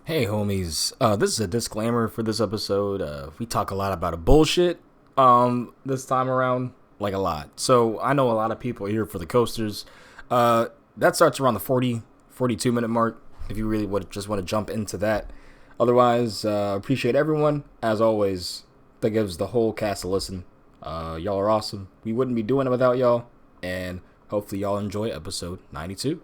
Hey homies, this is a disclaimer for this episode. We talk a lot about a bullshit this time around, like a lot. So I know a lot of people are here for the coasters. That starts around the 42 minute mark if you really would just want to jump into that. Otherwise, appreciate everyone, as always, that gives the whole cast a listen. Y'all are awesome. We wouldn't be doing it without y'all, and hopefully y'all enjoy episode 92.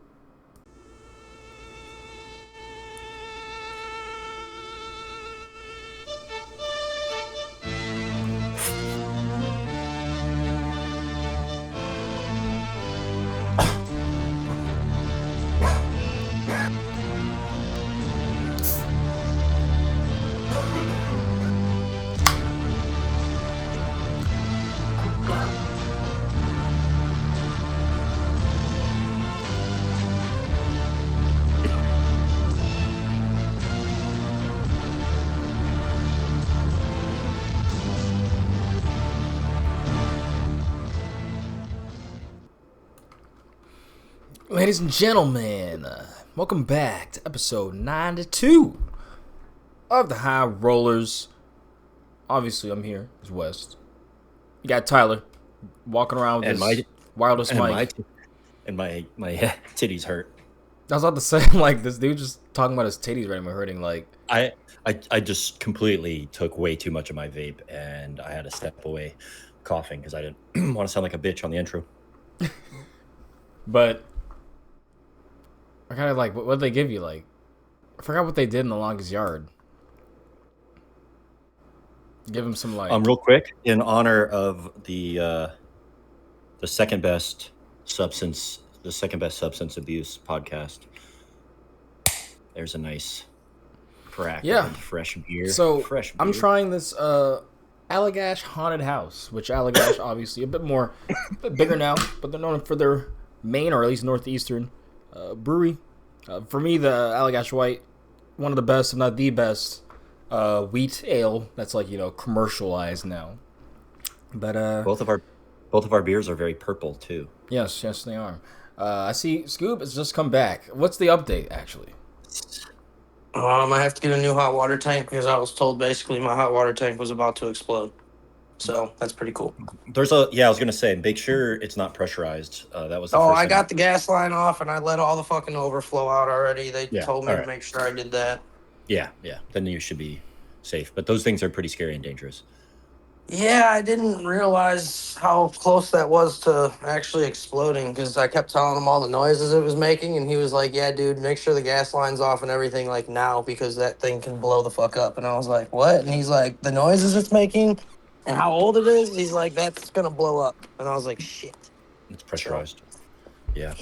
Ladies and gentlemen, welcome back to episode 92 of the High Rollers. Obviously, I'm here. It's West. You got Tyler walking around with And his my wireless and mic. my titties hurt. I was about to say, like, this dude just talking about his titties right now hurting. Like, I just completely took way too much of my vape, and I had to step away, coughing because I didn't want to sound like a bitch on the intro. but I kind of like, what did they give you? Like, I forgot what they did in the longest yard. Give him some like. Real quick, in honor of the second best substance abuse podcast. There's a nice crack of fresh beer. So fresh beer. I'm trying this Allagash Haunted House, which Allagash obviously a bit bigger now, but they're known for their main or at least northeastern brewery. For me, the Allagash White, one of the best, if not the best, wheat ale that's like commercialized now. But both of our beers are very purple too. Yes, they are. I see Scoop has just come back. What's the update actually? I have to get a new hot water tank because I was told basically my hot water tank was about to explode. So that's pretty cool. I was gonna say, make sure it's not pressurized. That was the Oh, first I thing. got the gas line off and I let all the fucking overflow out already. They told me to make sure I did that. Yeah. Then you should be safe. But those things are pretty scary and dangerous. Yeah, I didn't realize how close that was to actually exploding because I kept telling him all the noises it was making, and he was like, "Yeah, dude, make sure the gas line's off and everything like now because that thing can blow the fuck up." And I was like, "What?" And he's like, "The noises it's making and how old it is." He's like, "That's gonna blow up." And I was like, "Shit." It's pressurized. Yeah.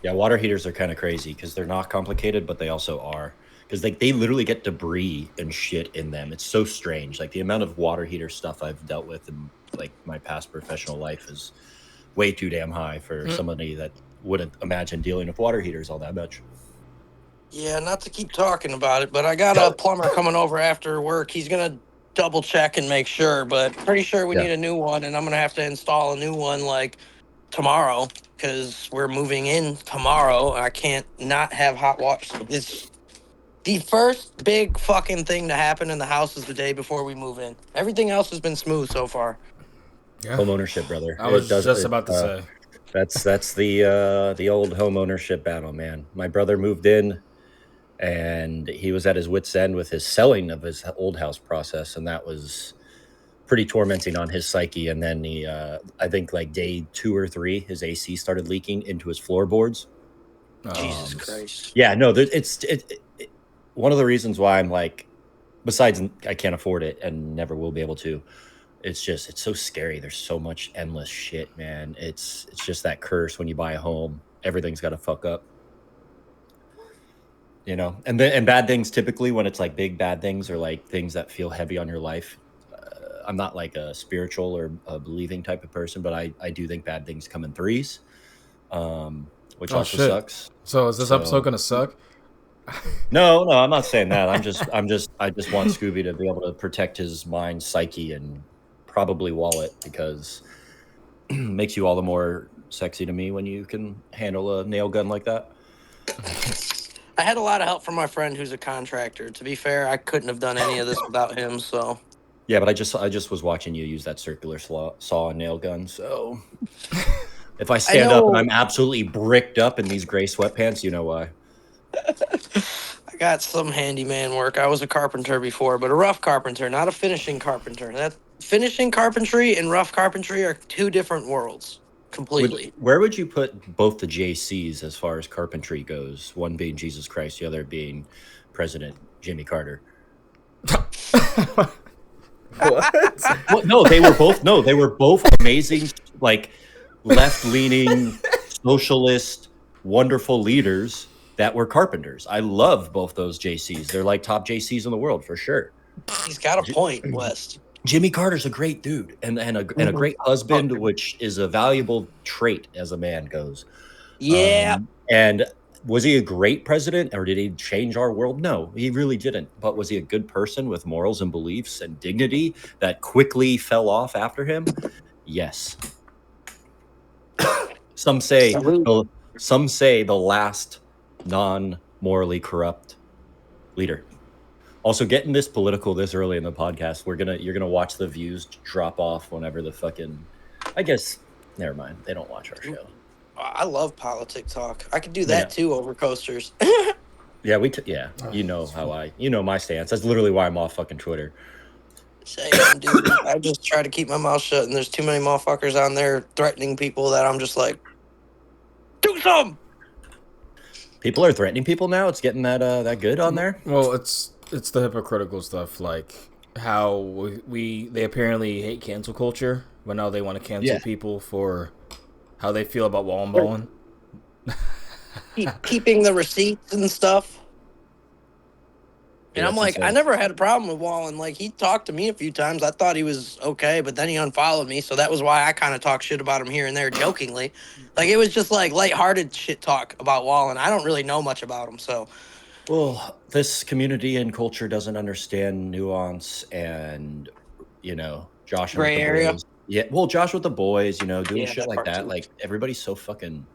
Yeah, water heaters are kind of crazy because they're not complicated, but they also are. Because they literally get debris and shit in them. It's so strange. Like the amount of water heater stuff I've dealt with in like my past professional life is way too damn high for somebody that wouldn't imagine dealing with water heaters all that much. Yeah, not to keep talking about it, but I got a plumber coming over after work. He's gonna double check and make sure, but pretty sure we need a new one, and I'm gonna have to install a new one like tomorrow because we're moving in tomorrow. I can't not have hot water. It's the first big fucking thing to happen in the house is the day before we move in. Everything else has been smooth so far. Yeah. Home ownership, brother. I was just about to say. That's the old home ownership battle, man. My brother moved in, and he was at his wit's end with his selling of his old house process, and that was pretty tormenting on his psyche. And then he, I think like day 2 or 3, his AC started leaking into his floorboards. Jesus Christ. Yeah, no, it's one of the reasons why I'm like, besides I can't afford it and never will be able to. It's so scary. There's so much endless shit, man. It's just that curse when you buy a home. Everything's got to fuck up. And bad things typically when it's like big bad things or like things that feel heavy on your life. I'm not like a spiritual or a believing type of person, but I do think bad things come in threes, which also sucks. So is this episode gonna suck? No, I'm not saying that. I just want Scooby to be able to protect his mind, psyche, and probably wallet because it makes you all the more sexy to me when you can handle a nail gun like that. I had a lot of help from my friend who's a contractor. To be fair, I couldn't have done any of this without him. So Yeah, but I just was watching you use that circular saw and nail gun. So if I I stand up and know I'm absolutely bricked up in these gray sweatpants, you know why. I got some handyman work. I was a carpenter before, but a rough carpenter, not a finishing carpenter. That finishing carpentry and rough carpentry are two different worlds completely. Where would you put both the JCs as far as carpentry goes? One being Jesus Christ, the other being President Jimmy Carter. What? Well, no, they were both amazing, like left-leaning, socialist, wonderful leaders that were carpenters. I love both those JCs. They're like top JCs in the world for sure. He's got a point, West. Jimmy Carter's a great dude and a great husband, which is a valuable trait as a man goes. Yeah. And was he a great president or did he change our world? No, he really didn't. But was he a good person with morals and beliefs and dignity that quickly fell off after him? Yes. Some say the last non-morally corrupt leader. Also, getting this political this early in the podcast, you're gonna watch the views drop off whenever the fucking. I guess never mind. They don't watch our show. I love politic talk. I could do that too over coasters. Yeah, you know my stance. That's literally why I'm off fucking Twitter. Same, dude. I just try to keep my mouth shut, and there's too many motherfuckers on there threatening people that I'm just like, do something. People are threatening people now. It's getting that good on there. Well, it's the hypocritical stuff, like how they apparently hate cancel culture, but now they want to cancel people for how they feel about wall and balling. Keeping the receipts and stuff. And Yeah, I'm like, insane. I never had a problem with Wallen. Like, he talked to me a few times. I thought he was okay, but then he unfollowed me. So that was why I kind of talk shit about him here and there jokingly. Like, it was just like lighthearted shit talk about Wallen. I don't really know much about him. So, well, this community and culture doesn't understand nuance and, Josh and gray the area. boys. Yeah, well, Josh with the boys, doing shit that like part that. too. Like everybody's so fucking.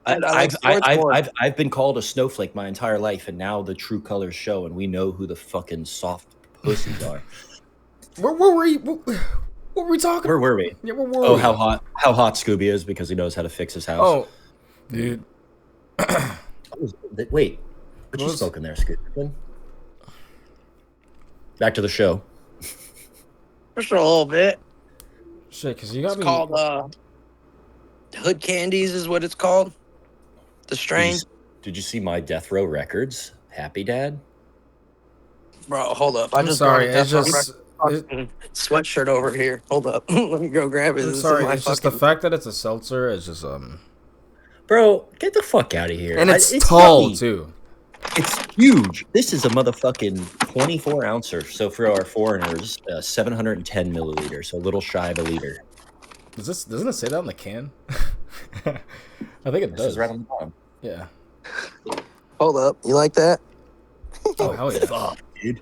I've I've been called a snowflake my entire life, and now the true colors show, and we know who the fucking soft pussies are. Where were you? What were we talking? Where were we? Yeah, where were we? How hot Scooby is because he knows how to fix his house. Oh, dude. Wait, what you smoking there, Scooby? Back to the show. just a little bit. Shit, because you got me. Called Hood Candies is what it's called. The strain. Did you see my Death Row Records? Happy Dad? Bro, hold up. I'm sorry. It's just sweatshirt over here. Hold up. Let me go grab it. I'm sorry. It's just the fact that it's a seltzer is just Bro, get the fuck out of here. And it's tall too. It's huge. This is a motherfucking 24 ouncer. So for our foreigners, 710 milliliters, so a little shy of a liter. Doesn't it say that on the can? I think it does. It's right on the bottom. Yeah. Hold up. You like that? Oh hell yeah, fuck, dude.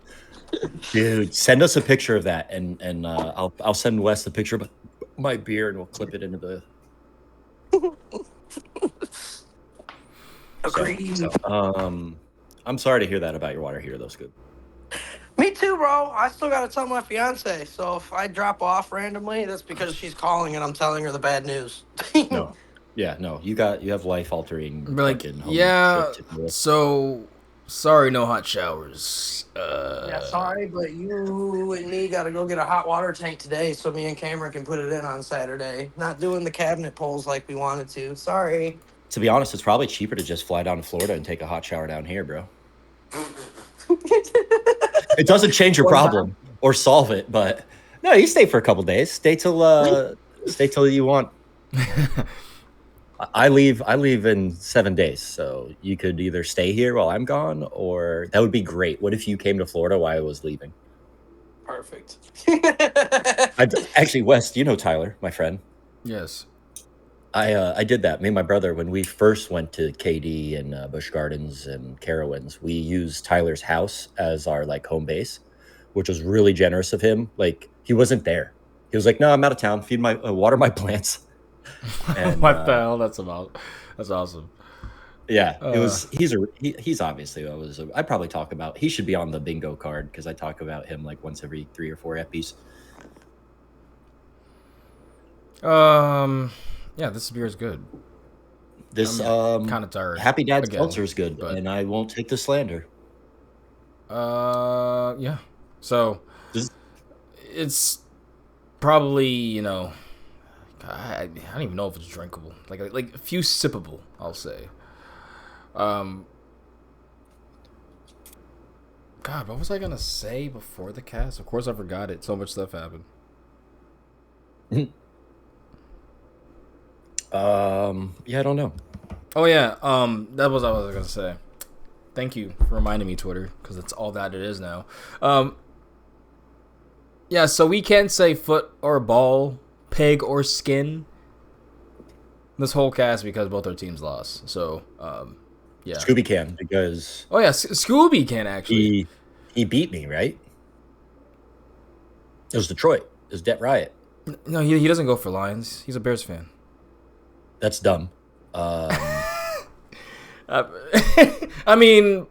Dude, send us a picture of that, and I'll send Wes the picture of my beer, and we'll clip it into the. Agreed. So, I'm sorry to hear that about your water heater, though, Scoop. Me too, bro. I still gotta tell my fiance. So if I drop off randomly, that's because she's calling and I'm telling her the bad news. No. Yeah, no. You have life altering. Like, yeah. So sorry, no hot showers. Yeah, sorry, but you and me gotta go get a hot water tank today, so me and Cameron can put it in on Saturday. Not doing the cabinet pulls like we wanted to. Sorry. To be honest, it's probably cheaper to just fly down to Florida and take a hot shower down here, bro. It doesn't change your problem or solve it, but no, you stay for a couple days. Stay till you want. I leave in 7 days, so you could either stay here while I'm gone, or that would be great. What if you came to Florida while I was leaving? Perfect. Actually, Wes, you know Tyler, my friend. Yes. I did that. Me and my brother, when we first went to KD and Busch Gardens and Carowinds, we used Tyler's house as our home base, which was really generous of him. Like, he wasn't there. He was like, "No, I'm out of town. Feed water my plants." And, what the hell? That's awesome. Yeah, it was. He's obviously I probably talk about. He should be on the bingo card because I talk about him like once every 3 or 4 eppies. Yeah, this beer is good. This kind of tired. Happy Dad again, seltzer is good, but and I won't take the slander. yeah. So This- it's probably I don't even know if it's drinkable. Like a few sippable, I'll say. God, what was I gonna say before the cast? Of course, I forgot it. So much stuff happened. Yeah, I don't know. Oh yeah, that was what I was gonna say. Thank you for reminding me, Twitter, because it's all that it is now. Yeah, so we can't say foot or ball, pig or skin. This whole cast because both our teams lost. So, yeah. Scooby can because Oh yeah, Scooby can actually. he beat me, right? It was Detroit. It was Det Riot. No, he doesn't go for Lions. He's a Bears fan. That's dumb. I mean,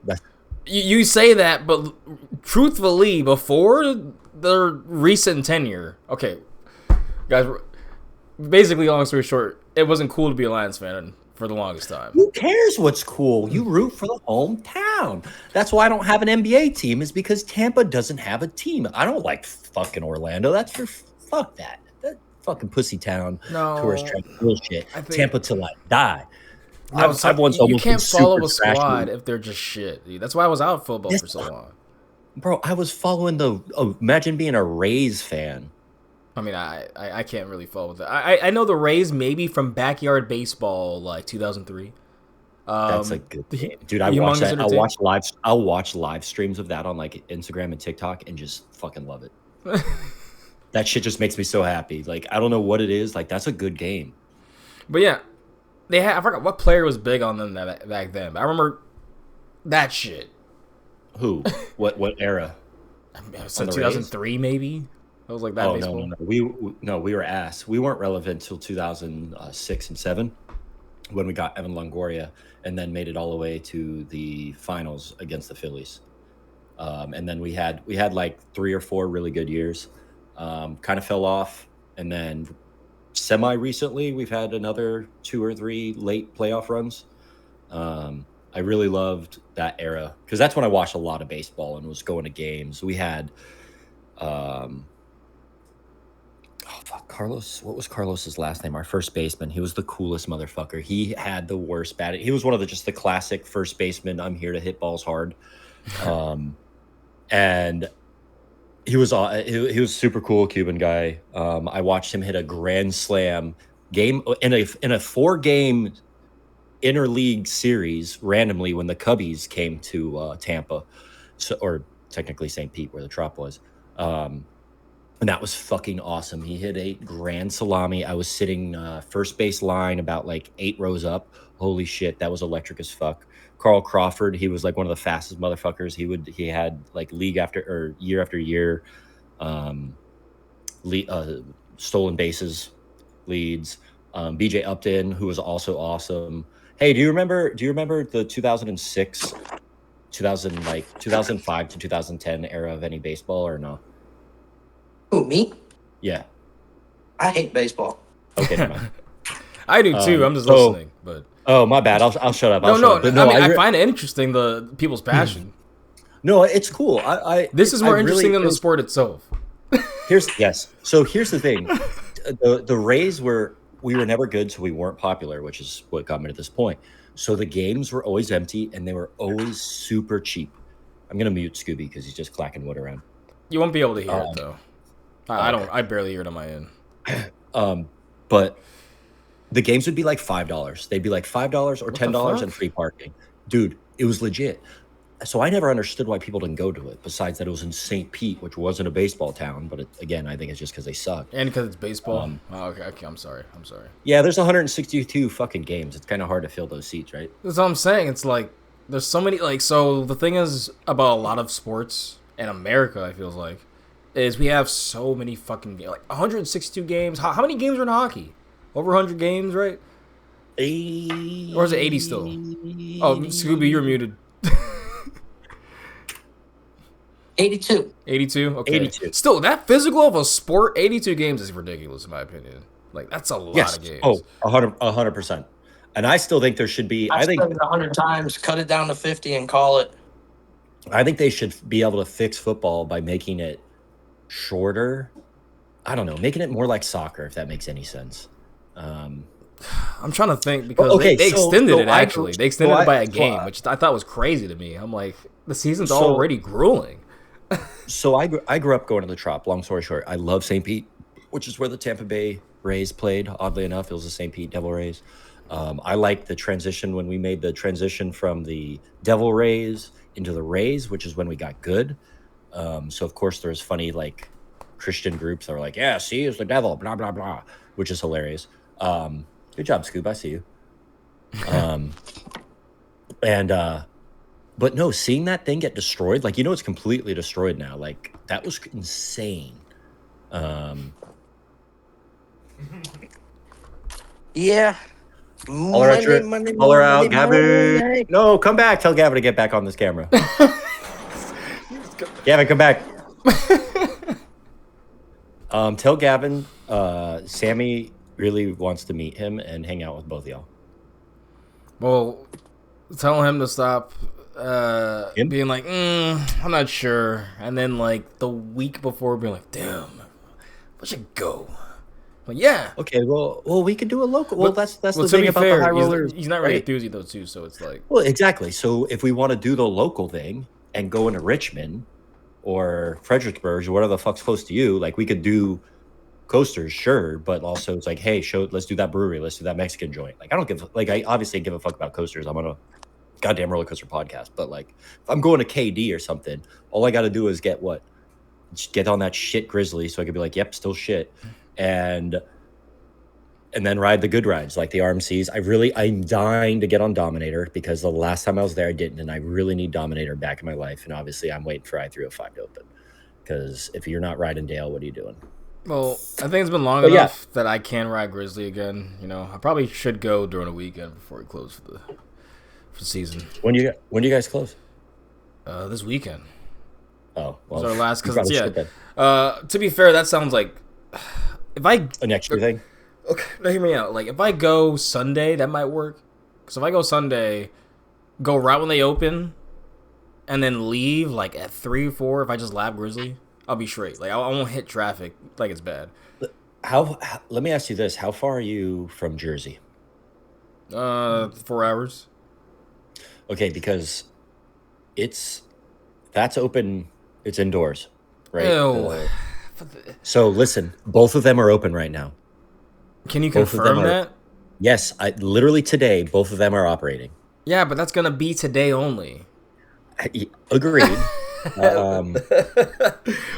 you say that, but truthfully, before their recent tenure, okay, guys, basically, long story short, it wasn't cool to be a Lions fan for the longest time. Who cares what's cool? You root for the hometown. That's why I don't have an NBA team, is because Tampa doesn't have a team. I don't like fucking Orlando. That's for fuck that. That fucking pussy town tourist trap bullshit. Tampa till I die. No, you can't follow a squad if they're just shit. Dude. That's why I was out of football for so long. Bro, I was following imagine being a Rays fan. I mean, I can't really follow with that. I know the Rays maybe from Backyard Baseball, like 2003. That's a good game. Dude, I watch that. I'll watch live streams of that on like Instagram and TikTok and just fucking love it. That shit just makes me so happy. Like, I don't know what it is. Like, that's a good game. But yeah, I forgot what player was big on them back then. But I remember that shit. Who? What era? So 2003 maybe. It was like that. Baseball. No. We were ass. We weren't relevant till 2006 and 7 when we got Evan Longoria and then made it all the way to the finals against the Phillies. And then we had like 3 or 4 really good years. Kind of fell off, and then semi recently we've had another 2 or 3 late playoff runs. I really loved that era because that's when I watched a lot of baseball and was going to games. We had Carlos. What was Carlos's last name? Our first baseman. He was the coolest motherfucker. He had the worst batting. He was one of the classic first baseman. I'm here to hit balls hard. And he was a super cool Cuban guy. I watched him hit a grand slam game in a 4-game interleague series randomly when the Cubbies came to Tampa, or technically St. Pete where the Trop was. And that was fucking awesome. He hit a grand salami. I was sitting first base line about like 8 rows up. Holy shit, that was electric as fuck. Carl Crawford, he was like one of the fastest motherfuckers. He had like year after year, stolen bases, leads. BJ Upton, who was also awesome. Hey, do you remember the 2006, 2005 to 2010 era of any baseball or no? Who, me? Yeah. I hate baseball. Okay, never mind. I do too. I'm just listening, but my bad. I'll shut up. I find it interesting the people's passion. No, it's cool. This is more interesting than the sport itself. So here's the thing: the Rays we were never good, so we weren't popular, which is what got me to this point. So the games were always empty, and they were always super cheap. I'm gonna mute Scooby because he's just clacking wood around. You won't be able to hear it though. I barely hear it on my end. But the games would be like $5. They'd be like $5 or $10 and free parking. Dude, it was legit. So I never understood why people didn't go to it, besides that it was in St. Pete, which wasn't a baseball town. But again, I think it's just because they suck. And because it's baseball? Okay, I'm sorry. Yeah, there's 162 fucking games. It's kind of hard to fill those seats, right? That's what I'm saying. It's like, there's so many, like, so the thing is about a lot of sports in America, I feel like, is we have so many fucking games. Like, 162 games. How many games are in hockey? Over 100 games, right? Or is it 80 still? Oh, Scooby, you're muted. 82. 82? Okay. 82. Still, that physical of a sport, 82 games is ridiculous in my opinion. Like, that's a lot of games. Oh, 100%. And I still think there should be. I've said it 100 times. Cut it down to 50 and call it. I think they should be able to fix football by making it shorter. I don't know, making it more like soccer, if that makes any sense. I'm trying to think because they so extended it I- actually. They extended so it by I- a so game, I- which I thought was crazy to me. I'm like, the season's So- already grueling. So I grew up going to the Trop. Long story short, I love St. Pete, which is where the Tampa Bay Rays played. Oddly enough, it was the St. Pete Devil Rays. I like the transition when we made the transition from the Devil Rays into the Rays, which is when we got good. So of course there's funny like Christian groups that are like, yeah, see, it's the devil, blah blah blah, which is hilarious. Good job, Scoob. I see you. But no, seeing that thing get destroyed, like, it's completely destroyed now. Like, that was insane. Yeah. Holler out, Gavin. No, come back. Tell Gavin to get back on this camera. Gavin, come back. Tell Gavin, Sammy really wants to meet him and hang out with both of y'all. Well, tell him to stop being like, I'm not sure. And then, like, the week before, being like, damn, I should go. Like, yeah. Okay, well, we could do a local. Well, that's the to thing be about fair, the high rollers. he's not really right? enthused though, too. So it's like, Well, exactly. So if we want to do the local thing and go into Richmond or Fredericksburg or whatever the fuck's close to you, like, we could do coasters, sure, but also it's like, hey, let's do that brewery, let's do that Mexican joint. Like, I obviously give a fuck about coasters. I'm on a goddamn roller coaster podcast, but like, if I'm going to KD or something, all I got to do is get on that shit Grizzly, so I could be like, yep, still shit, and then ride the good rides like the RMCs. I'm dying to get on Dominator because the last time I was there I didn't, and I really need Dominator back in my life. And obviously I'm waiting for I-305 to open, because if you're not riding Dale, what are you doing? well, I think it's been long enough that I can ride Grizzly again. I probably should go during a weekend before we close for the season. When do you guys close? This weekend. Oh, well, It's our last, you because probably should then. to be fair, that sounds like if I An extra thing. okay, now hear me out. Like, if I go Sunday, that might work. Because if I go Sunday, go right when they open, and then leave like at 3 or 4. If I just lap Grizzly, I'll be straight. Like, I won't hit traffic like it's bad. Let me ask you this: how far are you from Jersey? 4 hours. Okay, because that's open. It's indoors, right? Ew. So listen, both of them are open right now. Can you Both of them confirm are- that? Yes, literally today, both of them are operating. Yeah, but that's gonna be today only. Agreed.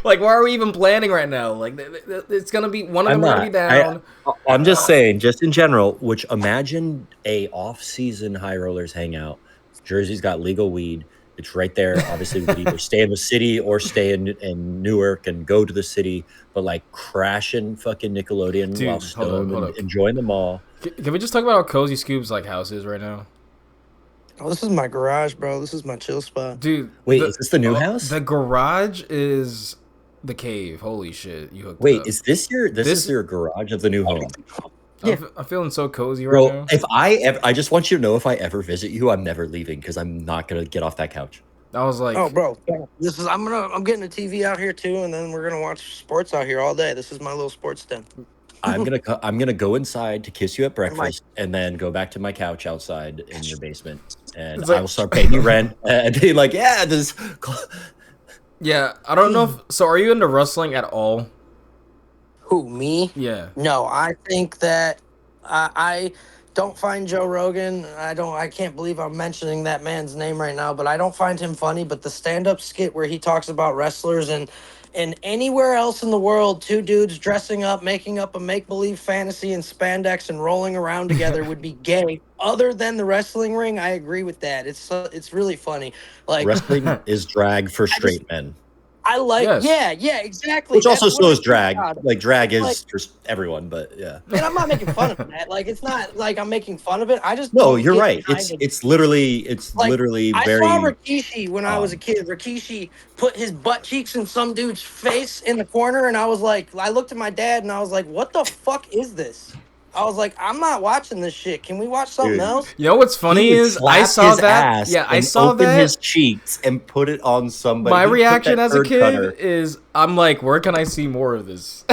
Like, why are we even planning right now? Like, it's gonna be one of them are gonna be down. I'm just saying, just in general, which imagine a off-season high rollers hangout. Jersey's got legal weed. It's right there. Obviously, we could either stay in the city or stay in Newark and go to the city, but like crashing fucking Nickelodeon Dude, while hold stoned up. and enjoying the mall. Can we just talk about how cozy Scoob's like house is right now? Oh, this is my garage, bro. This is my chill spot. Dude, Wait, is this the new house? The garage is the cave. Holy shit, you hooked it Wait, up. is this your garage of the new home? Yeah. I'm feeling so cozy right Bro, now. if I just want you to know, if I ever visit you, I'm never leaving, because I'm not gonna get off that couch. I was like, Oh, bro, I'm getting a TV out here too, and then we're gonna watch sports out here all day. This is my little sports den. I'm gonna go inside to kiss you at breakfast, and then go back to my couch outside in your basement, and It's like- I will start paying you rent and be like, yeah, this. yeah, I don't know if, so are you into wrestling at all? Who, me? Yeah. No, I think that I don't find Joe Rogan. I can't believe I'm mentioning that man's name right now, but I don't find him funny. But the stand-up skit where he talks about wrestlers and anywhere else in the world, two dudes dressing up, making up a make-believe fantasy in spandex and rolling around together would be gay. Other than the wrestling ring, I agree with that. It's really funny. Like, Wrestling is drag for straight men. I like, Yes. yeah, exactly. Which also That's what so I is drag. about it. Like drag Like, is for everyone, but yeah. and I'm not making fun of that. Like, it's not like I'm making fun of it. I just No, don't you're get right. behind it. It's literally I saw very Rikishi when I was a um kid. Rikishi put his butt cheeks in some dude's face in the corner, and I was like, I looked at my dad and I was like, what the fuck is this? I was like, I'm not watching this shit. Can we watch something dude. else? You know what's He funny would is I slap saw his that. ass Yeah, I and saw open his that. cheeks and put it on somebody. My He'd put reaction that as a turd kid cutter. is I'm like, where can I see more of this?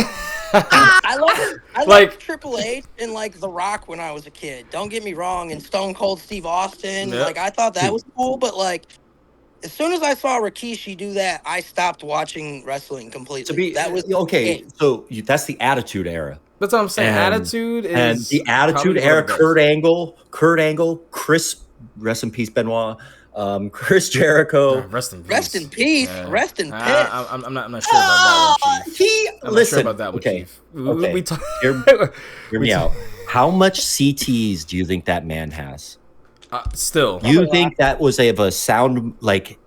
I Like- liked Triple H and like The Rock when I was a kid. Don't get me wrong, and Stone Cold Steve Austin. Yep. Like I thought that Dude. was cool, but like as soon as I saw Rikishi do that, I stopped watching wrestling completely. To be that was okay, it. so that's the Attitude Era. That's what I'm saying. And- Attitude is And the Attitude probably one Era, of the best. Kurt Angle, Chris, rest in peace, Benoit, Chris Jericho. Rest in peace. Rest in peace. Yeah. Rest in peace. I'm not sure about that one, Chief. I'm not sure about that one, okay, Chief. okay. We talk- Hear me out. How much CTs do you think that man has? Still, You think that was of a sound like?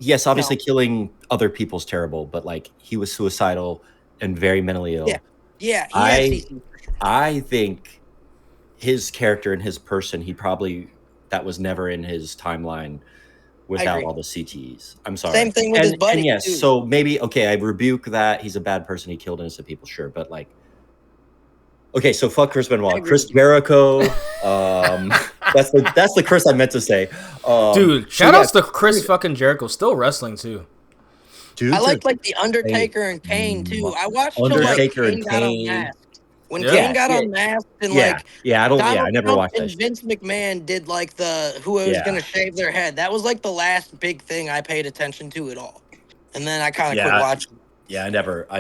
Yes, obviously killing other people's terrible, but like he was suicidal and very mentally ill. Yeah. He had CC. I think his character and his person, that was never in his timeline without agree. all the CTs. I'm sorry. Same thing with his buddy, And yes, too. so maybe I rebuke that. He's a bad person. He killed innocent people, sure, but like, okay, so fuck Chris Benoit, Chris Jericho. That's the curse I meant to say. dude, shout outs to Chris fucking Jericho, still wrestling too. Dude, I like the Undertaker and Kane too. I watched Undertaker till, like, Kane and got Kane. unmasked. When Yeah. Kane got unmasked and like I never Trump watched and that. Vince McMahon did like who was gonna shave their head. That was like the last big thing I paid attention to at all. And then I kind of quit watching. Yeah, I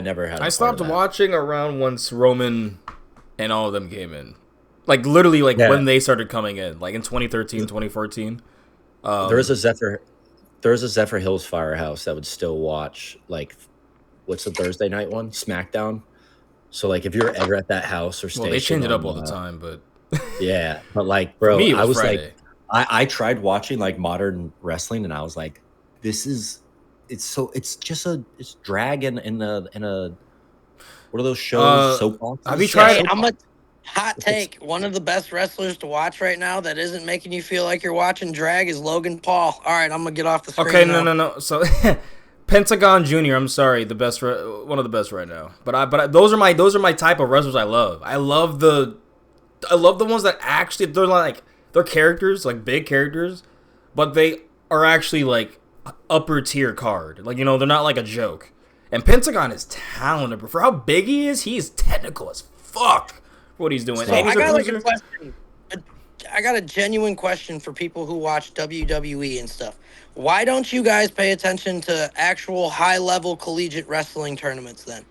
never had. I stopped watching around once Roman and all of them came in. Like literally when they started coming in, like in 2013, 2014. There was a Zephyr Hills Firehouse that would still watch like what's the Thursday night one? SmackDown. So like if you're ever at that house or station, they change it up all the time, but yeah, but like bro, me, I was Friday. like I tried watching like modern wrestling and I was like, it's drag in a what are those shows? Soap boxes? Have you tried? I'm a hot take. One of the best wrestlers to watch right now that isn't making you feel like you're watching drag is Logan Paul. All right, I'm gonna get off the screen. Okay, now. no. So Pentagon Jr. I'm sorry, one of the best right now. But those are my type of wrestlers I love. I love the ones that actually they're characters, like big characters, but they are actually like upper tier card. Like, you know, they're not like a joke. And Pentagon is talented, but for how big he is technical as fuck for what he's doing. So And I he's a got loser. a question. I got a genuine question for people who watch WWE and stuff. Why don't you guys pay attention to actual high-level collegiate wrestling tournaments then?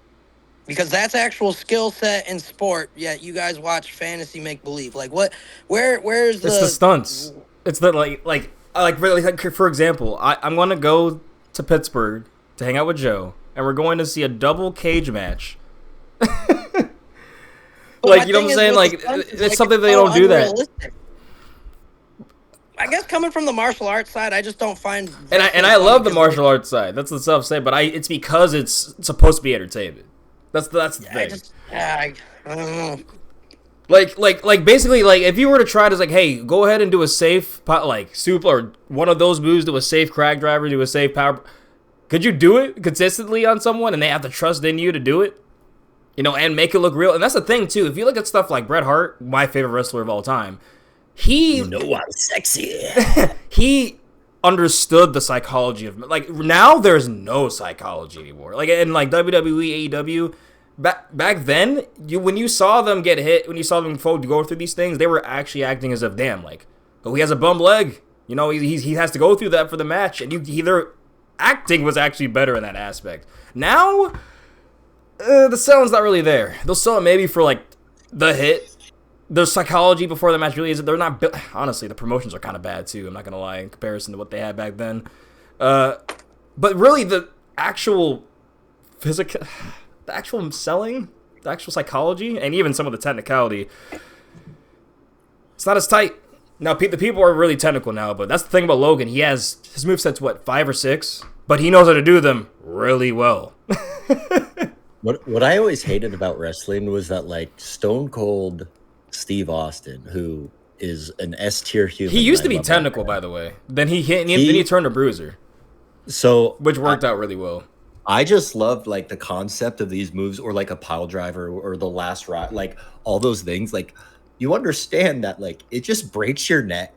Because that's actual skill set and sport. Yet you guys watch fantasy make-believe. Like what? Where's the? It's the stunts. It's the for example, I'm gonna go to Pittsburgh to hang out with Joe, and we're going to see a double cage match. Like, you know what I'm saying? Like, it's something they don't do that. I guess coming from the martial arts side, I just don't find. And I love the martial arts side. That's the stuff I'm saying. But it's because it's supposed to be entertainment. That's the thing. I don't know. Like basically, like if you were to try to like, hey, go ahead and do a safe super or one of those moves, do a safe crack driver, do a safe power. Could you do it consistently on someone, and they have to trust in you to do it? You know, and make it look real. And that's the thing too. If you look at stuff like Bret Hart, my favorite wrestler of all time, I'm sexy. He understood the psychology of like now. There's no psychology anymore. Like in like WWE, AEW. Back then, when you saw them get hit, when you saw them go through these things, they were actually acting as if, damn, like, oh, he has a bum leg. You know, he has to go through that for the match, and their acting was actually better in that aspect. Now, the selling's not really there. They'll sell it maybe for like the hit. Their psychology before the match really isn't. They're not. Honestly, the promotions are kind of bad too. I'm not gonna lie in comparison to what they had back then. But really, the actual physical. The actual selling, the actual psychology, and even some of the technicality, it's not as tight. Now, the people are really technical now, but that's the thing about Logan. His moveset's, 5 or 6? but he knows how to do them really well. What I always hated about wrestling was that like Stone Cold Steve Austin, who is an S tier human. He used to be technical, by the way. Then then he turned to bruiser. So which worked out really well. I just loved like the concept of these moves, or like a pile driver, or the last ride, like all those things. Like you understand that like it just breaks your neck.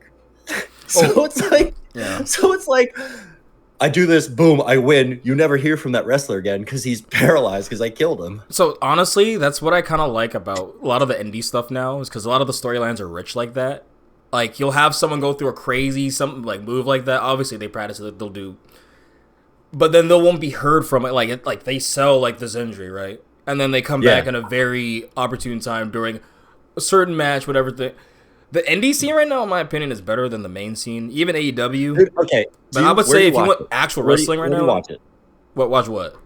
So it's like I do this, boom, I win. You never hear from that wrestler again because he's paralyzed because I killed him. So honestly, that's what I kind of like about a lot of the indie stuff now, is because a lot of the storylines are rich like that. Like you'll have someone go through a crazy something like move like that. Obviously, they practice it, they'll do, but then they won't be heard from it. Like they sell like this injury, right? And then they come back in a very opportune time during a certain match, whatever thing. The indie scene right now, in my opinion, is better than the main scene, even AEW. Dude, okay, but I would say if you want actual wrestling right now, watch it. Watch what?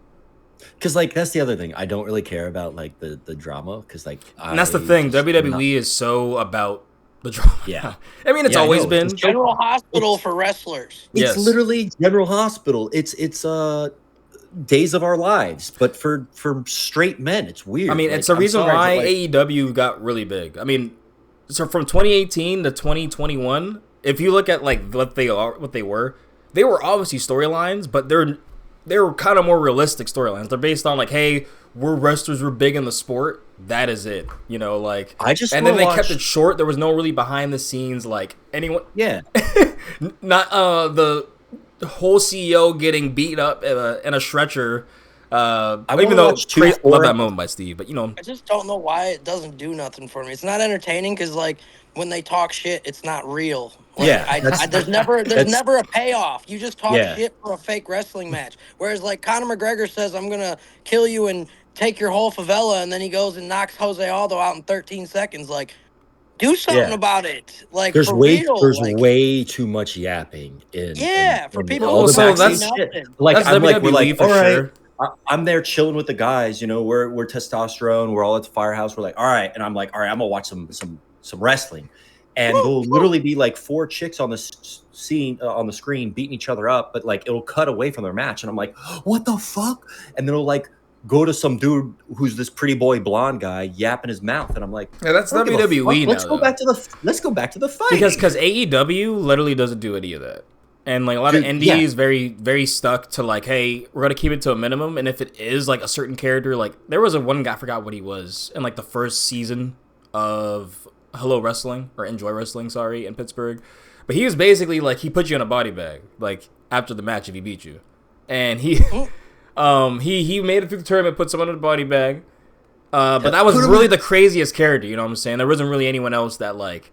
Because like that's the other thing. I don't really care about like the drama because like and that's the thing. WWE is so about the drama. Yeah, I mean it's always been it's General Hospital for wrestlers. It's literally General Hospital. It's Days of Our Lives, but for straight men. It's weird. I mean, it's a reason why AEW got really big. I mean. So from 2018 to 2021, if you look at like what they were obviously storylines, but they're kind of more realistic storylines. They're based on like, hey, we're wrestlers, we're big in the sport. That is it, like. And then they kept it short. There was no really behind the scenes like anyone. Yeah. Not the whole CEO getting beat up in a stretcher. Love that moment by Steve, but I just don't know why it doesn't do nothing for me. It's not entertaining because like when they talk shit, it's not real. Like, there's never a payoff. You just talk shit for a fake wrestling match. Whereas like Conor McGregor says, "I'm gonna kill you and take your whole favela," and then he goes and knocks Jose Aldo out in 13 seconds. Like, do something about it. Like there's way too much yapping in. For people. Also, that's shit. Like that's I'm WWE like, we're like, all right. Sure. I'm there chilling with the guys, we're testosterone, we're all at the firehouse. We're like, all right. And I'm like, all right, I'm gonna watch some wrestling. And there'll literally be like 4 chicks on the on the screen beating each other up, but like it'll cut away from their match. And I'm like, what the fuck? And then it'll like go to some dude who's this pretty boy blonde guy yapping his mouth. And I'm like, yeah, that's WWE now. Let's go back to the fight. Because AEW literally doesn't do any of that. And like a lot of indies very, very stuck to like, hey, we're gonna keep it to a minimum. And if it is like a certain character, like there was one guy, I forgot what he was, in like the first season of Hello Wrestling or Enjoy Wrestling, sorry, in Pittsburgh. But he was basically like he put you in a body bag like after the match if he beat you, and he he made it through the tournament, put someone in a body bag. But that was really the craziest character. You know what I'm saying? There wasn't really anyone else that like,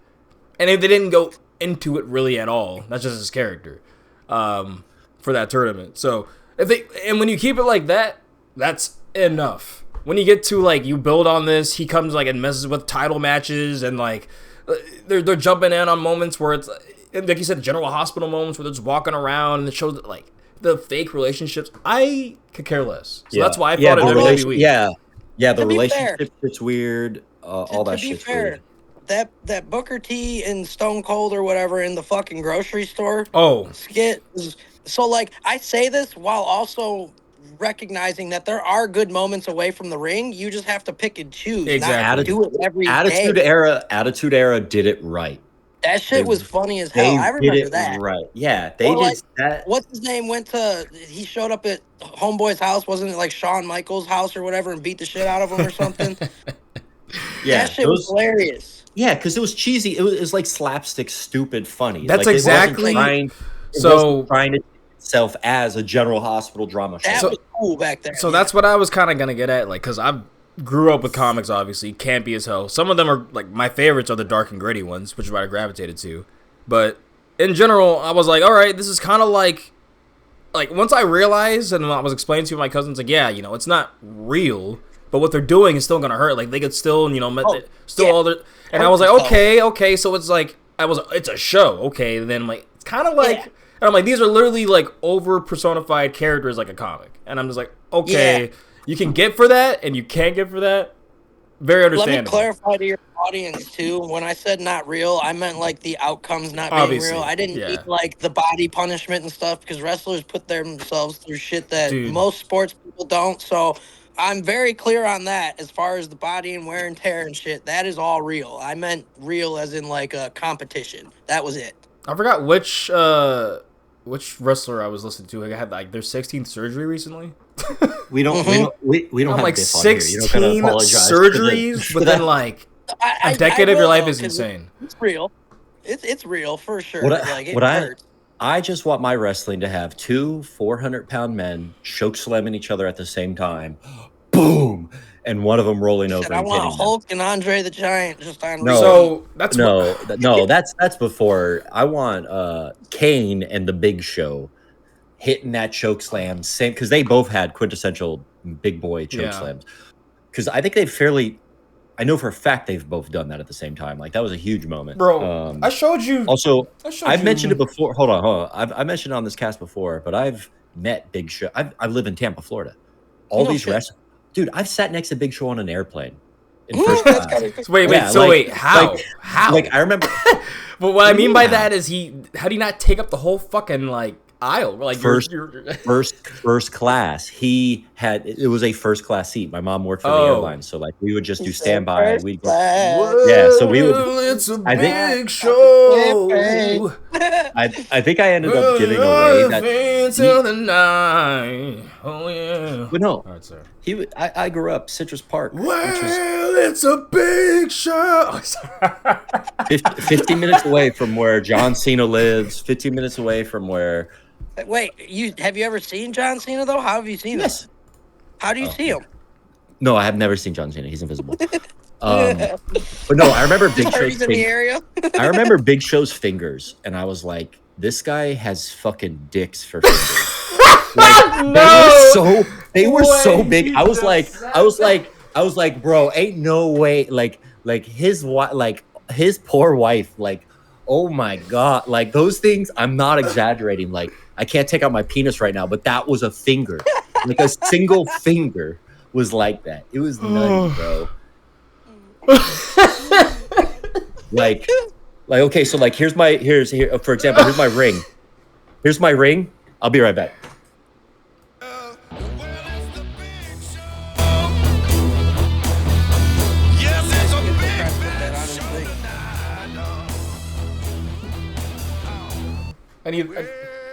and if they didn't go into it really at all. That's just his character for that tournament. So when you keep it like that, that's enough. When you get to like you build on this, he comes like and messes with title matches and like they're jumping in on moments where it's like you said, General Hospital moments where they're just walking around and it shows like the fake relationships. I could care less. So that's why I thought it was WWE. The relationship shit's weird. All that shit's weird. That Booker T and Stone Cold or whatever in the fucking grocery store skit. So like I say this while also recognizing that there are good moments away from the ring. You just have to pick and choose. Exactly. Not do it every Attitude day. Attitude Era did it right. That shit was funny as hell. I remember that. Right. Yeah, they did that. What's his name he showed up at Homeboy's house, wasn't it like Shawn Michaels' house or whatever, and beat the shit out of him or something? That shit was hilarious. Yeah, because it was cheesy. It was like slapstick, stupid, funny. That's like, exactly. It wasn't trying to itself as a General Hospital drama show. That was cool back there. So that's what I was kind of gonna get at, like, because I grew up with comics, obviously, campy as hell. Some of them are like my favorites are the dark and gritty ones, which is what I gravitated to. But in general, I was like, all right, this is kind of like once I realized and I was explaining to my cousins, like, yeah, it's not real. But what they're doing is still gonna hurt. Like they could still, all their. And I was like, okay. So it's like it's a show. Okay, and then I'm like, it's kind of like, and I'm like, these are literally like over personified characters, like a comic. And I'm just like, okay, you can get for that, and you can't get for that. Very understandable. Let me clarify to your audience too. When I said not real, I meant like the outcomes not being Obviously, real. I didn't mean yeah. like the body punishment and stuff because wrestlers put themselves through shit that Dude. most sports people don't. So I'm very clear on that as far as the body and wear and tear and shit. That is all real. I meant real as in like a competition. That was it. I forgot which wrestler I was listening to. I had like their 16th surgery recently. We don't I'm have like Biff on here. You don't gotta 16 apologize surgeries for within that. like I a decade of your will, life though, is 'cause insane. It's real. It's real for sure. What Like it hurts. I just want my wrestling to have two 400-pound men choke slamming each other at the same time. Boom! And one of them rolling over I and want hitting them. Hulk and Andre the Giant just on No. So that's That's before. I want Kane and the Big Show hitting that choke slam, same, because they both had quintessential big boy choke slams. Because I think I know for a fact they've both done that at the same time. Like that was a huge moment, bro. I showed you. Also, I've mentioned it before. Hold on. I mentioned it on this cast before, but I've met Big Show. I live in Tampa, Florida. All these wrestlers, dude. I've sat next to Big Show on an airplane in first class. Wait. How? How? Like I remember. But what I mean by that is how do you not take up the whole fucking like aisle? Like first class. It was a first class seat. My mom worked for the airline, so like we would just do standby. We'd go, so we would. It's a big show. I think I ended up giving away that. Till the night. Oh yeah. But no, all right, sir. I grew up Citrus Park. It's a big show. 15 minutes away from where John Cena lives. 15 minutes away from where. Wait, have you ever seen John Cena though? How have you seen him? How do you see him? No, I have never seen John Cena. He's invisible. But no, I remember Big Show's in the area. I remember Big Show's fingers, and I was like, "This guy has fucking dicks for fingers." Like, they were so big. I was like, bro, ain't no way. Like his poor wife, like, oh my god, like those things. I'm not exaggerating. Like, I can't take out my penis right now, but that was a finger, like a single finger was like that. It was nutty, bro. like okay, so like here's for example, here's my ring. Here's my ring. I'll be right back.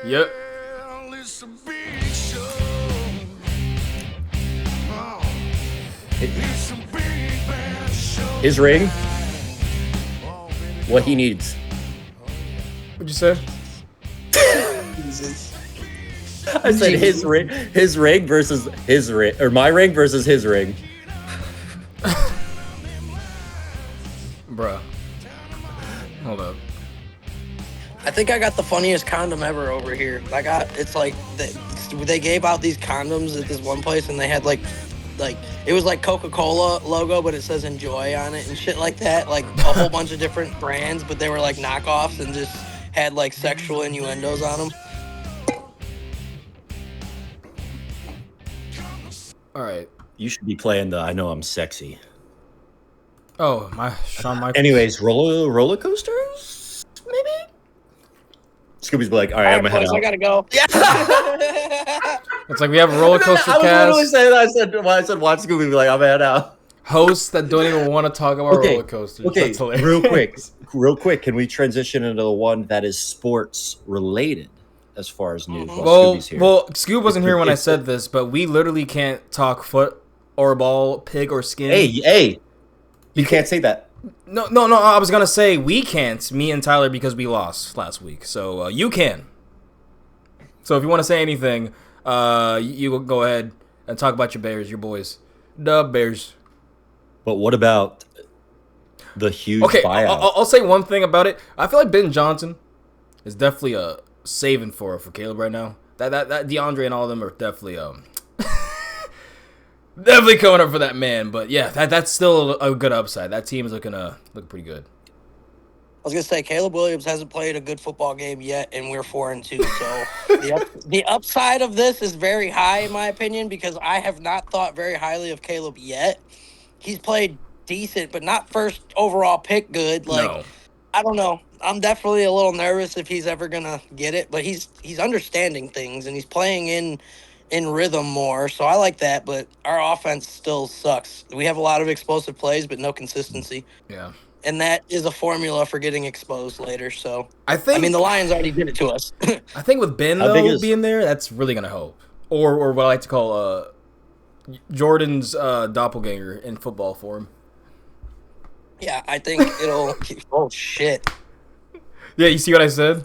Yep. His ring. What he needs. What'd you say? I said his ring versus his ring, or my ring versus his ring. Bruh. Hold up. I think I got the funniest condom ever over here. It's like they gave out these condoms at this one place, and they had like it was like Coca-Cola logo, but it says enjoy on it and shit like that. Like a whole bunch of different brands, but they were like knockoffs and just had like sexual innuendos on them. All right. You should be playing the I Know I'm Sexy. Oh, my Shawn Michaels. Anyways, roller coasters, maybe? Scooby's be like, all right, I'm gonna head out. I gotta go. Yeah. It's like we have a roller coaster cast. I was literally saying that. I said, watch Scooby be like, I'm gonna head out. Hosts that don't even want to talk about roller coasters. Okay, That's hilarious. real quick, can we transition into the one that is sports related as far as news? Scooby's here. Well, Scoob wasn't here when I said this, but we literally can't talk foot or ball, pig or skin. Hey, you can't say that. No. I was gonna say we can't. Me and Tyler because we lost last week. So you can. So if you want to say anything, you go ahead and talk about your Bears, your boys, the Bears. But what about the huge buyout? I'll say one thing about it. I feel like Ben Johnson is definitely a saving for Caleb right now. That DeAndre and all of them are definitely definitely coming up for that man. But yeah, that's still a good upside. That team is look pretty good. I was gonna say Caleb Williams hasn't played a good football game yet, and we're 4-2. So the upside of this is very high in my opinion because I have not thought very highly of Caleb yet. He's played decent, but not first overall pick good. Like, No. I don't know. I'm definitely a little nervous if he's ever gonna get it, but he's understanding things and he's playing in rhythm more. So I like that, but our offense still sucks. We have a lot of explosive plays, but no consistency. Yeah. And that is a formula for getting exposed later. So I I mean, the think Lions already did it to us. I think with Ben How big though is being there, that's really gonna help. Or what I like to call Jordan's doppelganger in football form. Yeah, I think it'll. Oh shit! Yeah, you see what I said?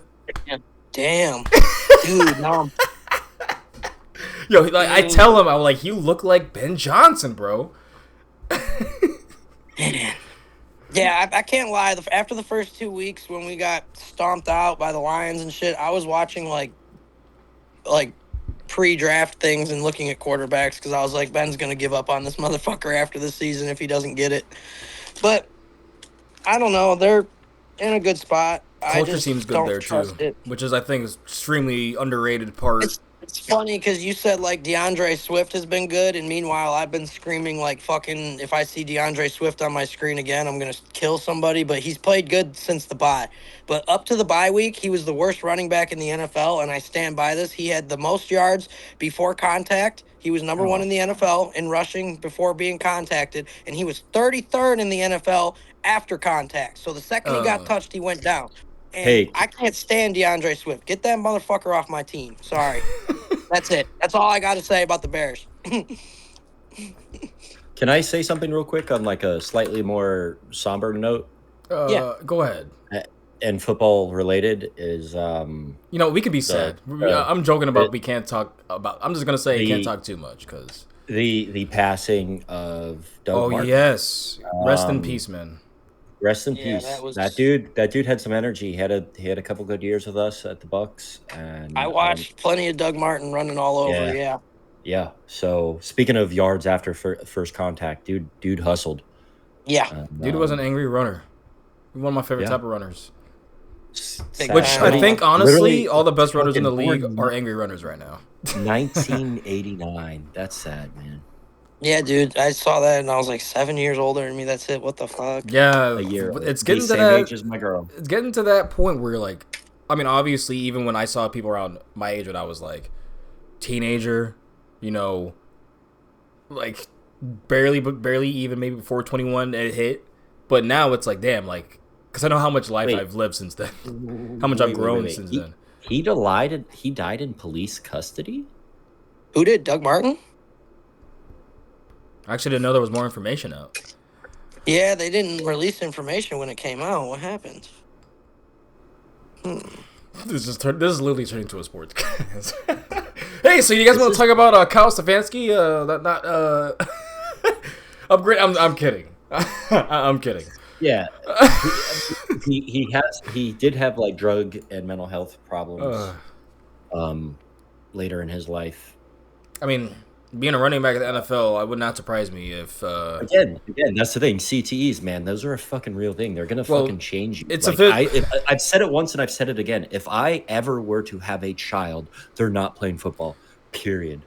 Damn, dude. Now Yo, like I tell him, I'm like, you look like Ben Johnson, bro. man. Yeah, I can't lie. After the first 2 weeks when we got stomped out by the Lions and shit, I was watching like pre-draft things and looking at quarterbacks because I was like, Ben's gonna give up on this motherfucker after this season if he doesn't get it. But I don't know. They're in a good spot. I Culture just seems good don't there trust too, it. which is I think is extremely underrated part. It's funny because you said like DeAndre Swift has been good, and meanwhile I've been screaming like fucking if I see DeAndre Swift on my screen again, I'm gonna kill somebody. But he's played good since the bye. But up to the bye week, he was the worst running back in the NFL, and I stand by this. He had the most yards before contact. He was number one in the NFL in rushing before being contacted, and he was 33rd in the NFL after contact. So the second he got touched, he went down. And Hey, I can't stand DeAndre Swift. Get that motherfucker off my team. Sorry. That's it. That's all I got to say about the Bears. can I say something real quick on like a slightly more somber note? Yeah. Go ahead. And football related is You know, we could be sad. I'm joking about we can't talk about. I'm just gonna say can't talk too much because the passing of Doug Martin. Yes, rest in peace, man. Rest in Yeah, peace. that That dude had some energy. He had a couple good years with us at the Bucks, and I watched plenty of Doug Martin running all over. Yeah. yeah. So speaking of yards after first contact, dude hustled. Yeah. And, Dude was an angry runner. One of my favorite type of runners. Which I think honestly, all the best runners in the league are angry runners right now. 1989. That's sad, man. Yeah, dude. I saw that and I was like 7 years older than me. That's it. What the fuck? Yeah, A year. it's getting to same that age as my girl. It's getting to that point where you're like, I mean, obviously, even when I saw people around my age when I was like teenager, you know, like barely even maybe before 21 it hit, but now it's like, damn, like, because I know how much life I've lived since then, how much I've grown since then. He died in police custody. Who did? Doug Martin? I actually didn't know there was more information out. Yeah, they didn't release information when it came out. What happened? This is literally turning into a sports. Hey, so you guys want to talk about Kyle Stefanski? Upgrade. I'm kidding. I'm kidding. Yeah, he did have like drug and mental health problems later in his life. I mean, being a running back at the NFL, it would not surprise me if again, that's the thing. CTEs, man, those are a fucking real thing. They're gonna fucking change you. It's I've said it once and I've said it again. If I ever were to have a child, they're not playing football. Period.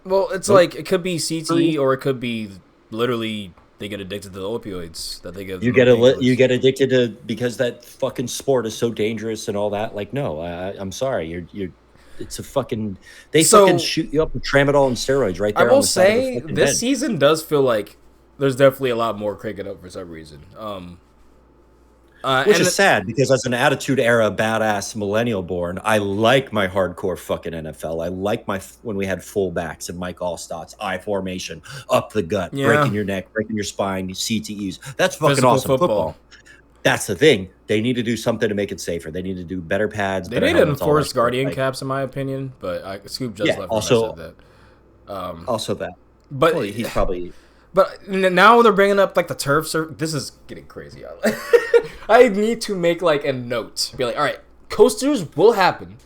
Well, it's like it could be CTE or it could be literally they get addicted to the opioids that they give. You get addicted to because that fucking sport is so dangerous and all that. Like, no, I'm sorry, you're. It's a fucking. They fucking shoot you up with tramadol and steroids right there. I will say this season does feel like there's definitely a lot more cranking up for some reason. Which is sad because as an attitude era badass millennial born, I like my hardcore fucking NFL. I like when we had fullbacks and Mike Allstott's I formation, up the gut, breaking your neck, breaking your spine, CTEs. That's fucking physical awesome football. That's the thing. They need to do something to make it safer. They need to do better pads. They need to enforce Guardian caps, in my opinion. But Scoop just left also, when I said that. Also that. But well, he's probably. But now they're bringing up like the turf. This is getting crazy. I need to make like a note. Be like, all right, coasters will happen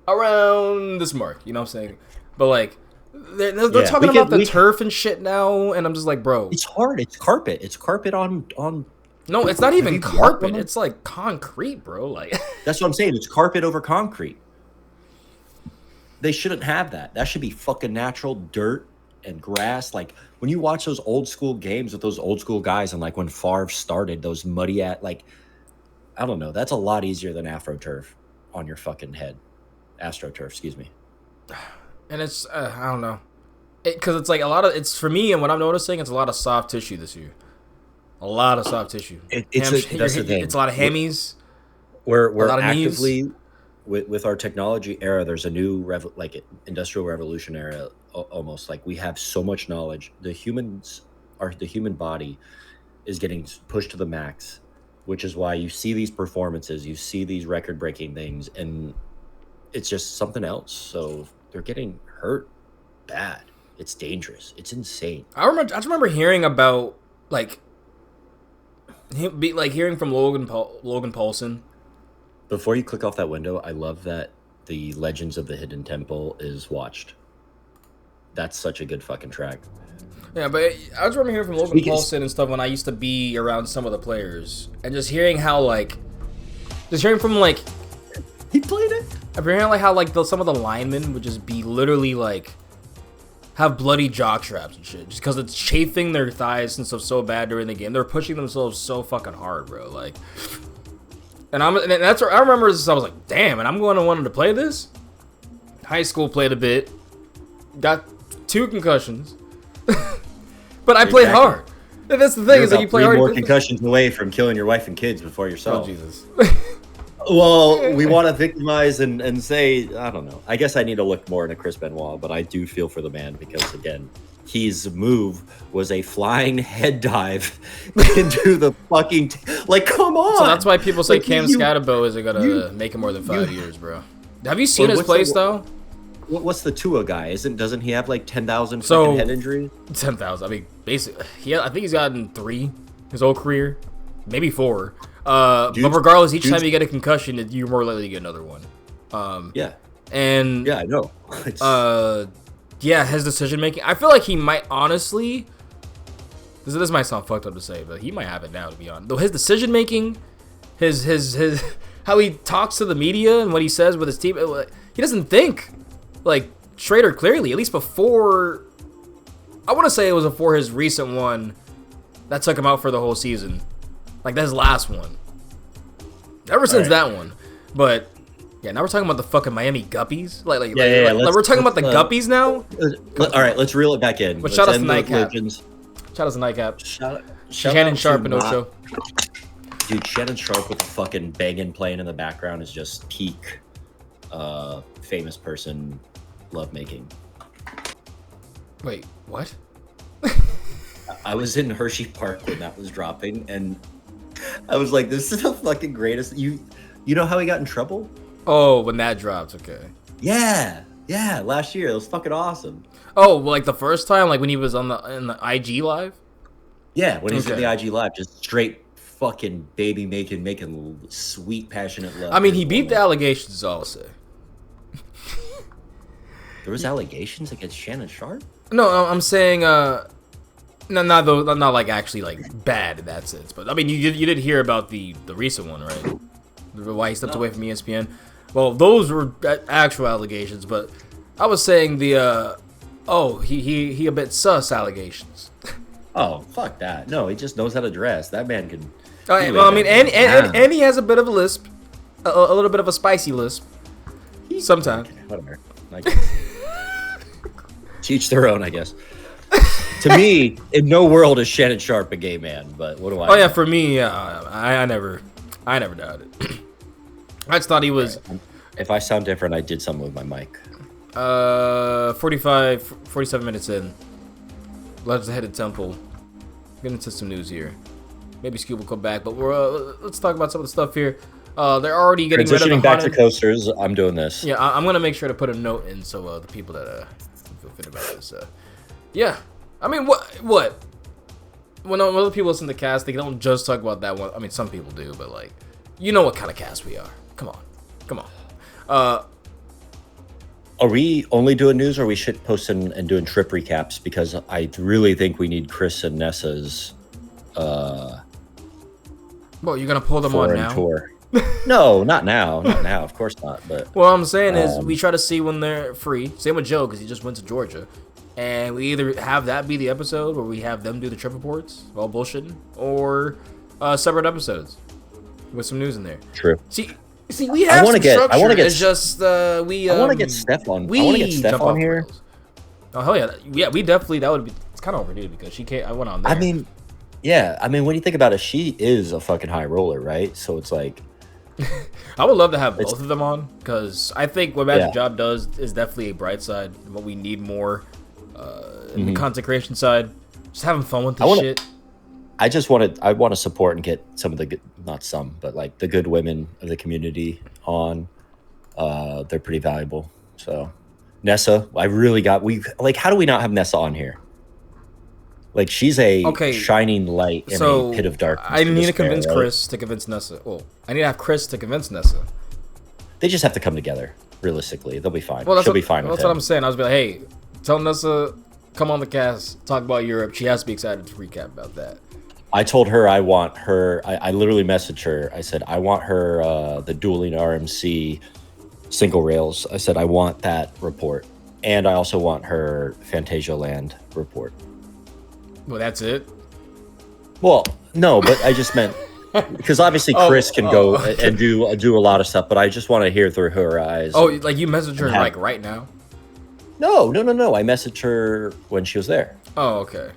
around this mark. You know what I'm saying? But like, they're talking about the turf and shit now, and I'm just like, bro, it's hard. It's carpet. It's carpet on. No, it's not even carpet. It's like concrete, bro. Like that's what I'm saying. It's carpet over concrete. They shouldn't have that. That should be fucking natural dirt and grass. Like when you watch those old school games with those old school guys, and like when Favre started, those muddy like I don't know, that's a lot easier than AstroTurf on your fucking head. AstroTurf, excuse me. And it's I don't know, because it's like a lot of it's for me, and what I'm noticing, it's a lot of soft tissue this year. A lot of soft tissue. That's the thing. It's a lot of hammies. We're actively with our technology era. There's a new industrial revolution era. Almost like we have so much knowledge. The human body is getting pushed to the max, which is why you see these performances, you see these record-breaking things, and it's just something else. So they're getting hurt bad. It's dangerous. It's insane. I just remember hearing about hearing from Logan Paulson. Before you click off that window, I love that the Legends of the Hidden Temple is watched. That's such a good fucking track. Yeah, but I just remember hearing from Logan Paulson and stuff when I used to be around some of the players, and just hearing how he played it. I've been hearing how some of the linemen would just be literally have bloody jock straps and shit, just because it's chafing their thighs and stuff so bad during the game. They're pushing themselves so fucking hard, bro. And that's where I remember this. I was like, damn, and I'm going to want to play this. High school played a bit, got 2 concussions, but I played hard. And that's the thing, is that you play hard. 3 more concussions away from killing your wife and kids before yourself. Oh Jesus. Well, we want to victimize and say, I don't know. I guess I need to look more into Chris Benoit, but I do feel for the man because, again, his move was a flying head dive into the fucking... come on! So that's why people say Cam Scatterbo isn't going to make it more than 5 years, bro. Have you seen his plays, though? What's the Tua guy? Doesn't he have 10,000 fucking head injuries? 10,000. I mean, basically, I think he's gotten 3 his whole career, maybe 4. But regardless, each time you get a concussion, you're more likely to get another one. Yeah. And yeah, I know. Yeah, his decision making. I feel like he might honestly. This might sound fucked up to say, but he might have it now. To be honest, though, his decision making, his how he talks to the media and what he says with his team, he doesn't think straight or clearly. At least before, I want to say it was before his recent one that took him out for the whole season. That's his last one. Ever since that one, but yeah, now we're talking about the fucking Miami Guppies. We're talking about the Guppies now. All right, let's reel it back in. But shout out to Nightcap. Shout out to Nightcap. Shannon Sharp and Ocho. Dude, Shannon Sharp with the fucking banging playing in the background is just peak famous person lovemaking. Wait, what? I was in Hershey Park when that was dropping, and I was like, this is the fucking greatest. You know how he got in trouble? Oh, when that dropped, okay. Yeah, last year. It was fucking awesome. Oh, well, the first time, when he was in the IG live? Yeah, when he was in the IG live, just straight fucking baby making sweet, passionate love. I mean, he beat the allegations, I'll say. There was allegations against Shannon Sharp? No, I'm saying, not actually bad in that sense, but I mean, you did hear about the recent one, right? Why he stepped away from ESPN. Well, those were actual allegations, but I was saying he a bit sus allegations. Oh, fuck that! No, he just knows how to dress. That man can. Well, I mean, and he has a bit of a lisp, a little bit of a spicy lisp. Sometimes. Okay, whatever. Teach their own, I guess. To me, in no world is Shannon Sharp a gay man, but what do I know? Yeah, for me, I never doubted it. I just thought he was... If I sound different, I did something with my mic. 47 minutes in. Let's head to Temple. Get into some news here. Maybe Scoop will come back, but let's talk about some of the stuff here. They're already getting rid of the back to coasters. I'm doing this. Yeah, I'm gonna make sure to put a note in so the people that feel fit about this. Yeah, I mean, what? When other people listen to cast, they don't just talk about that one. I mean, some people do, but you know what kind of cast we are. Come on. Are we only doing news, or we should post and doing trip recaps? Because I really think we need Chris and Nessa's. Well, you're gonna pull them on now? Tour. No, not now. Not now. Of course not. But what I'm saying is, we try to see when they're free. Same with Joe, because he just went to Georgia, and we either have that be the episode where we have them do the trip reports while bullshitting, or separate episodes with some news in there. True. See, we have some structure. I want to get. It's just we. I want to get Steph on. I want to get Steph on here. Rails. Oh hell yeah, yeah. We definitely that would be. It's kind of overdue because she can't. I went on there. I mean, yeah. I mean, when you think about it, she is a fucking high roller, right? So it's like. I would love to have both of them on because I think what Magic Job does is definitely a bright side. What we need more in the content creation side, just having fun with this shit. I want to support and get some of the good, not some, but like the good women of the community on. They're pretty valuable. So Nessa, I really got how do we not have Nessa on here? Like she's a shining light in a pit of darkness. I need to convince Chris to convince Nessa. Well, I need to have Chris to convince Nessa. They just have to come together. Realistically, they'll be fine. She'll be fine with that's him. What I'm saying. I was like, hey, tell Nessa, come on the cast, talk about Europe. She has to be excited to recap about that. I told her I want her. I literally messaged her. I said I want her the dueling RMC single rails. I said I want that report, and I also want her Fantasia Land report. Well, that's it. Well, no, but I just meant because obviously Chris can go and do a lot of stuff, but I just want to hear through her eyes. Oh, like you messaged her like right now? No. I messaged her when she was there. Oh, okay.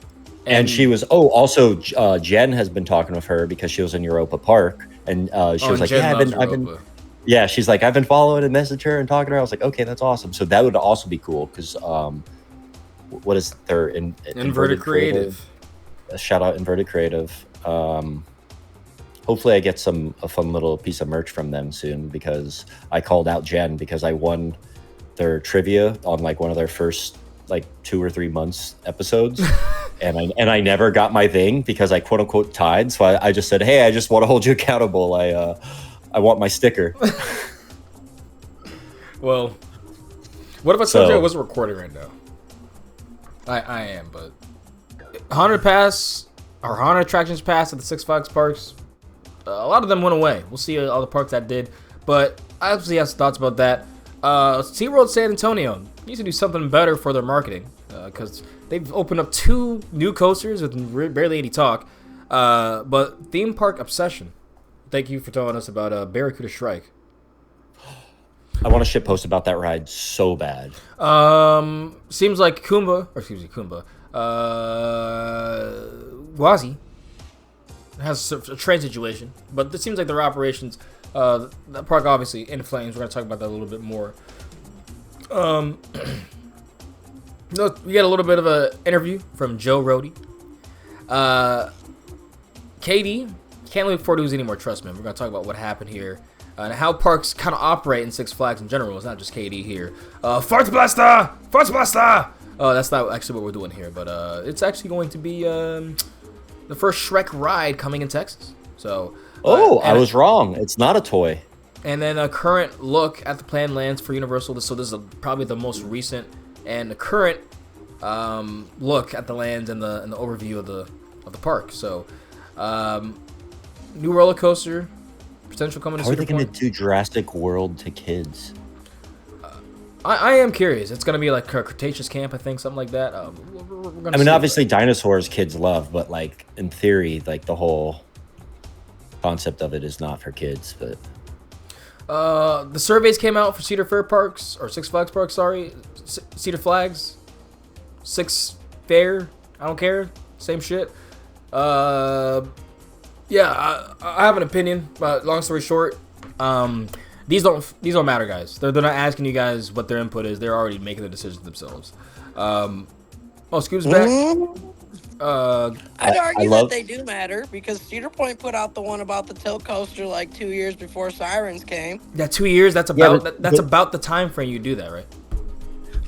And she was. Oh, also Jen has been talking with her because she was in Europa Park, and she was like, Jen I've been. Yeah, she's like, I've been following and messaged her and talking to her. I was like, okay, that's awesome. So that would also be cool because what is their Inverted Creative? Shout out Inverted Creative. Hopefully I get a fun little piece of merch from them soon because I called out Jen because I won their trivia on like one of their first like 2 or 3 months episodes. and I never got my thing because I quote unquote tied. So I just said, hey, I just want to hold you accountable. I want my sticker. Well, what if I told you I wasn't recording right now? I am, but haunted attractions pass at the Six Flags parks. A lot of them went away. We'll see all the parks that did, but I obviously have some thoughts about that. SeaWorld San Antonio needs to do something better for their marketing because they've opened up 2 new coasters with barely any talk. But theme park obsession. Thank you for telling us about Barracuda Strike. I want a shit post about that ride so bad. Seems like Kumba. Wazi has a train situation, but it seems like their operations, the park obviously in flames. We're gonna talk about that a little bit more. We got a little bit of an interview from Joe Rohde. KD, can't look forward to lose any more trust, man. We're gonna talk about what happened here and how parks kind of operate in Six Flags in general. It's not just KD here. Fart Blaster! That's not actually what we're doing here, but it's actually going to be the first Shrek ride coming in Texas. So. I was wrong. It's not a toy. And then a current look at the planned lands for Universal. So this is probably the most recent and the current look at the lands and the overview of the park. So new roller coaster potential coming to Cedar Point. How are they going to do Jurassic World to kids? I am curious. It's going to be like a Cretaceous camp, I think, something like that. I mean, obviously dinosaurs kids love, but like in theory, like the whole concept of it is not for kids. But the surveys came out for Cedar Fair parks, or Six Flags parks, sorry. Cedar Flags, Six Fair, I don't care, same shit. Yeah, I have an opinion, but long story short, these don't matter, guys. They're not asking you guys what their input is. They're already making the decisions themselves. Scoob's back. I'd argue that they do matter because Cedar Point put out the one about the tilt coaster like 2 years before Sirens came. Yeah, 2 years. That's about the time frame you do that, right?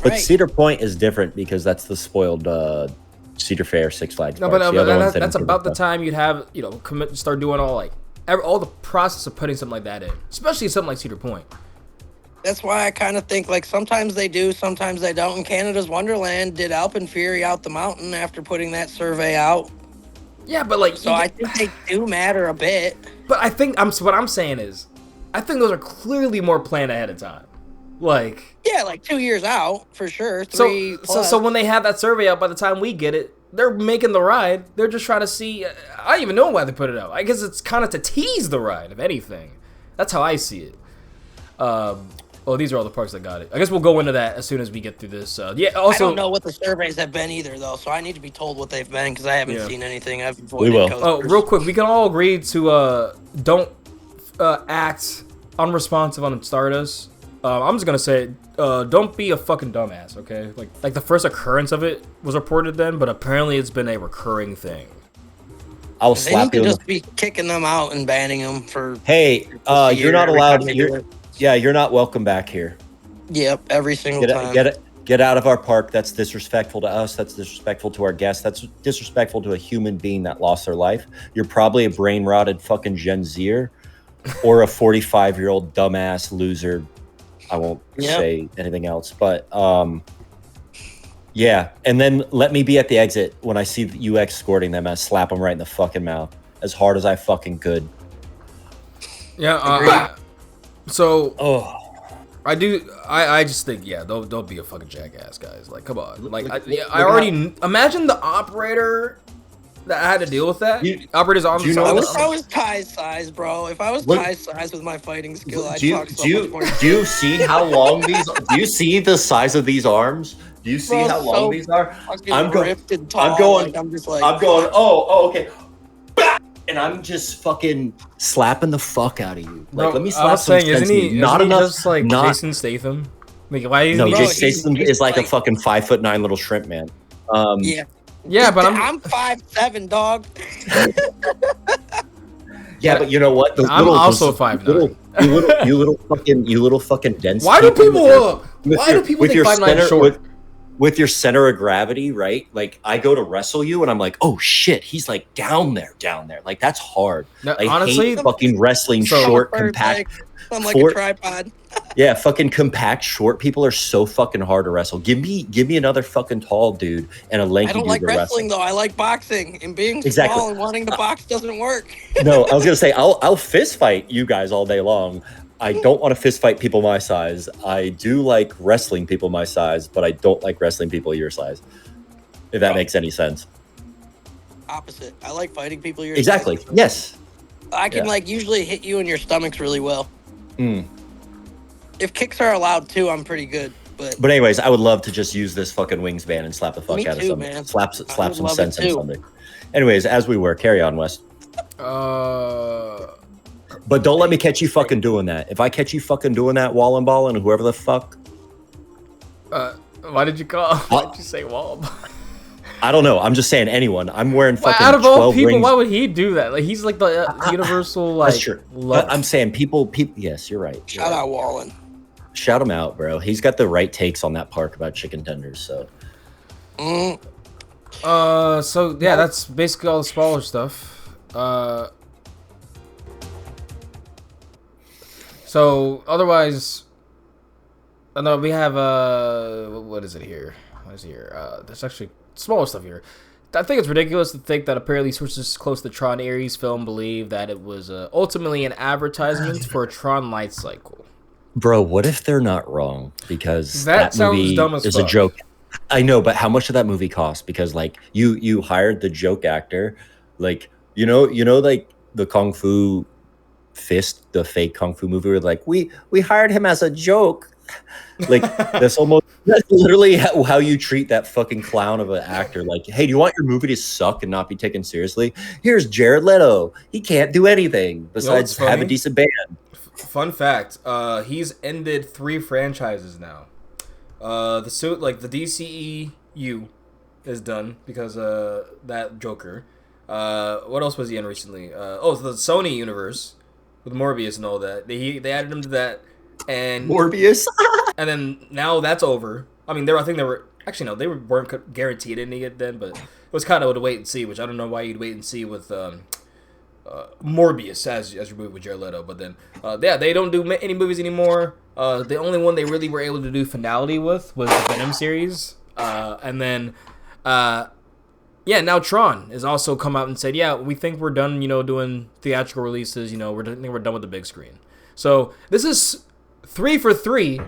But right. Cedar Point is different because that's the spoiled Cedar Fair Six Flags. No, but that's about the time you'd have commit start doing all the process of putting something like that in, especially something like Cedar Point. That's why I kind of think like sometimes they do, sometimes they don't. And Canada's Wonderland did Alpenfury out the mountain after putting that survey out. Yeah, but like, so I think they do matter a bit. But I think what I'm saying is, I think those are clearly more planned ahead of time. Like, Yeah, like 2 years out for sure. so 3 so plus. so when they have that survey out, by the time we get it, they're making the ride. They're just trying to see. I don't even know why they put it out. I guess it's kind of to tease the ride, if anything. That's how I see it. Oh, these are all the parks that got it. I guess we'll go into that as soon as we get through this. Yeah. Also, I don't know what the surveys have been either, though, so I need to be told what they've been because I haven't Yeah. seen anything. I've We avoided will. coasters. oh, real quick, we can all agree to don't act unresponsive on Stardust. I'm just gonna say, don't be a fucking dumbass, okay? Like the first occurrence of it was reported then, but apparently it's been a recurring thing. I'll They slap need you. to In just be kicking them out and banning them for. Hey, a you're year not every time allowed. they do it. You're not welcome back here. Yep, every single time. Get out of our park. That's disrespectful to us. That's disrespectful to our guests. That's disrespectful to a human being that lost their life. You're probably a brain rotted fucking Gen Zer or a 45-year-old dumbass loser. I won't say anything else, but yeah. And then let me be at the exit when I see you escorting them. I slap them right in the fucking mouth as hard as I fucking could. Yeah. So Oh. I do. I just think, yeah, don't be a fucking jackass, guys. Like, come on. Like, Look I already imagine the operator that had to deal with that. Operators on you the know I what? wish I was Ty's size, bro. If I was Look- Ty's size with my fighting skill, I'd Do you, talk so do you much more. do you see how long these? Do you see the size of these arms? Do you see Bro, how long so these are? fucking I'm going. ripped and tall. I'm going. Like, I'm just like. I'm going. Oh, okay. And I'm just fucking slapping the fuck out of you. Like, Bro, let me I slap was some saying, sense isn't in he? you. Not Isn't he enough. just like not, Jason Statham? Like, why isn't no, he? Bro, Jason Statham he's is like a like- fucking 5'9" little shrimp man. Yeah. Yeah, but I'm 5'7", dog. Yeah, but you know what? Those I'm little, also those 5'9". little, you little fucking dense. Why do people people? Why do people think 5'9" center, short? with your center of gravity, right? Like I go to wrestle you, and I'm like, oh shit, he's like down there. Like that's hard. No, I honestly, hate fucking wrestling so- short, Bird compact. leg. I'm like Fort- a tripod. Yeah, fucking compact short people are so fucking hard to wrestle. Give me another fucking tall dude and a lanky I don't dude like to wrestling wrestle. though. I like boxing, and being Exactly. small and wanting to box doesn't work. No, I was gonna say I'll fist fight you guys all day long. I don't want to fist fight people my size. I do like wrestling people my size, but I don't like wrestling people your size. If that makes any sense. Opposite. I like fighting people your Exactly. size. Yes. I can Yeah. like usually hit you in your stomachs really well. Mm. If kicks are allowed too, I'm pretty good. But anyways, I would love to just use this fucking wingspan and slap the fuck Me out of too, somebody. man. Slap I some would love sense it in too. somebody. Anyways, as we were, carry on, Wes. But don't let me catch you fucking doing that. If I catch you fucking doing that, wall and ball and whoever the fuck, Why did you call? Why did you say wall? I don't know. I'm just saying anyone. I'm wearing fucking Out of all 12 people, rings. why would he do that? Like he's like the universal like. That's true. love. But I'm saying people. Yes, you're right. You're shout right. out Wallen. Shout him out, bro. He's got the right takes on that park about chicken tenders. So Mm. So yeah, that's basically all the smaller stuff. So otherwise, no, we have what is it here? What is it here? There's actually smaller stuff here. I think it's ridiculous to think that apparently sources close to Tron Ares film believe that it was ultimately an advertisement for a Tron light cycle. bro, what if they're not wrong? Because That that, sounds movie dumb as is a fuck. joke. I know, but how much did that movie cost? Because like you hired the joke actor, like like the Kung Fu Fist, the fake Kung Fu movie, where like we hired him as a joke. Like that's literally how you treat that fucking clown of an actor. Like, hey, do you want your movie to suck and not be taken seriously? Here's Jared Leto. He can't do anything besides funny? have a decent band. Fun fact: he's ended 3 franchises now. The suit, like the DCEU, is done because that Joker. What else was he in recently? So the Sony universe with Morbius and all that. They added him to that, and Morbius. and then now that's over. I mean, I think they were actually no, they weren't guaranteed any it then, but it was kind of a wait and see, which I don't know why you'd wait and see with Morbius as your movie with Jared Leto. But then yeah, they don't do any movies anymore. The only one they really were able to do finality with was the Venom series, and then yeah, now Tron has also come out and said, yeah, we think we're done, doing theatrical releases. We're done with the big screen. So this is 3 for 3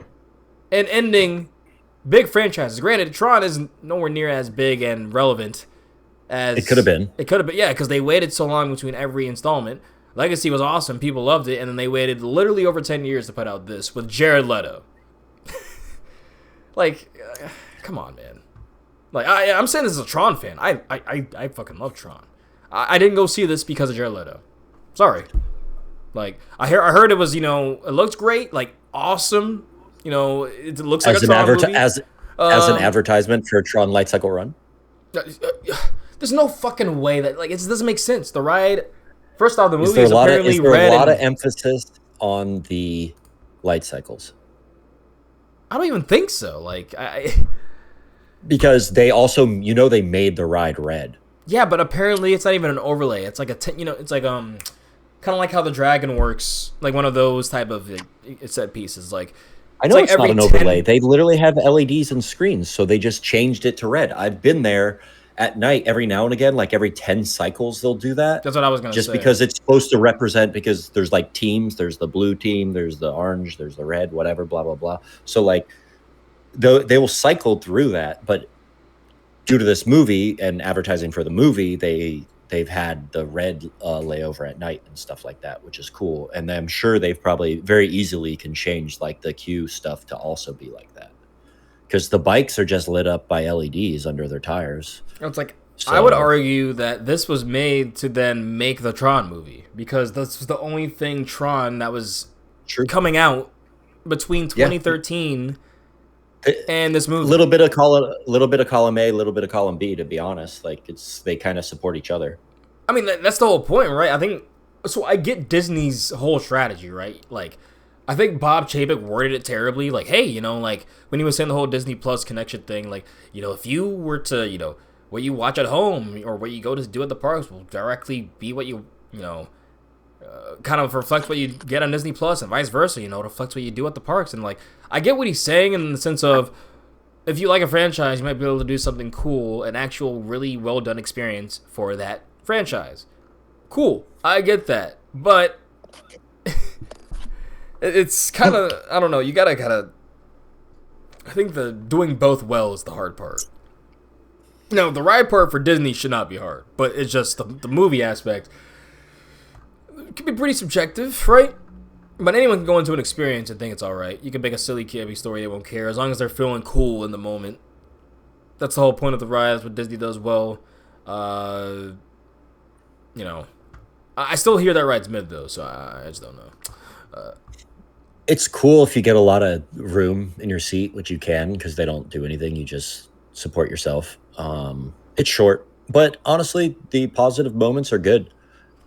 and ending big franchises. Granted, Tron is nowhere near as big and relevant as It could have been. It could have been, yeah, because they waited so long between every installment. Legacy was awesome, people loved it, and then they waited literally over 10 years to put out this with Jared Leto. Like, come on, man. Like, I'm saying this as a Tron fan. I fucking love Tron. I didn't go see this because of Jared Leto. Sorry. Like, I heard it was, it looks great, like, awesome. It looks like a Tron movie. As an advertisement for a Tron Light Cycle Run? There's no fucking way that, like, it doesn't make sense. The ride, first off, the movie is apparently there red. A lot of emphasis on the light cycles. I don't even think so. Like, because they also, they made the ride red. Yeah, but apparently it's not even an overlay. It's like it's like kind of like how the dragon works, like one of those type of set pieces. Like, I know it's not an overlay. They literally have LEDs and screens, so they just changed it to red. I've been there at night every now and again, like every 10 cycles they'll do that. That's what I was going to say. Just because it's supposed to represent, because there's like teams, there's the blue team, there's the orange, there's the red, whatever, blah, blah, blah. So like they will cycle through that, but due to this movie and advertising for the movie, they've had the red layover at night and stuff like that, which is cool. And I'm sure they've probably very easily can change like the Q stuff to also be like that. Because the bikes are just lit up by LEDs under their tires. It's like, so, I would argue that this was made to then make the Tron movie, because this was the only thing Tron that was coming out between 2013 and this movie. A little bit of column A, little bit of column B, to be honest. Like, they kind of support each other. I mean, that's the whole point, right? I think so. I get Disney's whole strategy, right? Like, I think Bob Chapek worded it terribly. Like, hey, like when he was saying the whole Disney Plus connection thing, like, if you were to, what you watch at home or what you go to do at the parks will directly be what you kind of reflects what you get on Disney Plus, and vice versa. It reflects what you do at the parks. And like, I get what he's saying in the sense of, if you like a franchise, you might be able to do something cool, an actual really well done experience for that franchise. Cool, I get that, but it's kind of, I don't know. You gotta kind of, I think the doing both well is the hard part. No, the ride part for Disney should not be hard, but it's just the movie aspect. It can be pretty subjective, right? But anyone can go into an experience and think it's alright. You can make a silly campy story, they won't care, as long as they're feeling cool in the moment. That's the whole point of the ride. That's what Disney does well. I still hear that ride's mid, though, so I just don't know. It's cool if you get a lot of room in your seat, which you can, because they don't do anything. You just support yourself. It's short, but honestly, the positive moments are good.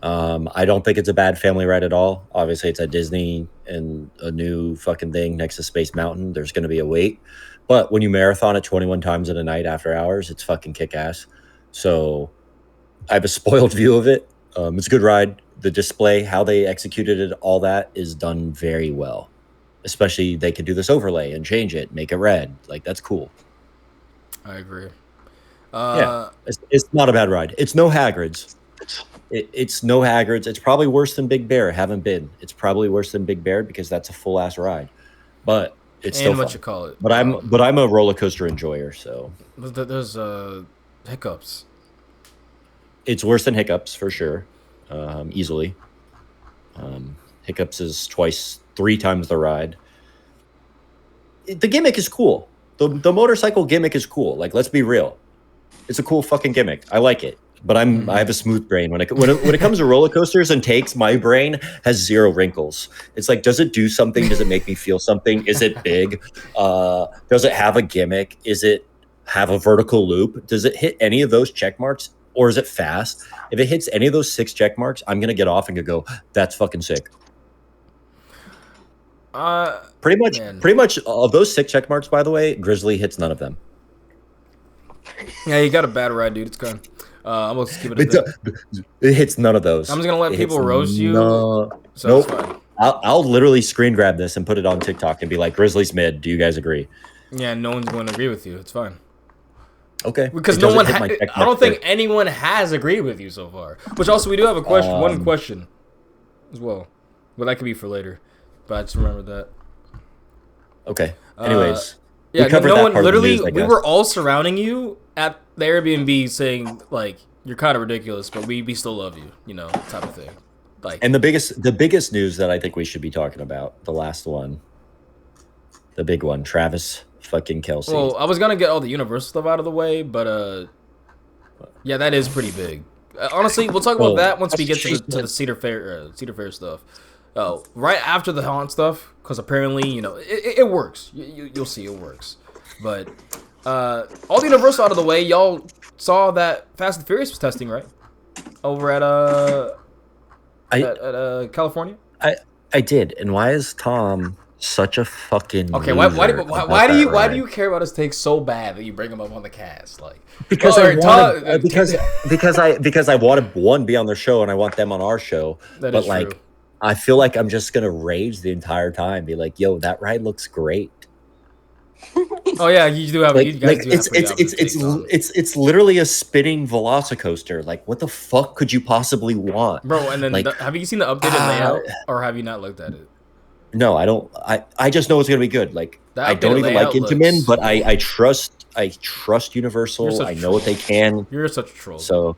I don't think it's a bad family ride at all. Obviously, it's at Disney and a new fucking thing next to Space Mountain. There's going to be a wait. But when you marathon it 21 times in a night after hours, it's fucking kick-ass. So I have a spoiled view of it. It's a good ride. The display, how they executed it, all that is done very well. Especially they could do this overlay and change it, make it red. Like, that's cool. I agree. Yeah, it's not a bad ride. It's no Hagrid's. It's no Hagrid's. It's probably worse than Big Bear. Haven't been. It's probably worse than Big Bear because that's a full ass ride. But it's still what fun. You call it. But I'm a roller coaster enjoyer. So there's hiccups. It's worse than Hiccups for sure, easily. Hiccups is 3 times the ride. The gimmick is cool. The motorcycle gimmick is cool. Like, let's be real. It's a cool fucking gimmick. I like it. But I have a smooth brain. When it comes to roller coasters and takes, my brain has 0 wrinkles. It's like, does it do something? Does it make me feel something? Is it big? Does it have a gimmick? Is it have a vertical loop? Does it hit any of those check marks? Or is it fast? If it hits any of those 6 check marks, I'm going to get off and go, that's fucking sick. Pretty much of those 6 check marks, by the way, Grizzly hits none of them. Yeah, you got a bad ride, dude. It's gone. I'm going to keep it at that. It hits none of those. I'm just going to let people roast you. So nope. It's fine. I'll literally screen grab this and put it on TikTok and be like, Grizzly's mid. Do you guys agree? Yeah, no one's going to agree with you. It's fine. Okay. Because no one I don't think anyone has agreed with you so far. Which also, we do have a question, one question as well. But that could be for later. But I just remembered that. Okay. Anyways, Yeah, we covered no that one. part of the Literally, news, I we guess. were all surrounding you at the Airbnb, saying like, "You're kind of ridiculous, but we still love you," type of thing. Like, And the biggest news that I think we should be talking about, the last one, the big one, Travis fucking Kelce. well, I was gonna get all the Universal stuff out of the way, but yeah, that is pretty big. Honestly, we'll talk about that once we get to the Cedar Fair stuff. Right after the haunt stuff, because apparently it works. You'll see it works. But all the Universal out of the way, y'all saw that Fast and Furious was testing, right? Over at California. I did. And why is Tom such a fucking Okay, loser why do you ride? care about his take so bad that you bring him up on the cast? Like, Because oh, I want Tom- because I want to one be on their show and I want them on our show. That But is like, true. I feel like I'm just gonna rage the entire time. Be like, yo, that ride looks great. Oh yeah, you do have Like, you guys do have it's pretty opposite takes on it. it's literally a spinning velocicoaster. Like, what the fuck could you possibly want, Bro, and then like, have you seen the updated layout, or have you not looked at it? no, I don't. I just know it's gonna be good. Like, The I don't updated even like layout Intamin, looks- but I trust You're Universal. such I a know what they can. You're such a troll. So,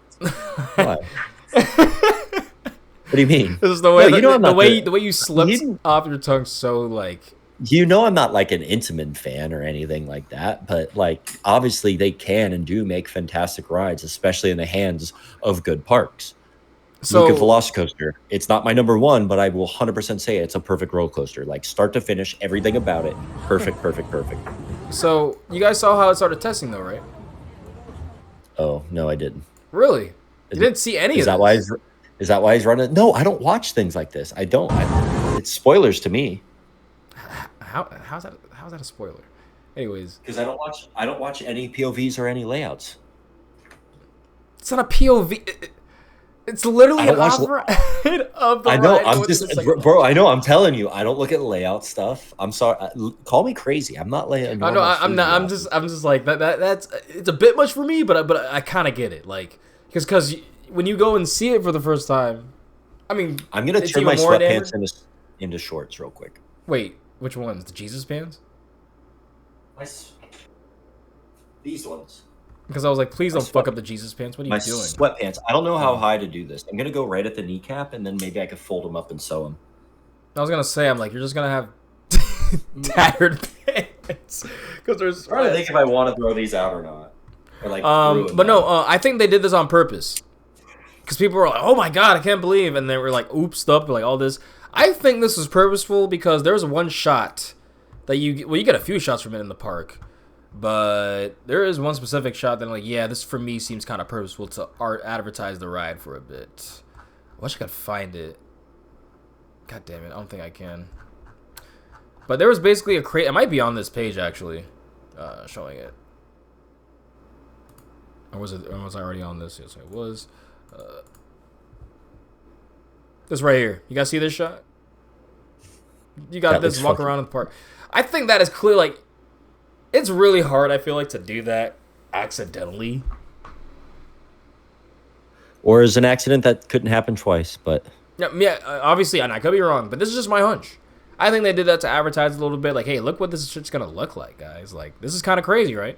what? What do you mean? This is the way No, I'm not the way you slipped You- off your tongue so like. You know, I'm not like an Intamin fan or anything like that, but like, obviously they can and do make fantastic rides, especially in the hands of good parks. So Look at Velocicoaster. It's not my number one, but I will 100% say it's a perfect roller coaster. Like, start to finish, everything about it. Perfect. So you guys saw how it started testing though, right? Oh, no, I didn't. Really? You didn't see any Is of that this? why is that why he's running? No, I don't watch things like this. I don't. It's spoilers to me. How's that a spoiler? Anyways, Because I don't watch any POVs or any layouts. it's not a POV. It's literally I an don't watch override of the I know. ride I'm going just, to the second bro. I know. I'm telling you. I don't look at layout stuff. I'm sorry. Call me crazy. I'm not laying. I know. I'm not. I'm just like that. That's it's a bit much for me, but I kind of get it. Like, because when you go and see it for the first time, I mean, I'm gonna it's turn my even more sweatpants enamored. into shorts real quick. Wait, which ones? The Jesus pants? These ones. Because I was like, please don't fuck up the Jesus pants. What are My you doing? sweatpants. I don't know how high to do this. I'm gonna go right at the kneecap, and then maybe I could fold them up and sew them. I was gonna say, I'm like, you're just gonna have tattered pants because there's. I'm trying to think if I want to throw these out or not. Or like, But no, I think they did this on purpose. Because people were like, "Oh my god, I can't believe," and they were like, "Oops, up," like all this. I think this was purposeful because there was one shot that you get a few shots from it in the park, but there is one specific shot that I'm like, yeah, this for me seems kind of purposeful to advertise the ride for a bit. I wish I could find it. God damn it, I don't think I can. But there was basically a crate. It might be on this page actually, showing it. Or was it? Or was I already on this? Yes, I was. This right here. You guys see this shot? You got That this looks walk fucking- around in the park. I think that is clear. Like, it's really hard. I feel like to do that accidentally. Or is an accident that couldn't happen twice, but Yeah. Obviously, and I could be wrong, but this is just my hunch. I think they did that to advertise a little bit. Like, hey, look what this shit's gonna look like, guys. Like, this is kind of crazy, right?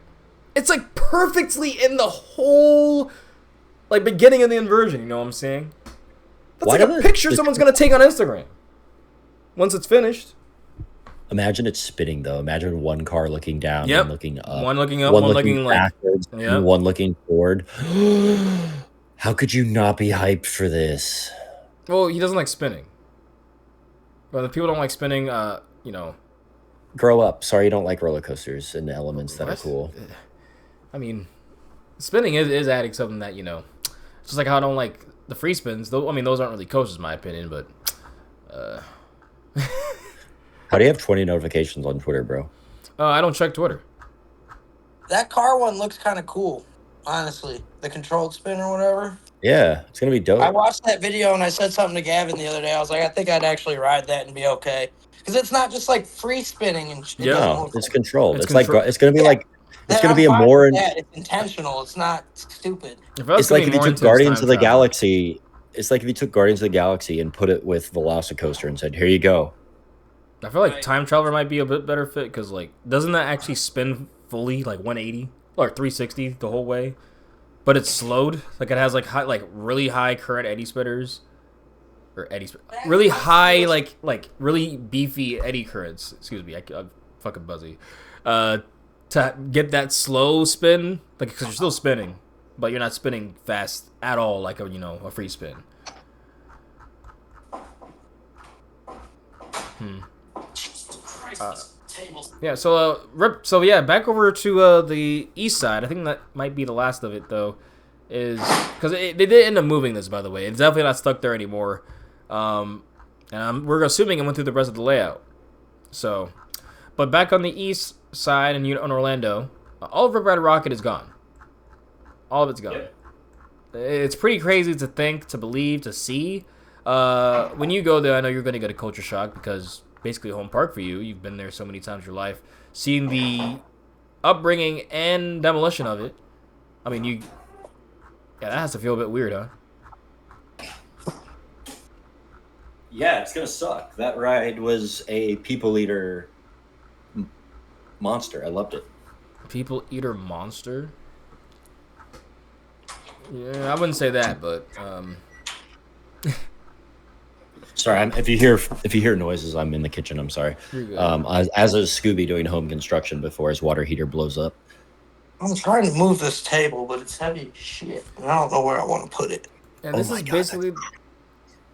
It's like perfectly in the whole, like, beginning of the inversion. You know what I'm saying? That's Why like a do the- picture someone's gonna take on Instagram once it's finished. imagine it spinning though. Imagine one car looking down Yep. and looking up. One looking up, one looking like. backwards, Yeah. and one looking forward. How could you not be hyped for this? Well, he doesn't like spinning. Well, the people don't like spinning. You know. Grow up. Sorry, you don't like roller coasters and elements that are What? cool. I mean, spinning is adding something that just like how I don't like the free spins. Though I mean, those aren't really coasters, in my opinion. But How do you have 20 notifications on Twitter, bro? I don't check Twitter. That car one looks kind of cool, honestly. The controlled spin or whatever. Yeah, it's gonna be dope. I watched that video and I said something to Gavin the other day. I was like, I think I'd actually ride that and be okay. Because it's not just like free spinning and shit. Yeah. No, it's controlled. It's It's like control- it's gonna be Yeah. like it's gonna I'm be a fine more. with that. It's intentional. It's not stupid. It's like if you took Guardians of the Galaxy. It's like if you took Guardians of the Galaxy and put it with Velocicoaster and said, "Here you go." I feel like Time Traveler might be a bit better fit because, like, doesn't that actually spin fully, like 180 or 360 the whole way? But it's slowed. Like, it has like really high current eddy spinners, or really high really beefy eddy currents. Excuse me, I'm fucking buzzy. To get that slow spin, like, because you're still spinning, but you're not spinning fast at all, like a free spin. Yeah, so yeah, back over to the east side. I think that might be the last of it, though, is because they did end up moving this, by the way. It's definitely not stuck there anymore, and we're assuming it went through the rest of the layout. So, but back on the east side in Orlando, all of Red Rocket is gone. All of it's gone. Yeah. It's pretty crazy to think, to believe, to see. When you go there, I know you're going to get a culture shock because basically a home park for you. You've been there so many times in your life. Seeing the upbringing and demolition of it. I mean, yeah, that has to feel a bit weird, huh? Yeah, it's going to suck. That ride was a people eater monster. I loved it. People eater monster? Yeah, I wouldn't say that, but sorry, if you hear noises, I'm in the kitchen. I'm sorry. As is Scooby doing home construction before his water heater blows up. I'm trying to move this table, but it's heavy as shit, and I don't know where I want to put it. And this is basically,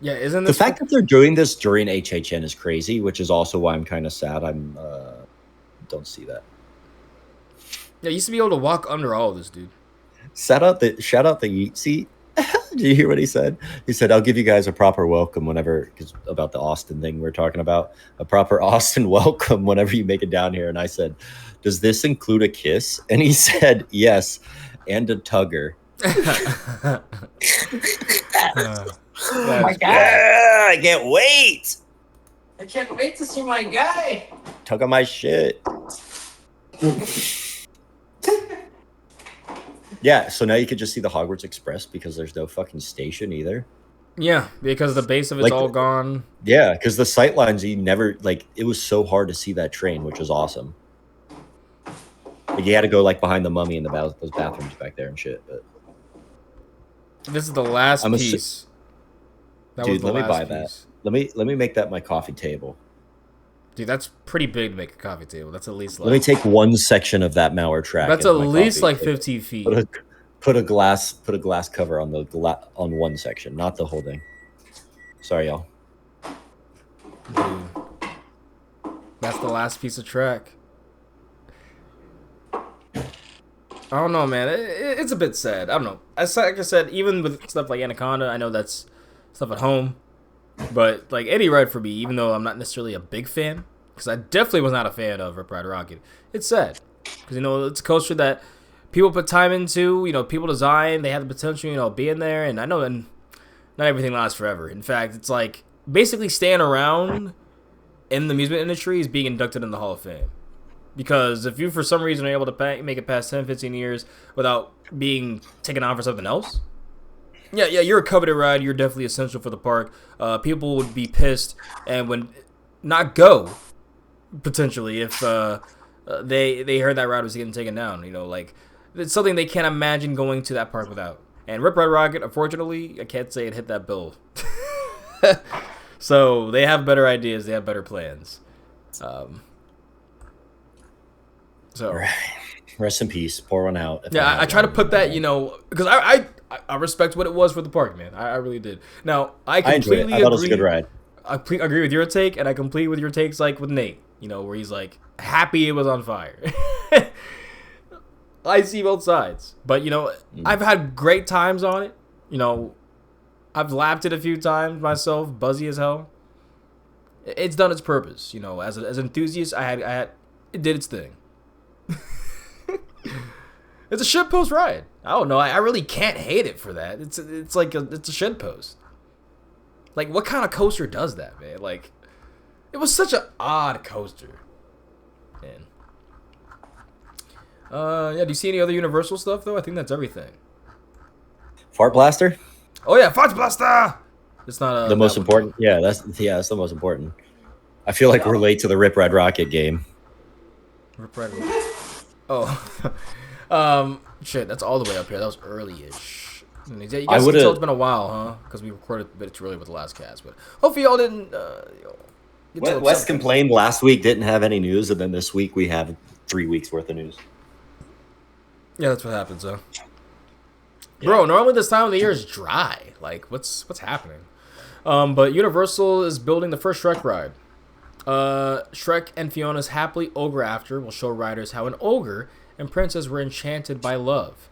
yeah, isn't this the fact that they're doing this during HHN is crazy, which is also why I'm kind of sad. I'm don't see that. Yeah, you used to be able to walk under all of this, dude. Shout out the Yeet seat. Did you hear what he said? He said, "I'll give you guys a proper welcome whenever," because about the Austin thing we're talking about, a proper Austin welcome whenever you make it down here. And I said, "Does this include a kiss?" And he said, "Yes, and a tugger." Oh my God! Yeah, I can't wait. I can't wait to see my guy. Tug on my shit. Yeah, so now you could just see the Hogwarts Express because there's no fucking station either. Yeah, because the base of it's all gone. Yeah, because the sight lines, you never, it was so hard to see that train, which was awesome. Like, you had to go, behind the mummy in those bathrooms back there and shit. But this is the last piece. Dude, let me buy that. Let me make that my coffee table. Dude, that's pretty big to make a coffee table. That's at least Let me take one section of that Mauer track. That's at least 15 feet. Put a glass cover on on one section, not the whole thing. Sorry, y'all. Dude, that's the last piece of track. I don't know, man. It's a bit sad. I don't know. Like I said, even with stuff like Anaconda, I know that's stuff at home. But, any ride for me, even though I'm not necessarily a big fan, because I definitely was not a fan of Rip Ride Rocket, it's sad. Because, it's a coaster that people put time into, people design, they have the potential, being there, and I know that not everything lasts forever. In fact, it's basically staying around in the amusement industry is being inducted in the Hall of Fame. Because if you, for some reason, are able to make it past 10, 15 years without being taken on for something else, yeah, you're a coveted ride. You're definitely essential for the park. People would be pissed and would not go, potentially, if they heard that ride was getting taken down. It's something they can't imagine going to that park without. And Rip Ride Rocket, unfortunately, I can't say it hit that bill. So they have better ideas. They have better plans. Right. Rest in peace. Pour one out. Yeah, I try to put that, because I respect what it was for the park, man. I really did. Now, I completely agree. I thought it was a good ride. I agree with your take, and I completely with your takes, with Nate, where he's happy it was on fire. I see both sides. But, I've had great times on it. I've lapped it a few times myself, buzzy as hell. It's done its purpose, as an enthusiast, it did its thing. It's a shitpost ride. I don't know. I really can't hate it for that. It's a shitpost. What kind of coaster does that, man? It was such an odd coaster. Man. Yeah. Do you see any other Universal stuff though? I think that's everything. Fart Blaster? Oh yeah, Fart Blaster. It's not the most important. Yeah, that's the most important. I feel like we're late to the Rip Red Rocket game. Rip Red Rocket. Oh. Shit, that's all the way up here. That was early-ish. You guys can tell it's been a while, huh? Because we recorded a bit too early with the last cast. But hopefully y'all didn't... Wes complained last week didn't have any news, and then this week we have 3 weeks worth of news. Yeah, that's what happens, though. Yeah. Bro, normally this time of the year is dry. Like, what's happening? But Universal is building the first Shrek ride. Shrek and Fiona's Happily Ogre After will show riders how an ogre and princess were enchanted by love.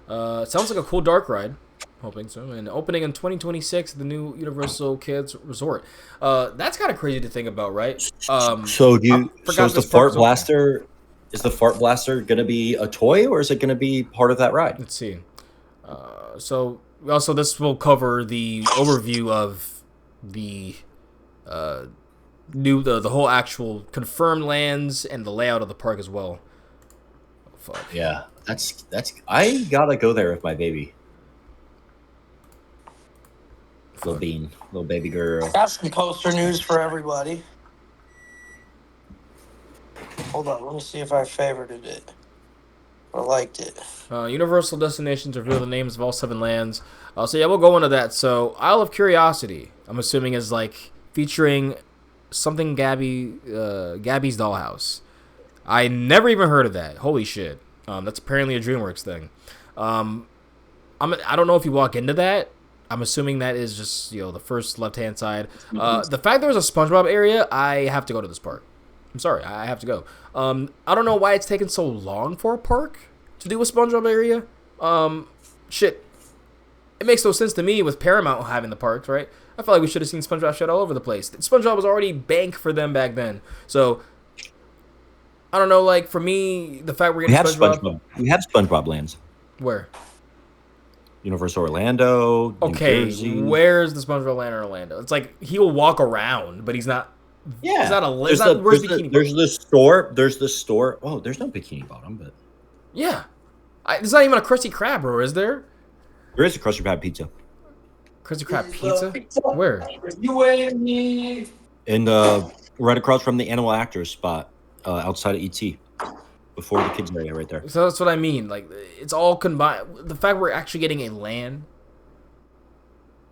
Sounds like a cool dark ride. Hoping so. And opening in 2026, the new Universal Kids Resort. That's kind of crazy to think about, right? So is the fart blaster? Is the fart blaster going to be a toy, or is it going to be part of that ride? Let's see. So also this will cover the overview of the the whole actual confirmed lands and the layout of the park as well. Oh, fuck. Yeah, that's I gotta go there with my baby. Little baby girl. Got some poster news for everybody. Hold on, let me see if I favorited it. I liked it. Universal Destinations reveal the names of all 7 lands. So yeah, we'll go into that. So Isle of Curiosity, I'm assuming, is like featuring something Gabby's Dollhouse. I never even heard of that. Holy shit. That's apparently a DreamWorks thing. I don't know if you walk into that. I'm assuming that is just, the first left-hand side. The fact there was a SpongeBob area, I have to go to this park. I'm sorry, I have to go. I don't know why it's taken so long for a park to do a SpongeBob area. Shit. It makes no sense to me with Paramount having the parks, right? I feel like we should have seen SpongeBob shit all over the place. SpongeBob was already bank for them back then. So, I don't know, like, for me, the fact we're getting SpongeBob... We have SpongeBob lands. Where? Universal Orlando, okay, New Jersey. Where's the SpongeBob land in Orlando? It's like he'll walk around, but he's not. Yeah, he's not a. There's the store. There's the store. Oh, there's no Bikini Bottom, but yeah, there's not even a Krusty Krab, or is there? There is a Krusty Krab pizza. Krusty Krab pizza? Where? In right across from the Animal Actors spot, outside of ET. Before the kids area right there. So that's what I mean. Like, it's all combined. The fact we're actually getting a land,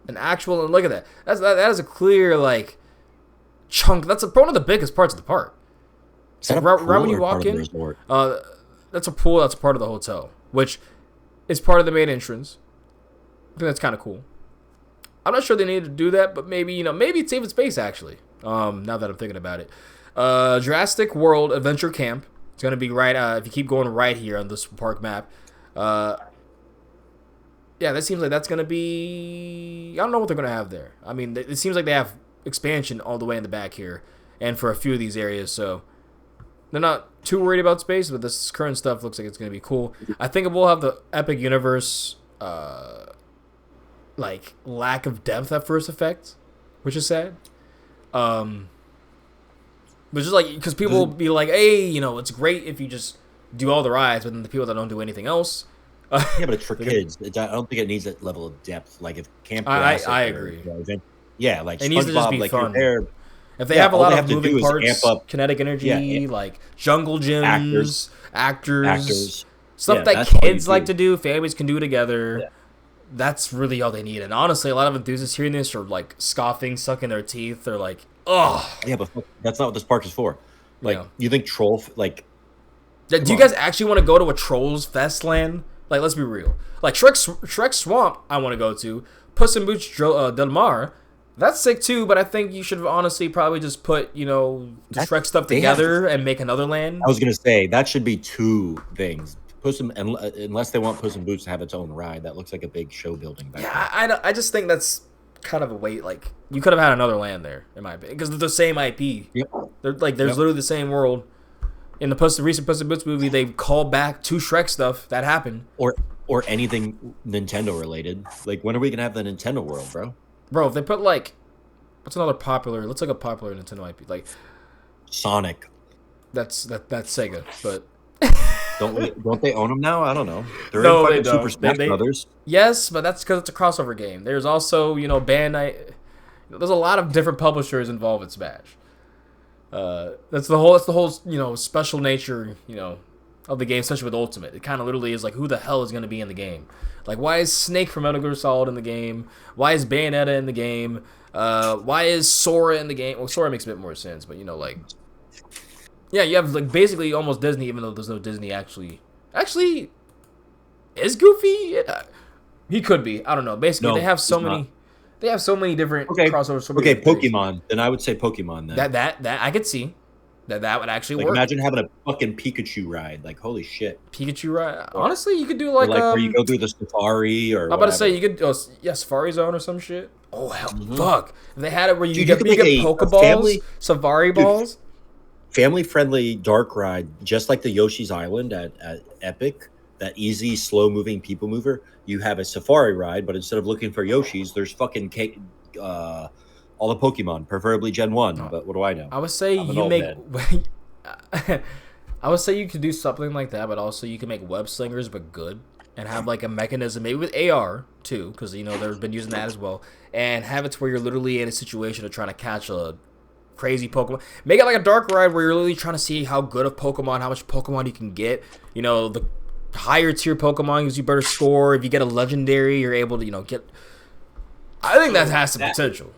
an actual, and look at that. That is a clear, like, chunk. That's one of the biggest parts of the park. Is that right when you walk in, that's a pool. That's part of the hotel, which is part of the main entrance. I think that's kind of cool. I'm not sure they need to do that, but maybe maybe it's saving space actually. Now that I'm thinking about it, Jurassic World Adventure Camp. It's going to be right, if you keep going right here on this park map. Yeah, that seems like that's going to be... I don't know what they're going to have there. I mean, it seems like they have expansion all the way in the back here. And for a few of these areas, so... They're not too worried about space, but this current stuff looks like it's going to be cool. I think we'll have the Epic Universe, like, lack of depth at first effect, which is sad. But just like, because people will be like, hey, it's great if you just do all the rides, but then the people that don't do anything else. Yeah, but it's for kids. I don't think it needs that level of depth. Like if Camp Jurassic, I agree. Yeah, like it needs to just be like fun. There, if they have a lot of moving parts, kinetic energy, like jungle gyms, actors, stuff that kids like to do, families can do together. Yeah. That's really all they need. And honestly, a lot of enthusiasts hearing this are like scoffing, sucking their teeth. They're like, ugh. Yeah, but that's not what this park is for. Like, you think Troll, like... Do you guys actually want to go to a Trolls Fest land? Like, let's be real. Like, Shrek Swamp, I want to go to. Puss in Boots Del Mar, that's sick too, but I think you should honestly probably just put, the Shrek stuff together and make another land. I was going to say, that should be 2 things. Unless they want Puss in Boots to have its own ride. That looks like a big show building back there. I just think that's kind of a wait. Like, you could have had another land there, in my opinion, because they're the same IP. Yep. There's literally the same world. In the recent Puss in Boots movie, they called back to Shrek stuff that happened. Or anything Nintendo related. Like, when are we gonna have the Nintendo world, bro? Bro, if they put like, what's another popular? Let's like a popular Nintendo IP, like Sonic. That's Sega, but. Don't they own them now? I don't know. They're in fucking Super Smash Brothers. Yes, but that's because it's a crossover game. There's also, Bandai. There's a lot of different publishers involved in Smash. That's the whole special nature of the game, especially with Ultimate. It kind of literally is like, who the hell is going to be in the game? Like, why is Snake from Metal Gear Solid in the game? Why is Bayonetta in the game? Why is Sora in the game? Well, Sora makes a bit more sense, but like, yeah, you have like basically almost Disney, even though there's no Disney actually. Actually, is Goofy? He could be. I don't know. Basically, they have so many. Not. They have so many different crossovers. So okay, Pokemon. Then I would say Pokemon. Then that I could see. That would actually work. Imagine having a fucking Pikachu ride. Like, holy shit. Pikachu ride. Honestly, you could do like where you go through the safari or. I'm about to say you could. Safari Zone or some shit. Oh hell, fuck! If they had it where you get Pokeballs, Safari balls. Family-friendly dark ride, just like the Yoshi's Island at Epic. That easy, slow-moving people mover. You have a safari ride, but instead of looking for Yoshis, there's fucking all the Pokemon, preferably Gen 1, but what do I know? I would say you make... I would say you could do something like that, but also you can make web slingers, but good, and have like a mechanism, maybe with AR, too, because, they've been using that as well, and have it to where you're literally in a situation of trying to catch a crazy Pokemon. Make it like a dark ride where you're literally trying to see how good of Pokemon, how much Pokemon you can get. The higher tier Pokemon gives you better score. If you get a legendary, you're able to, get... I think that has some potential.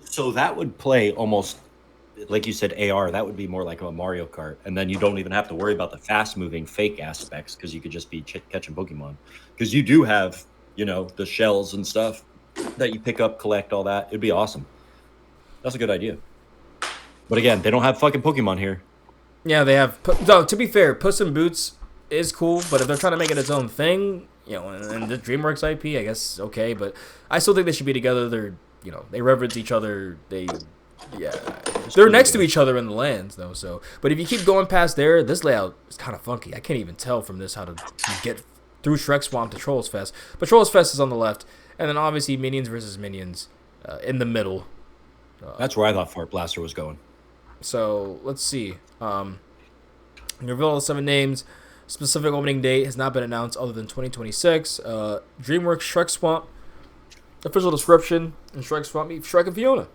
So that would play almost, like you said, AR. That would be more like a Mario Kart. And then you don't even have to worry about the fast-moving fake aspects because you could just be catching Pokemon. Because you do have, the shells and stuff that you pick up, collect, all that. It'd be awesome. That's a good idea. But again, they don't have fucking Pokemon here. Yeah, they have... No, to be fair, Puss in Boots is cool, but if they're trying to make it its own thing, and the DreamWorks IP, I guess, okay, but I still think they should be together. They're, they reverence each other. They're next to each other in the lands, though, so... But if you keep going past there, this layout is kind of funky. I can't even tell from this how to get through Shrek Swamp to Trolls Fest. But Trolls Fest is on the left, and then obviously Minions versus Minions in the middle. That's where I thought Fart Blaster was going. So, let's see. Reveal all the 7 names. Specific opening date has not been announced other than 2026. DreamWorks Shrek Swamp. Official description. In Shrek Swamp meet Shrek and Fiona.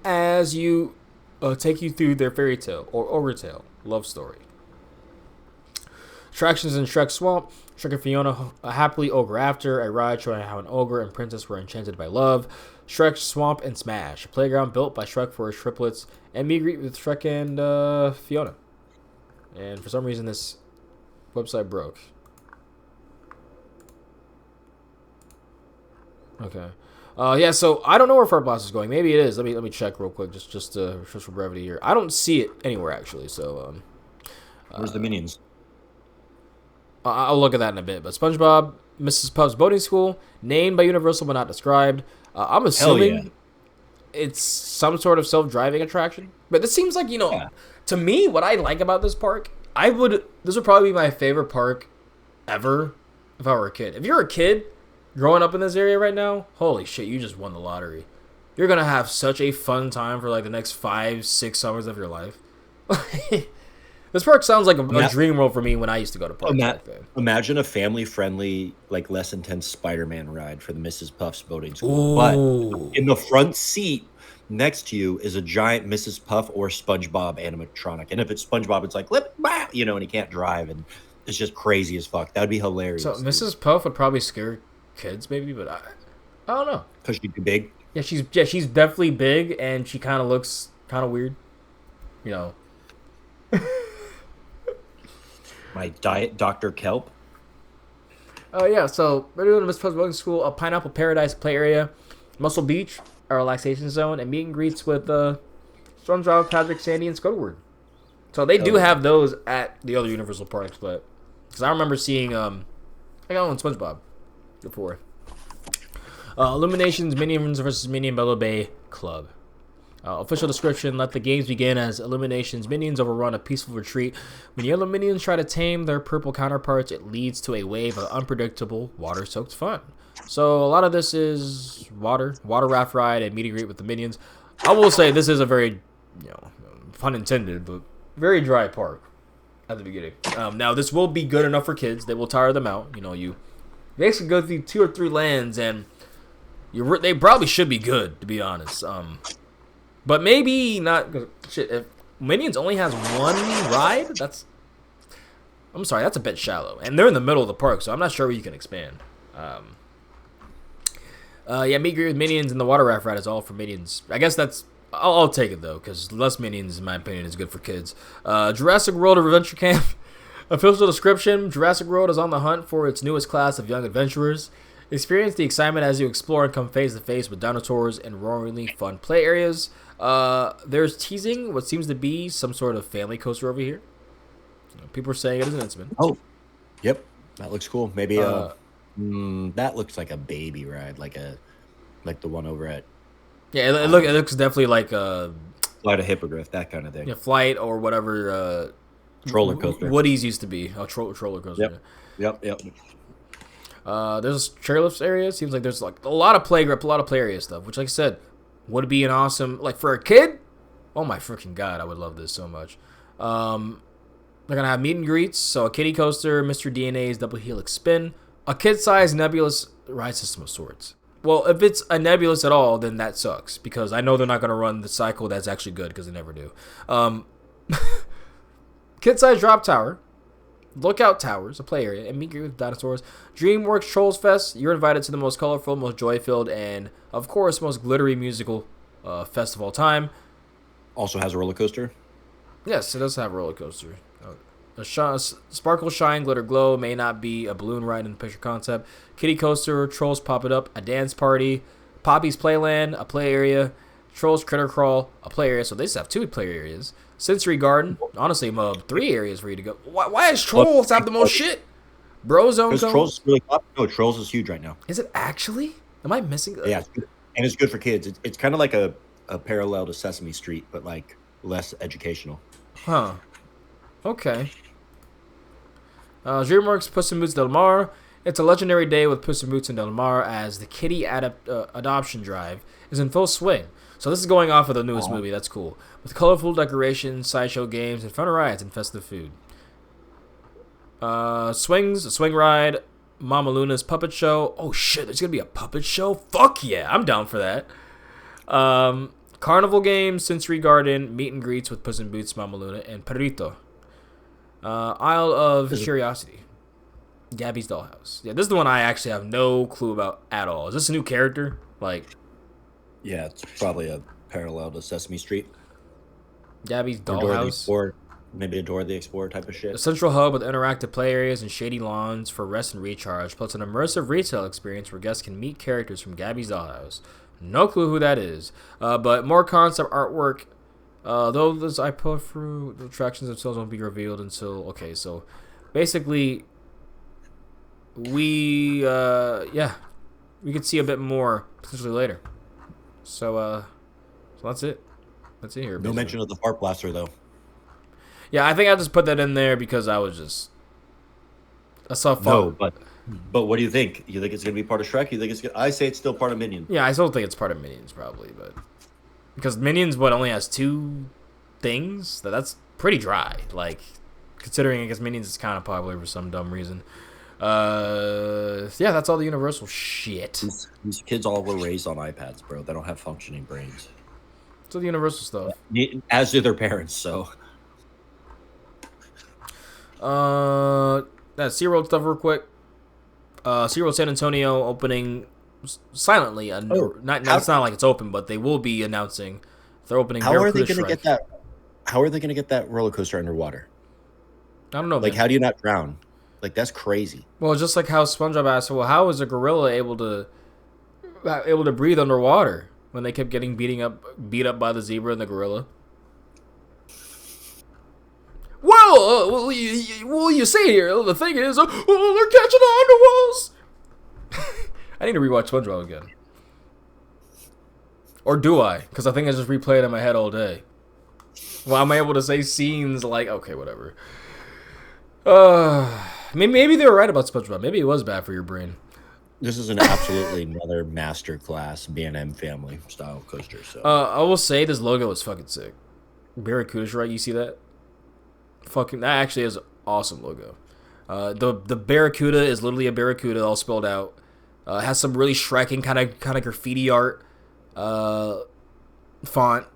As you take you through their fairy tale or ogre tale love story. Attractions in Shrek Swamp. Shrek and Fiona happily ogre after. A ride showing how an ogre and princess were enchanted by love. Shrek Swamp and Smash. A playground built by Shrek for his triplets. And meet and greet with Shrek and Fiona. And for some reason, this website broke. Okay. Yeah. So I don't know where Fart Blast is going. Maybe it is. Let me check real quick, just for brevity here. I don't see it anywhere actually. So where's the Minions? I'll look at that in a bit. But SpongeBob, Mrs. Puff's boating school, named by Universal but not described. I'm assuming it's some sort of self-driving attraction. But this seems like to me, what I like about this park, this would probably be my favorite park ever if I were a kid. If you're a kid growing up in this area right now, holy shit, you just won the lottery. You're going to have such a fun time for like the next 5-6 summers of your life. This park sounds like a dream world for me when I used to go to parks back then. Imagine a family-friendly, like less intense Spider-Man ride for the Mrs. Puff's boating school. Ooh. But in the front seat, next to you is a giant Mrs. Puff or SpongeBob animatronic. And if it's SpongeBob, it's like, and he can't drive. And it's just crazy as fuck. That would be hilarious. So Mrs. Puff would probably scare kids, maybe, but I don't know. Because she'd be big? Yeah, she's definitely big, and she kind of looks kind of weird. My diet, Dr. Kelp. Yeah, so we're doing Mrs. Puff's boating school, a Pineapple Paradise play area, Muscle Beach, a relaxation zone, and meet and greets with SpongeBob, Patrick, Sandy, and Squidward. So they do have those at the other Universal parks, but because I remember seeing I got one SpongeBob before. Illuminations Minions vs. Minion Bellow Bay Club. Official description: let the games begin as Illuminations Minions overrun a peaceful retreat. When yellow minions try to tame their purple counterparts, it leads to a wave of unpredictable, water-soaked fun. So a lot of this is water raft ride, and meet and greet with the minions. I will say this is a very, pun intended, but very dry park at the beginning. Now this will be good enough for kids. They will tire them out. You basically go through 2 or 3 lands, and they probably should be good, to be honest. But maybe not. Shit, if Minions only has one ride, I'm sorry, that's a bit shallow. And they're in the middle of the park, so I'm not sure where you can expand. Yeah, meet greet with Minions and the water raft ride is all for Minions. I guess I'll take it though, because less Minions, in my opinion, is good for kids. Jurassic World Adventure Camp. Official description: Jurassic World is on the hunt for its newest class of young adventurers. Experience the excitement as you explore and come face to face with dinosaurs and roaringly fun play areas. There's teasing what seems to be some sort of family coaster over here. People are saying it is an Intamin. Oh, yep, that looks cool. Maybe that looks like a baby ride, like the one over at. Yeah, it looks definitely like Flight of Hippogriff, that kind of thing. Yeah, Flight or whatever. Roller coaster. Woody's used to be a roller coaster. Yep. There's a chairlifts area. Seems like there's like a lot of play area stuff, which, like I said, would be an awesome, like, for a kid. Oh my freaking god, I would love this so much. They're gonna have meet and greets, so a kiddie coaster, Mr. DNA's double helix spin, a kid-sized nebulous ride system of sorts. Well, if it's a nebulous at all, then that sucks, because I know they're not gonna run the cycle that's actually good, because they never do. Kid-sized drop tower, lookout towers, a play area, and meet and greet with dinosaurs. DreamWorks Trolls Fest, you're invited to the most colorful, most joy-filled, and, of course, most glittery musical fest of all time. Also has a roller coaster. Yes, it does have a roller coaster. Sparkle, shine, glitter, glow may not be a balloon ride in the picture concept. Kiddie coaster, Trolls Pop It Up, a dance party, Poppy's Playland, a play area, Trolls Critter Crawl, a play area. So they just have 2 play areas. Sensory Garden, honestly, 3 areas for you to go. Why does Trolls have the most shit? Brozone. Because Trolls is really popular. No, Trolls is huge right now. Is it actually? Am I missing? Yeah, and it's good for kids. It's kind of like a parallel to Sesame Street, but like less educational. Huh. Okay. DreamWorks Puss in Boots Del Mar. It's a legendary day with Puss in Boots and Del Mar as the kiddie adoption drive is in full swing. So this is going off of the newest movie. That's cool. With colorful decorations, sideshow games, and fun rides and festive food. Swings, a swing ride, Mama Luna's puppet show. Oh shit, there's gonna be a puppet show? Fuck yeah, I'm down for that. Carnival games, Sensory Garden, meet and greets with Puss in Boots, Mama Luna, and Perrito. Isle of Curiosity, Gabby's Dollhouse. Yeah, this is the one I actually have no clue about at all. Is this a new character? Like, yeah, it's probably a parallel to Sesame Street. Gabby's Dollhouse. Or maybe a Dora the Explorer type of shit. A central hub with interactive play areas and shady lawns for rest and recharge, plus an immersive retail experience where guests can meet characters from Gabby's Dollhouse. No clue who that is. But more concept artwork. Though this I put through, the attractions themselves won't be revealed until... Okay, so basically we could see a bit more potentially later. So that's it. That's it here. No mention of the fart blaster though. Yeah, I think I just put that in there because I saw fart. No, but what do you think? You think it's gonna be part of Shrek? You think I say it's still part of Minions. Yeah, I still think it's part of Minions probably, but because Minions only has 2 things. That's pretty dry. Like, considering I guess Minions is kind of popular for some dumb reason. Yeah, that's all the Universal shit. These kids all were raised on iPads, bro. They don't have functioning brains. So the Universal stuff. As do their parents. So. That SeaWorld stuff real quick. SeaWorld San Antonio opening silently. It's not like it's open, but they will be announcing they're opening. How are they going to get that? How are they going to get that roller coaster underwater? I don't know. Like, man. how do you not drown? Like, that's crazy. Well, just like how SpongeBob asked, well, how is a gorilla able to breathe underwater when they kept getting beat up by the zebra and the gorilla? Well, you see here, the thing is, they're catching on to us. I need to rewatch SpongeBob again. Or do I? Because I think I just replayed it in my head all day. Well, I'm able to say scenes like, okay, whatever. Maybe they were right about SpongeBob. Maybe it was bad for your brain. This is an absolutely another masterclass B&M family style coaster. So I will say this logo is fucking sick. Barracuda's right. You see that? Fucking, that actually is an awesome logo. The Barracuda is literally a Barracuda all spelled out. Has some really Shreking kind of graffiti art font.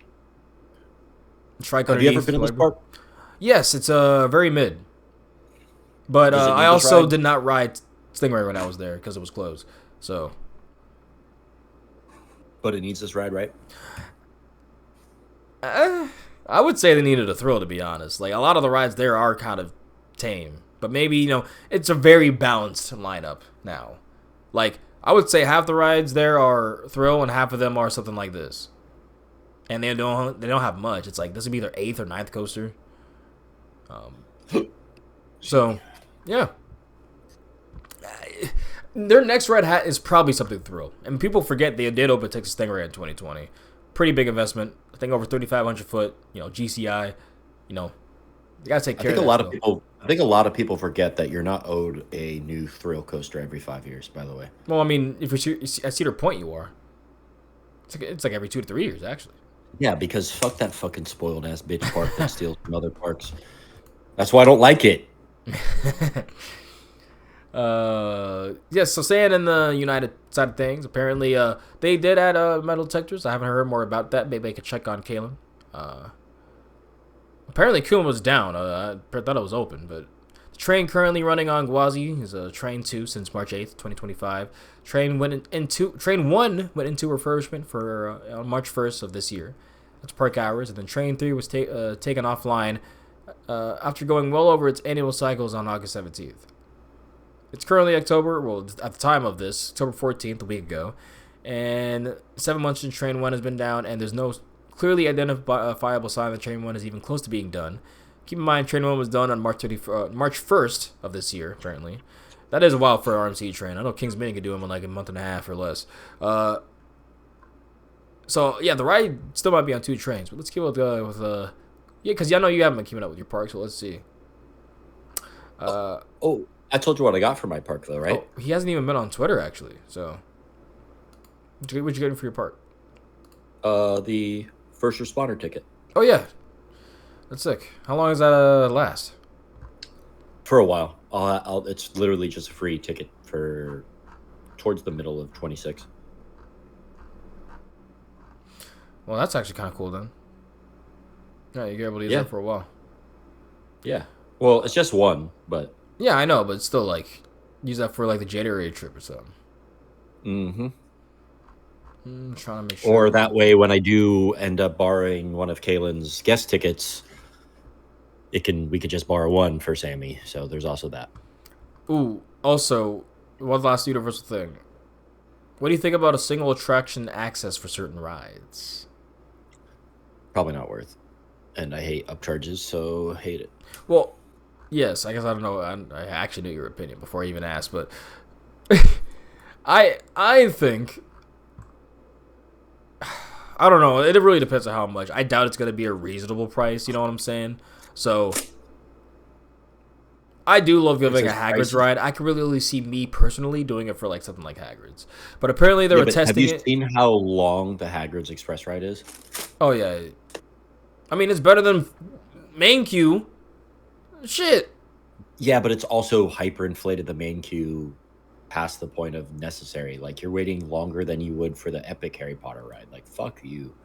Strike Have you ever underneath. been in this whatever. park? Yes, it's very mid. But Does it need I this also ride? did not ride Stingray when I was there because it was closed. So But it needs this ride, right? I would say they needed a thrill, to be honest. Like, a lot of the rides there are kind of tame. But maybe, it's a very balanced lineup now. Like, I would say half the rides there are thrill and half of them are something like this. And they don't have much. It's like, this would be their 8th or 9th coaster. So, yeah. Their next ride hat is probably something thrill. And people forget they did open Texas Stingray in 2020. Pretty big investment. I think over 3,500 foot, GCI. You gotta take care of that. I think a lot of people forget that you're not owed a new thrill coaster every 5 years, by the way. Well, I mean, if you're at Cedar Point, you are. It's like every 2 to 3 years, actually. Yeah, because fuck that fucking spoiled ass bitch park that steals from other parks. That's why I don't like it. Yes, so staying in the United side of things, apparently they did add metal detectors. I haven't heard more about that. Maybe I could check on Kalen. Apparently Kuhn was down. I thought it was open, but the train currently running on Gwazi is Train 2 since March 8th, 2025. Train 1 went into refurbishment for on March 1st of this year. That's park hours, and then Train 3 was taken offline after going well over its annual cycles on August 17th. It's currently October, well, at the time of this, October 14th, a week ago, and 7 months since Train 1 has been down, and there's no clearly identifiable sign that Train 1 is even close to being done. Keep in mind, Train 1 was done on March 1st of this year, apparently. That is a while for an RMC train. I know Kings Mini could do them in like a month and a half or less. So, yeah, the ride still might be on 2 trains, but let's keep with yeah, because I know you haven't been keeping up with your park, so let's see. I told you what I got for my park, though, right? Oh, he hasn't even been on Twitter, actually, so. What you getting for your park? The first responder ticket. Oh, yeah. That's sick. How long does that last? For a while. It's literally just a free ticket for towards the middle of 26. Well, that's actually kind of cool, then. Yeah, you're able to use that for a while. Yeah. Well, it's just one, but... Yeah, I know, but still, like, use that for, like, the January trip or something. Mm-hmm. I'm trying to make sure. Or that way, when I do end up borrowing one of Kalen's guest tickets, we could just borrow one for Sammy. So there's also that. Ooh, also, one last universal thing. What do you think about a single attraction access for certain rides? Probably not worth. And I hate upcharges, so hate it. Well, yes, I guess I don't know. I actually knew your opinion before I even asked, but I think I don't know. It really depends on how much. I doubt it's going to be a reasonable price. You know what I'm saying? So I do love giving a Hagrid's ride. I could really only see me personally doing it for like something like Hagrid's, but apparently they were testing it. Have you seen how long the Hagrid's Express ride is? Oh yeah, I mean it's better than main queue. Shit. Yeah, but it's also hyperinflated the main queue past the point of necessary. Like, you're waiting longer than you would for the epic Harry Potter ride. Like, fuck you.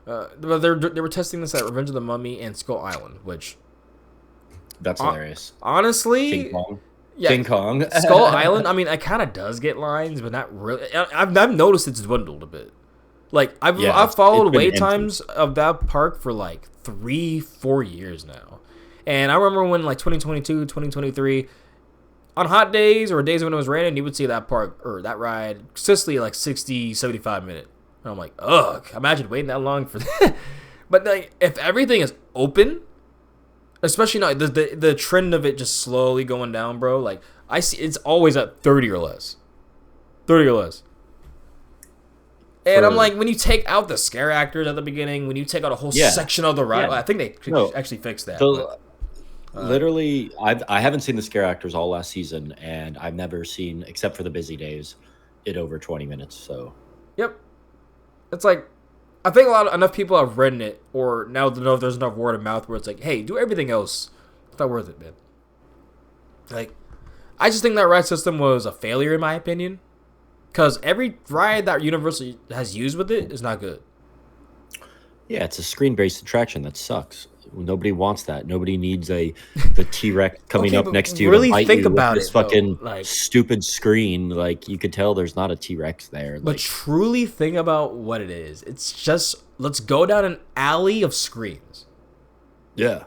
But they were testing this at Revenge of the Mummy and Skull Island, which... That's hilarious. Honestly... King Kong. Yeah, King Kong. Skull Island, I mean, it kind of does get lines, but not really. I've noticed it's dwindled a bit. Like, I've followed wait times of that park for, like, 3-4 years now. And I remember when, like, 2022, 2023... on hot days or days when it was raining, you would see that park or that ride consistently like 60, 75 minutes. And I'm like, ugh, imagine waiting that long for that. But like, if everything is open, especially now, the trend of it just slowly going down, bro. Like, I see it's always at 30 or less. 30 or less. And I'm like, when you take out the scare actors at the beginning, when you take out a whole section of the ride, I think they actually fixed that. So, literally, I haven't seen the scare actors all last season, and I've never seen, except for the busy days, it over 20 minutes. So, yep, it's like I think enough people have written it, or now there's enough word of mouth where it's like, hey, do everything else. It's not worth it, man. Like, I just think that ride system was a failure in my opinion, because every ride that Universal has used with it is not good. Yeah, it's a screen-based attraction that sucks. Nobody wants that. Nobody needs the T-Rex coming Okay, up but next to you to really bite think you with about this it though. fucking Like, stupid screen. Like you could tell there's not a T-Rex there. but Like truly think about what it is. It's just let's go down an alley of screens. yeah,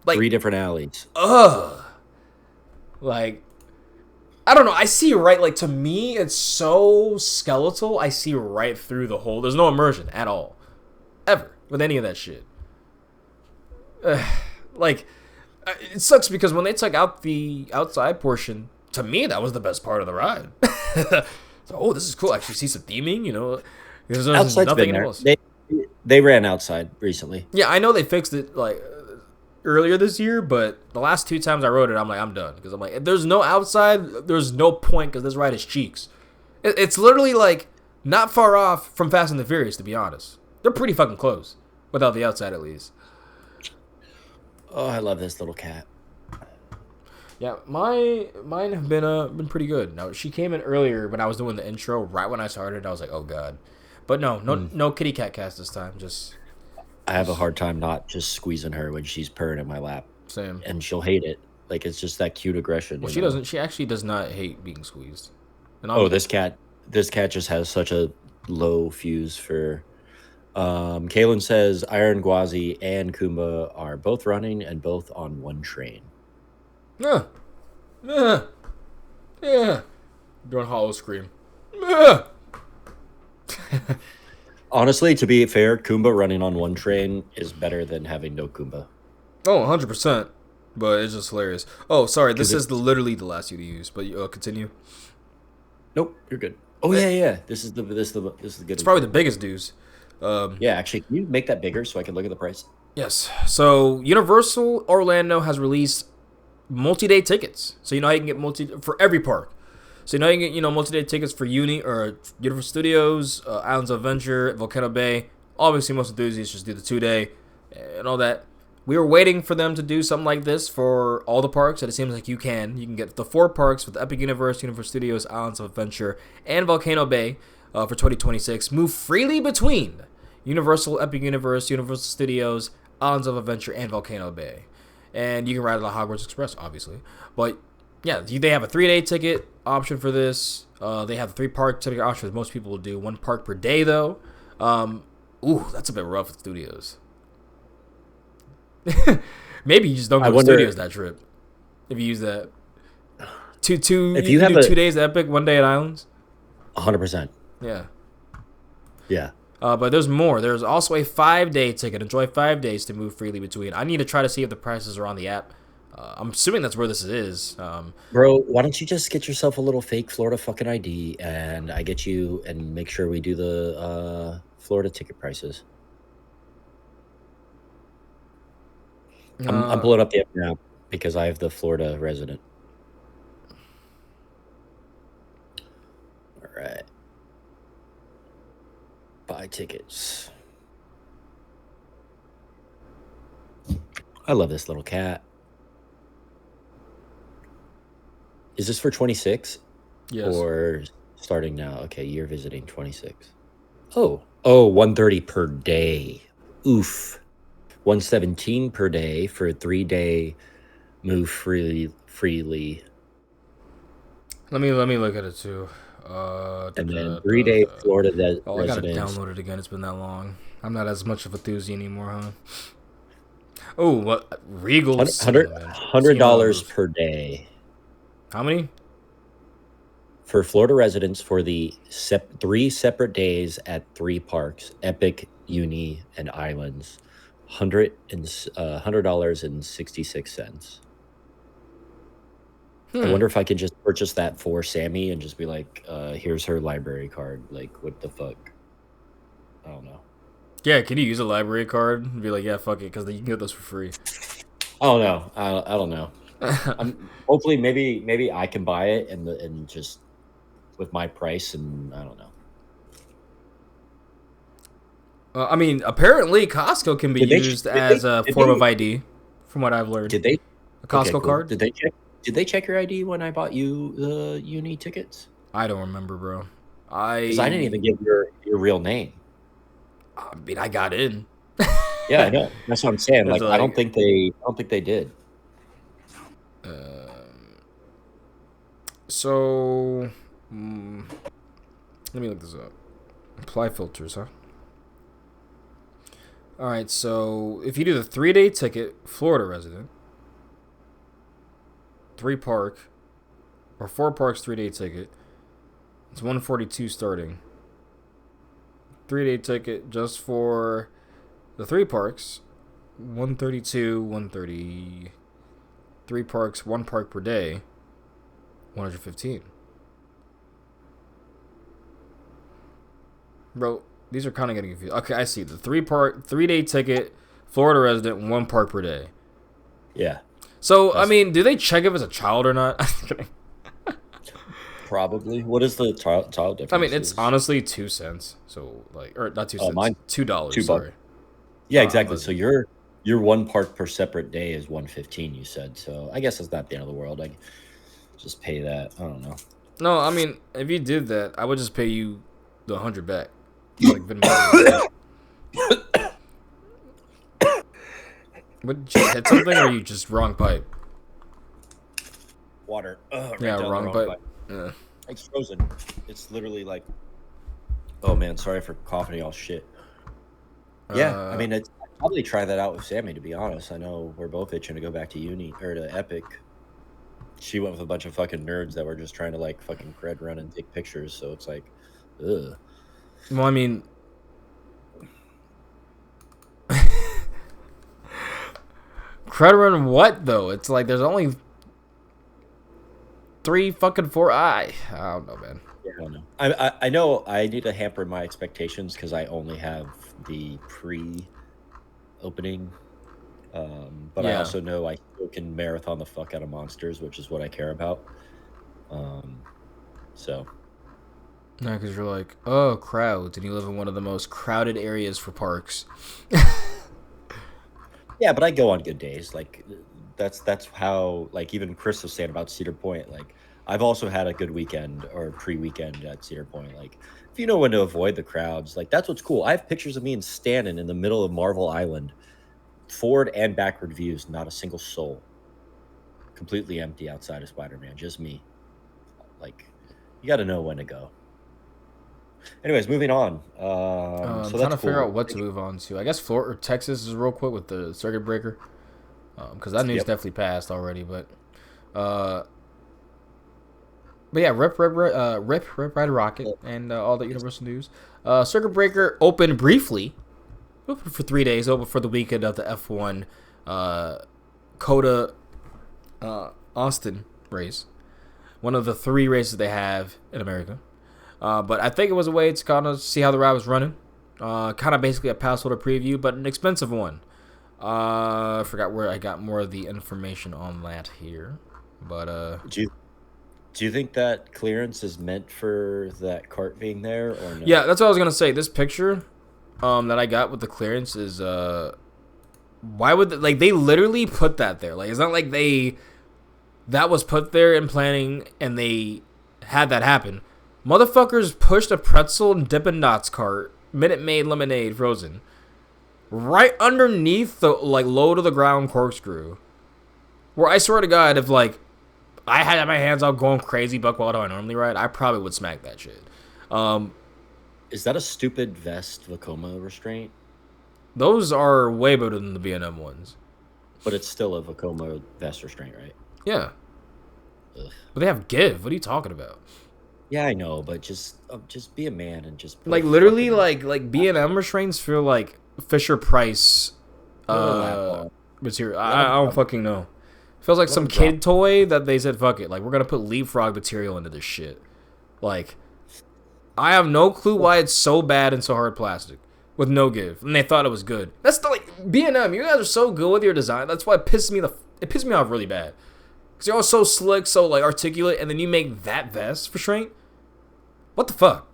Like, 3 different alleys. ugh. Like, I don't know. I see right. Like, to me, it's so skeletal. I see right through the hole. There's no immersion at all, ever with any of that shit. Like, it sucks because when they took out the outside portion, to me, that was the best part of the ride. So, oh, this is cool. I actually see some theming. Because there's Outside's been nothing there. else. They ran outside recently. Yeah, I know they fixed it like earlier this year, but the last 2 times I rode it, I'm like, I'm done because I'm like, if there's no outside, there's no point because this ride is cheeks. It's literally like not far off from Fast and the Furious, to be honest. They're pretty fucking close without the outside, at least. Oh, I love this little cat. Yeah, mine have been pretty good. Now she came in earlier when I was doing the intro, right when I started. I was like, oh god, but no kitty cat cast this time. Just I have a hard time not just squeezing her when she's purring in my lap, same. and she'll hate it. Like it's just that cute aggression. Well, you she know? doesn't. She actually does not hate being squeezed. And Oh, this cat just has such a low fuse for. Kalen says Iron Gwazi and Kumba are both running and both on one train. Yeah. Yeah. Yeah. Doing hollow scream. Yeah. Honestly, to be fair, Kumba running on one train is better than having no Kumba. Oh, 100%. But it's just hilarious. Oh, sorry. This 'Cause is literally the last you to use. But continue. Nope, you're good. Oh yeah. This is the good. It's probably the biggest dues. Yeah, actually, can you make that bigger so I can look at the price? Yes. So Universal Orlando has released multi-day tickets. So you know how you can get for every park. So you know how you can get multi-day tickets for Uni or Universal Studios, Islands of Adventure, Volcano Bay. Obviously, most enthusiasts just do the 2-day and all that. We were waiting for them to do something like this for all the parks, and it seems like you can. You can get the 4 parks with Epic Universe, Universal Studios, Islands of Adventure, and Volcano Bay for 2026. Move freely between Universal, Epic Universe, Universal Studios, Islands of Adventure, and Volcano Bay. And you can ride it on Hogwarts Express, obviously. But, yeah, they have a 3-day ticket option for this. They have the 3-park ticket option that most people will do. 1 park per day, though. Ooh, that's a bit rough with studios. Maybe you just don't go to studios that trip. If you use that. If you have 2 days at Epic, 1 day at Islands. 100%. Yeah. Yeah. But there's more. There's also a 5-day ticket. Enjoy 5 days to move freely between. I need to try to see if the prices are on the app. I'm assuming that's where this is. Bro, why don't you just get yourself a little fake Florida fucking ID and I get you and make sure we do the Florida ticket prices. I'm pulling up the app now because I have the Florida resident. All right. Buy tickets. I love this little cat. Is this for 26? Yes. Or starting now? Okay, you're visiting 26. Oh, 130 per day. Oof. 117 per day for a 3-day move freely. Let me look at it too. And then 3-day Florida residence. I gotta download it again. It's been that long. I'm not as much of a enthusiast anymore, huh? Oh, what Regal? $100 per day. How many? For Florida residents for the 3 separate days at 3 parks, Epic, Uni, and Islands. $100.66. I wonder if I could just purchase that for Sammy and just be like, here's her library card. Like, what the fuck? I don't know. Yeah, can you use a library card and be like, yeah, fuck it, because you can get those for free? I don't know. I don't know. Hopefully, maybe I can buy it and just with my price, and I don't know. I mean, apparently Costco can be used as a form of ID, from what I've learned. Did they? A Costco card? Did they check your ID when I bought you the Uni tickets? I don't remember, bro. Because I didn't even give your real name. I mean, I got in. Yeah, I know. That's what I'm saying. It's Like, I don't think they did. So, let me look this up. Apply filters, huh? All right. So if you do the 3-day ticket, Florida resident, 3 park or 4 parks, 3-day ticket, it's 142 starting. 3-day ticket just for the 3 parks, 132, 130. 3 parks, 1 park per day, 115. Bro, these are kind of getting confused. Okay, I see the 3-day ticket, Florida resident, 1 park per day. Yeah. So I mean, do they check if it's a child or not? Probably. What is the child difference? I mean, it's honestly 2 cents. So like, or not 2 cents, mine $2. $2. Sorry. Yeah, exactly. So your 1 park per separate day is 115. You said so. I guess it's not the end of the world. I just pay that. I don't know. No, I mean, if you did that, I would just pay you the 100 back. Like Venmo. What, did you hit something or you just wrong pipe? Water. Yeah, wrong pipe. Yeah. It's frozen. It's literally like. Oh man, sorry for coughing all shit. Yeah, I mean, I'd probably try that out with Sammy. To be honest, I know we're both itching to go back to uni or to Epic. She went with a bunch of fucking nerds that were just trying to like fucking cred run and take pictures. So it's like, ugh. Well, I mean, credit run what though? It's like there's only 4. I don't know, man. Yeah, I don't know. I know I need to hamper my expectations because I only have the pre-opening, but I also know I still can marathon the fuck out of monsters, which is what I care about. So. No, because you're like, oh, crowds, and you live in one of the most crowded areas for parks. Yeah, but I go on good days. Like, that's how, like, even Chris was saying about Cedar Point. Like, I've also had a good weekend or pre-weekend at Cedar Point. Like, if you know when to avoid the crowds, like, that's what's cool. I have pictures of me and Stanton in the middle of Marvel Island, forward and backward views, not a single soul, completely empty outside of Spider-Man, just me. Like, you got to know when to go. Anyways, moving on. I'm trying to figure out what to move on to. I guess Florida or Texas is real quick with the circuit breaker, because that news definitely passed already. But yeah, Rip Ride Rocket and all the Universal news. Circuit breaker open briefly, open for 3 days, open for the weekend of the F1 Coda Austin race, one of the 3 races they have in America. But I think it was a way to kind of see how the ride was running. Kind of basically a pass holder preview, but an expensive one. I forgot where I got more of the information on that here. But do you think that clearance is meant for that cart being there or no? Yeah, that's what I was gonna say. This picture that I got with the clearance is why would they literally put that there? Like, it's not like that was put there in planning and they had that happen. Motherfuckers pushed a pretzel and Dippin' Dots cart, Minute Maid lemonade frozen, right underneath the low to the ground corkscrew. Where I swear to God, if I had my hands out going crazy buck wild how I normally ride, I probably would smack that shit. Is that a stupid vest Vekoma restraint? Those are way better than the B&M ones. But it's still a Vekoma vest restraint, right? Yeah. Ugh. But they have give. What are you talking about? Yeah, I know, but just be a man and just literally B&M restraints feel like Fisher Price material. I don't fucking know. Feels like some kid toy that they said fuck it. Like, we're gonna put leapfrog material into this shit. Like, I have no clue why it's so bad and so hard plastic with no give, and they thought it was good. That's the B&M. You guys are so good with your design. That's why it pissed me off really bad. Cause you're all so slick, so articulate, and then you make that vest restraint. What the fuck?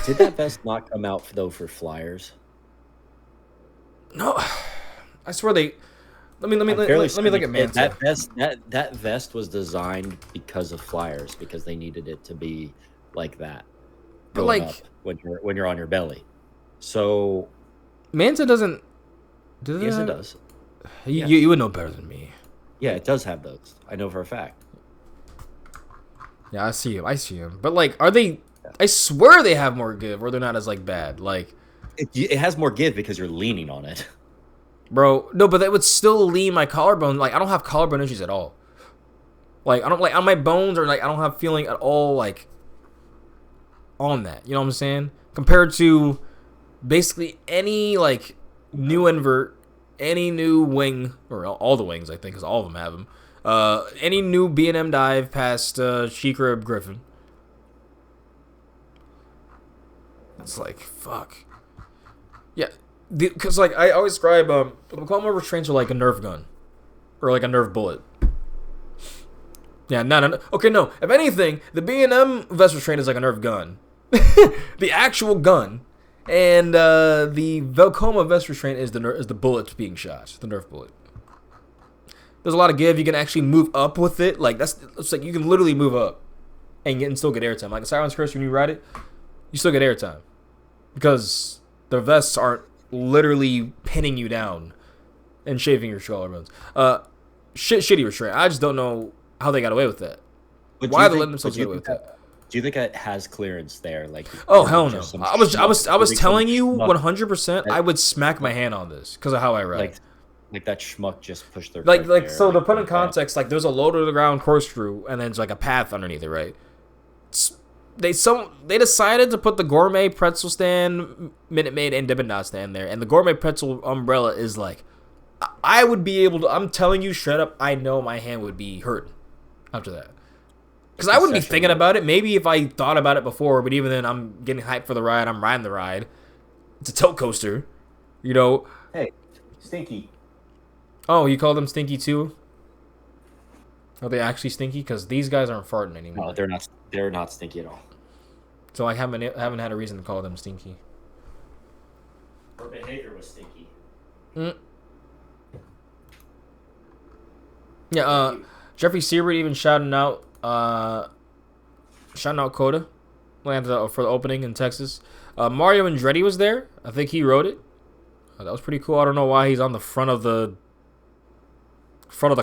Did that vest not come out though for flyers? No, I swear they. Let me look at Manta. That vest was designed because of flyers, because they needed it to be like that, but up when you're on your belly. So Manta doesn't. Yes, it does. You would know better than me. Yeah, it does have those. I know for a fact. Yeah, I see him. But like, are they? I swear they have more give, or they're not as like bad. Like, It has more give because you're leaning on it. bro, no, but that would still lean my collarbone. Like, I don't have collarbone issues at all. Like, I don't like on my bones, or like I don't have feeling at all like on that. You know what I'm saying? Compared to basically any like new invert, any new wing, or all the wings, I think, because all of them have them. Any new B&M dive past Sheik or Griffin. It's like, fuck. Yeah, because like I always describe the Macomb restraints are like a Nerf gun, or like a Nerf bullet. Yeah, no. Okay, no. If anything, the B&M vest restraint is like a Nerf gun, the actual gun, and the Velcoma vest restraint is the bullet being shot, the Nerf bullet. There's a lot of give. You can actually move up with it. Like it's like you can literally move up and still get airtime. Like a Siren's Curse, when you ride it, you still get airtime because the vests aren't literally pinning you down and shaving your collarbones. Shitty restraint. I just don't know how they got away with that. Why they letting themselves get away with that? Do you think it has clearance there? Like, oh hell no! I was telling you 100%. I would smack my hand on this because of how I ride. Like that schmuck just pushed their so to put in context, like there's a low to the ground corkscrew and then there's like a path underneath it, right? They decided to put the gourmet pretzel stand, Minute Maid, and Dippin' Dot stand there, and the gourmet pretzel umbrella is like, I would be able to. I'm telling you straight up, I know my hand would be hurt after that. Because I wouldn't be thinking about it. Maybe if I thought about it before, but even then, I'm getting hyped for the ride. I'm riding the ride. It's a tote coaster, you know. Hey, Stinky. Oh, you call them stinky too? Are they actually stinky? Because these guys aren't farting anymore. No, they're not. They're not stinky at all. So I haven't had a reason to call them stinky. Her behavior was stinky. Yeah. Jeffrey Seabird even shouting out Coda for the opening in Texas. Mario Andretti was there. I think he wrote it. That was pretty cool. I don't know why he's on the front of the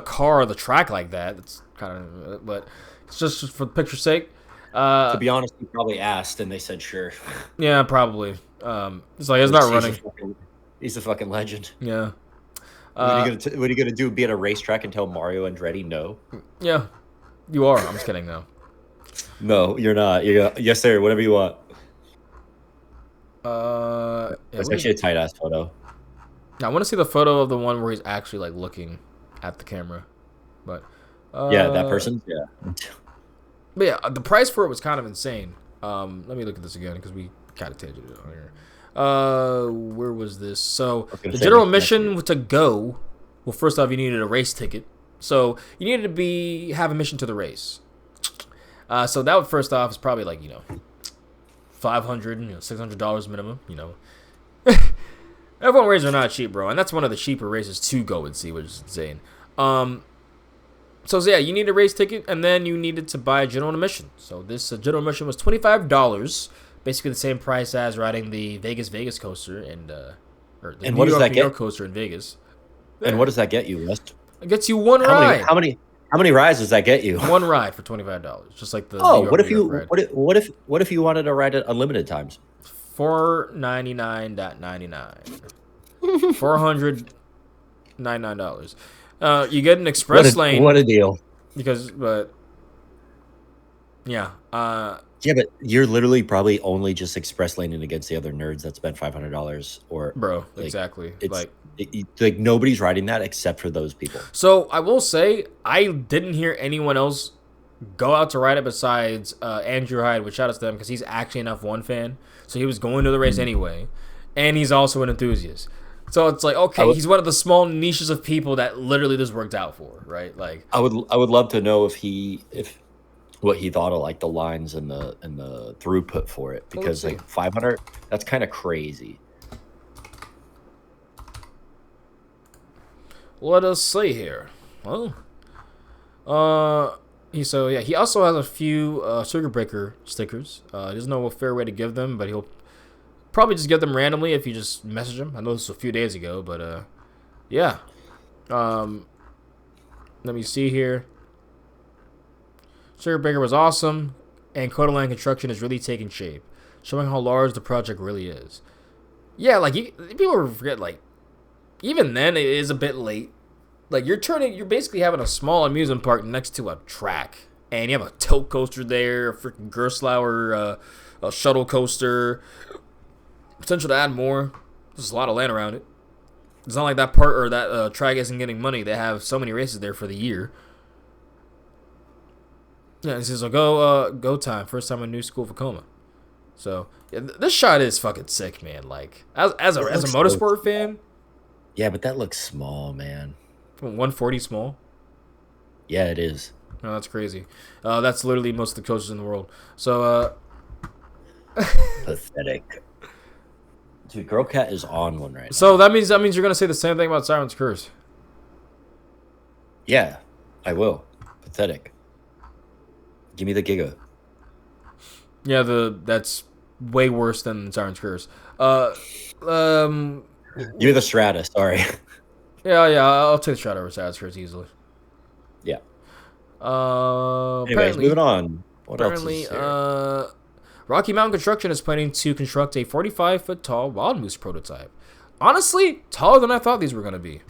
car or the track like that. It's kind of, but it's just for the picture's sake. To be honest, he probably asked and they said sure. Yeah, probably. It's like it's not running. He's a fucking legend. Yeah. What are you gonna do? Be at a racetrack and tell Mario Andretti no? Yeah, you are. I'm just kidding though. No, you're not. Yes, sir. Whatever you want. It's actually a tight ass photo. I want to see the photo of the one where he's actually like looking at the camera, but yeah, that person. Yeah. But yeah, the price for it was kind of insane. Let me look at this again because we kind of tangented on here. Where was this? So the general mission to go. Well, first off, you needed a race ticket, so you needed to have a mission to the race. So that first off is probably like $500, $600 minimum. F1 races are not cheap, bro, and that's one of the cheaper races to go and see, which is insane. So yeah, you need a race ticket, and then you needed to buy a general admission. So this general admission was $25, basically the same price as riding the Vegas coaster or the New York coaster in Vegas. And what does that get you, West? It gets you one ride. How many rides does that get you? One ride for $25, just like the. Oh, what if you wanted to ride it unlimited times? $499.99. $499. You get an express lane. What a deal! Yeah. Yeah, but you're literally probably only just express laning against the other nerds that spent $500 or. Bro, exactly. Like nobody's riding that except for those people. So I will say I didn't hear anyone else go out to ride it besides Andrew Hyde, which shout out to them because he's actually an F1 fan. So he was going to the race anyway, and he's also an enthusiast. So it's like, okay, he's one of the small niches of people that literally this worked out for, right? Like I would love to know if what he thought of like the lines and the throughput for it, because like 500, that's kind of crazy. Let us see here. Well, he also has a few circuit breaker stickers. He doesn't know a fair way to give them, but he'll probably just give them randomly if you just message him. I know this was a few days ago, but Yeah. Let me see here. Circuit Breaker was awesome, and Cotaland construction is really taking shape, showing how large the project really is. Yeah, like people forget, like even then it is a bit late. Like you're basically having a small amusement park next to a track, and you have a tilt coaster there, a freaking Gerstlauer, a shuttle coaster, potential to add more. There's a lot of land around it. It's not like that part or that track isn't getting money. They have so many races there for the year. Yeah, this is a go time. First time in new school for Coma. So yeah, this shot is fucking sick, man. Like as a motorsport fan. Yeah, but that looks small, man. 140 small. Yeah, it is. No, that's crazy. That's literally most of the coaches in the world. So pathetic. Dude, Girl Cat is on one right now. So that means you're gonna say the same thing about Siren's Curse. Yeah, I will. Pathetic. Give me the Giga. Yeah, that's way worse than Siren's Curse. Give me the Strata. Sorry. Yeah, I'll take the shot over Siren's Curse easily. Yeah. Anyways, moving on. What else is here? Rocky Mountain Construction is planning to construct a 45-foot tall wild moose prototype. Honestly, taller than I thought these were going to be.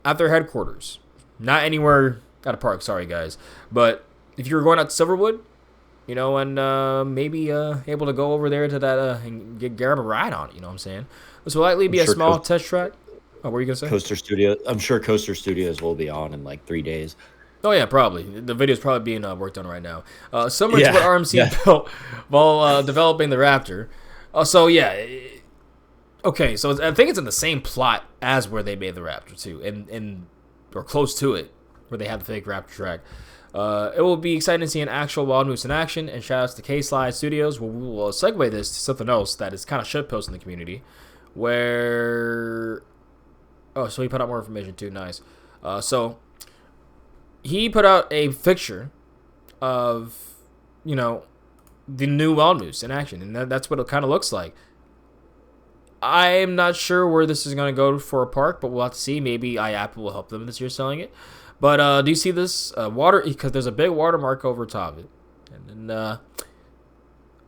At their headquarters. Not anywhere at a park, sorry guys. But if you were going out to Silverwood, you know, and maybe able to go over there to that and grab a ride on it, you know what I'm saying? This will likely be a small test track. Oh, what were you going to say? Coaster Studio. I'm sure Coaster Studios will be on in like 3 days. Oh, yeah, probably. The video's probably being worked on right now. Similar to what RMC built while developing the Raptor. So, yeah. Okay, so I think it's in the same plot as where they made the Raptor, too. Or close to it, where they had the fake Raptor track. It will be exciting to see an actual wild moose in action. And shout outs to K-Slide Studios, where we will segue this to something else that is kind of shitpost in the community. Where... Oh, so he put out more information, too. Nice. So... He put out a picture of, you know, the new wild moose in action, and that's what it kind of looks like. I'm not sure where this is going to go for a park, but we'll have to see. Maybe iApple will help them this year selling it. But do you see this water? Because there's a big watermark over top of it, and then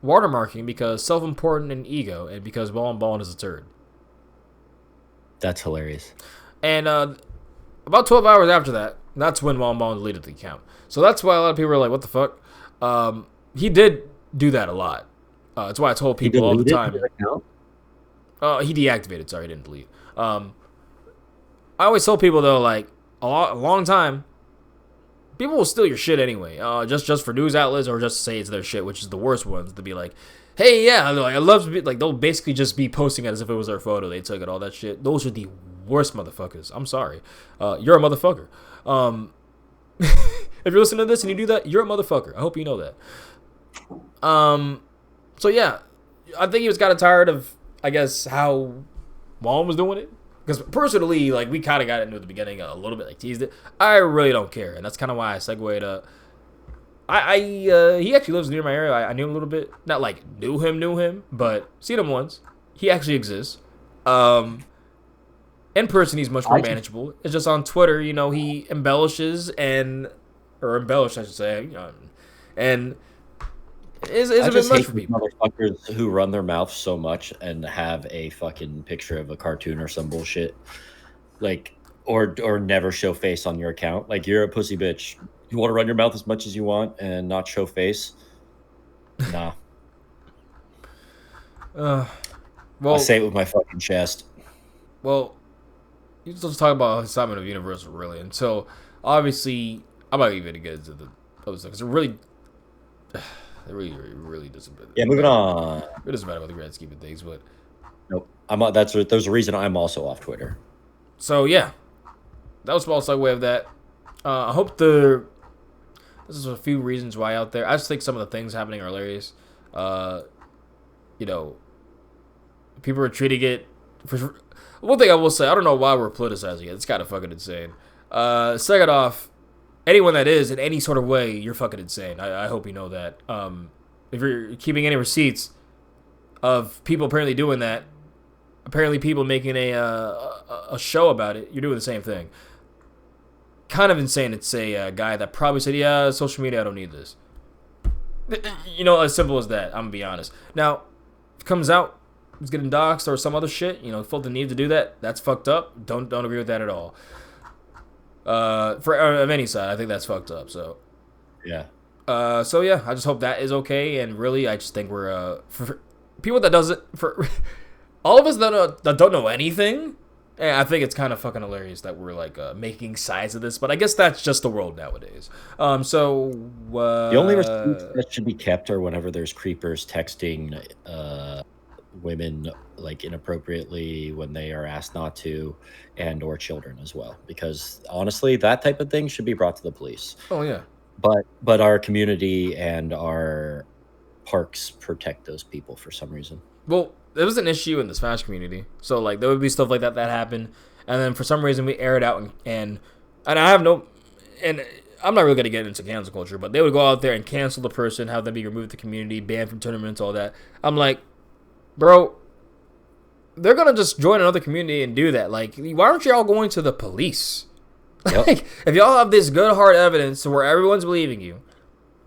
watermarking because self-important and ego, and because Ballin' is a turd. That's hilarious. And about 12 hours after that. That's when Ballin' deleted the account. So that's why a lot of people are like, what the fuck? He did do that a lot. That's why I told people all the time. He deactivated. Sorry, he didn't delete. I always told people, though, like, a long time, people will steal your shit anyway. Just for news outlets or just to say it's their shit, which is the worst ones. To be like, hey, yeah, like, I love to be, like, they'll basically just be posting it as if it was their photo. They took it, all that shit. Those are the worst motherfuckers. I'm sorry. You're a motherfucker. If you're listening to this and you do that, you're a motherfucker. I hope you know that. So yeah, I think he was kind of tired of, I guess, how Wallen was doing it. Because personally, like, we kind of got into it at the beginning a little bit, like, teased it. I really don't care, and that's kind of why I segued. He actually lives near my area. I knew him a little bit, not like knew him, but seen him once. He actually exists. In person, he's much more manageable. It's just on Twitter, you know, he embellishes I should say, and is a bit much for people. Motherfuckers who run their mouth so much and have a fucking picture of a cartoon or some bullshit, like, or never show face on your account. Like, you're a pussy bitch. You want to run your mouth as much as you want and not show face? Nah. Well, I'll say it with my fucking chest. Well, you just talk about Simon of Universal, really, until obviously I'm not even gonna get into the other stuff because it really doesn't matter. Yeah, moving on. It doesn't matter about the grand scheme of things, but nope. There's a reason I'm also off Twitter. So yeah, that was a small segue of that. I hope there's a few reasons why out there. I just think some of the things happening are hilarious. You know, people are treating it. One thing I will say, I don't know why we're politicizing it. It's kind of fucking insane. Second off, anyone that is in any sort of way, you're fucking insane. I hope you know that. If you're keeping any receipts of people apparently doing that, apparently people making a show about it. You're doing the same thing. Kind of insane to say a guy that probably said, yeah, social media, I don't need this. You know, as simple as that. I'm gonna be honest. Now, if it comes out, he's getting doxxed or some other shit. You know, felt the need to do that. That's fucked up. Don't agree with that at all. Of any side, I think that's fucked up. So, Yeah. so yeah, I just hope that is okay. And really, I just think we're for people that doesn't for all of us that don't know anything. I think it's kind of fucking hilarious that we're like making sides of this, but I guess that's just the world nowadays. So The only receipts that should be kept are whenever there's creepers texting women like inappropriately when they are asked not to, and or children as well. Because honestly, that type of thing should be brought to the police. Oh yeah, but our community and our parks protect those people for some reason. well, there was an issue in the Smash community, so like there would be stuff like that happened, and then for some reason we air it out and I have no, and I'm not really gonna get into cancel culture, but they would go out there and cancel the person, have them be removed from the community, banned from tournaments, all that. I'm like, bro, they're gonna just join another community and do that. Like, why aren't y'all going to the police? Yep. Like, if y'all have this good hard evidence to where everyone's believing you,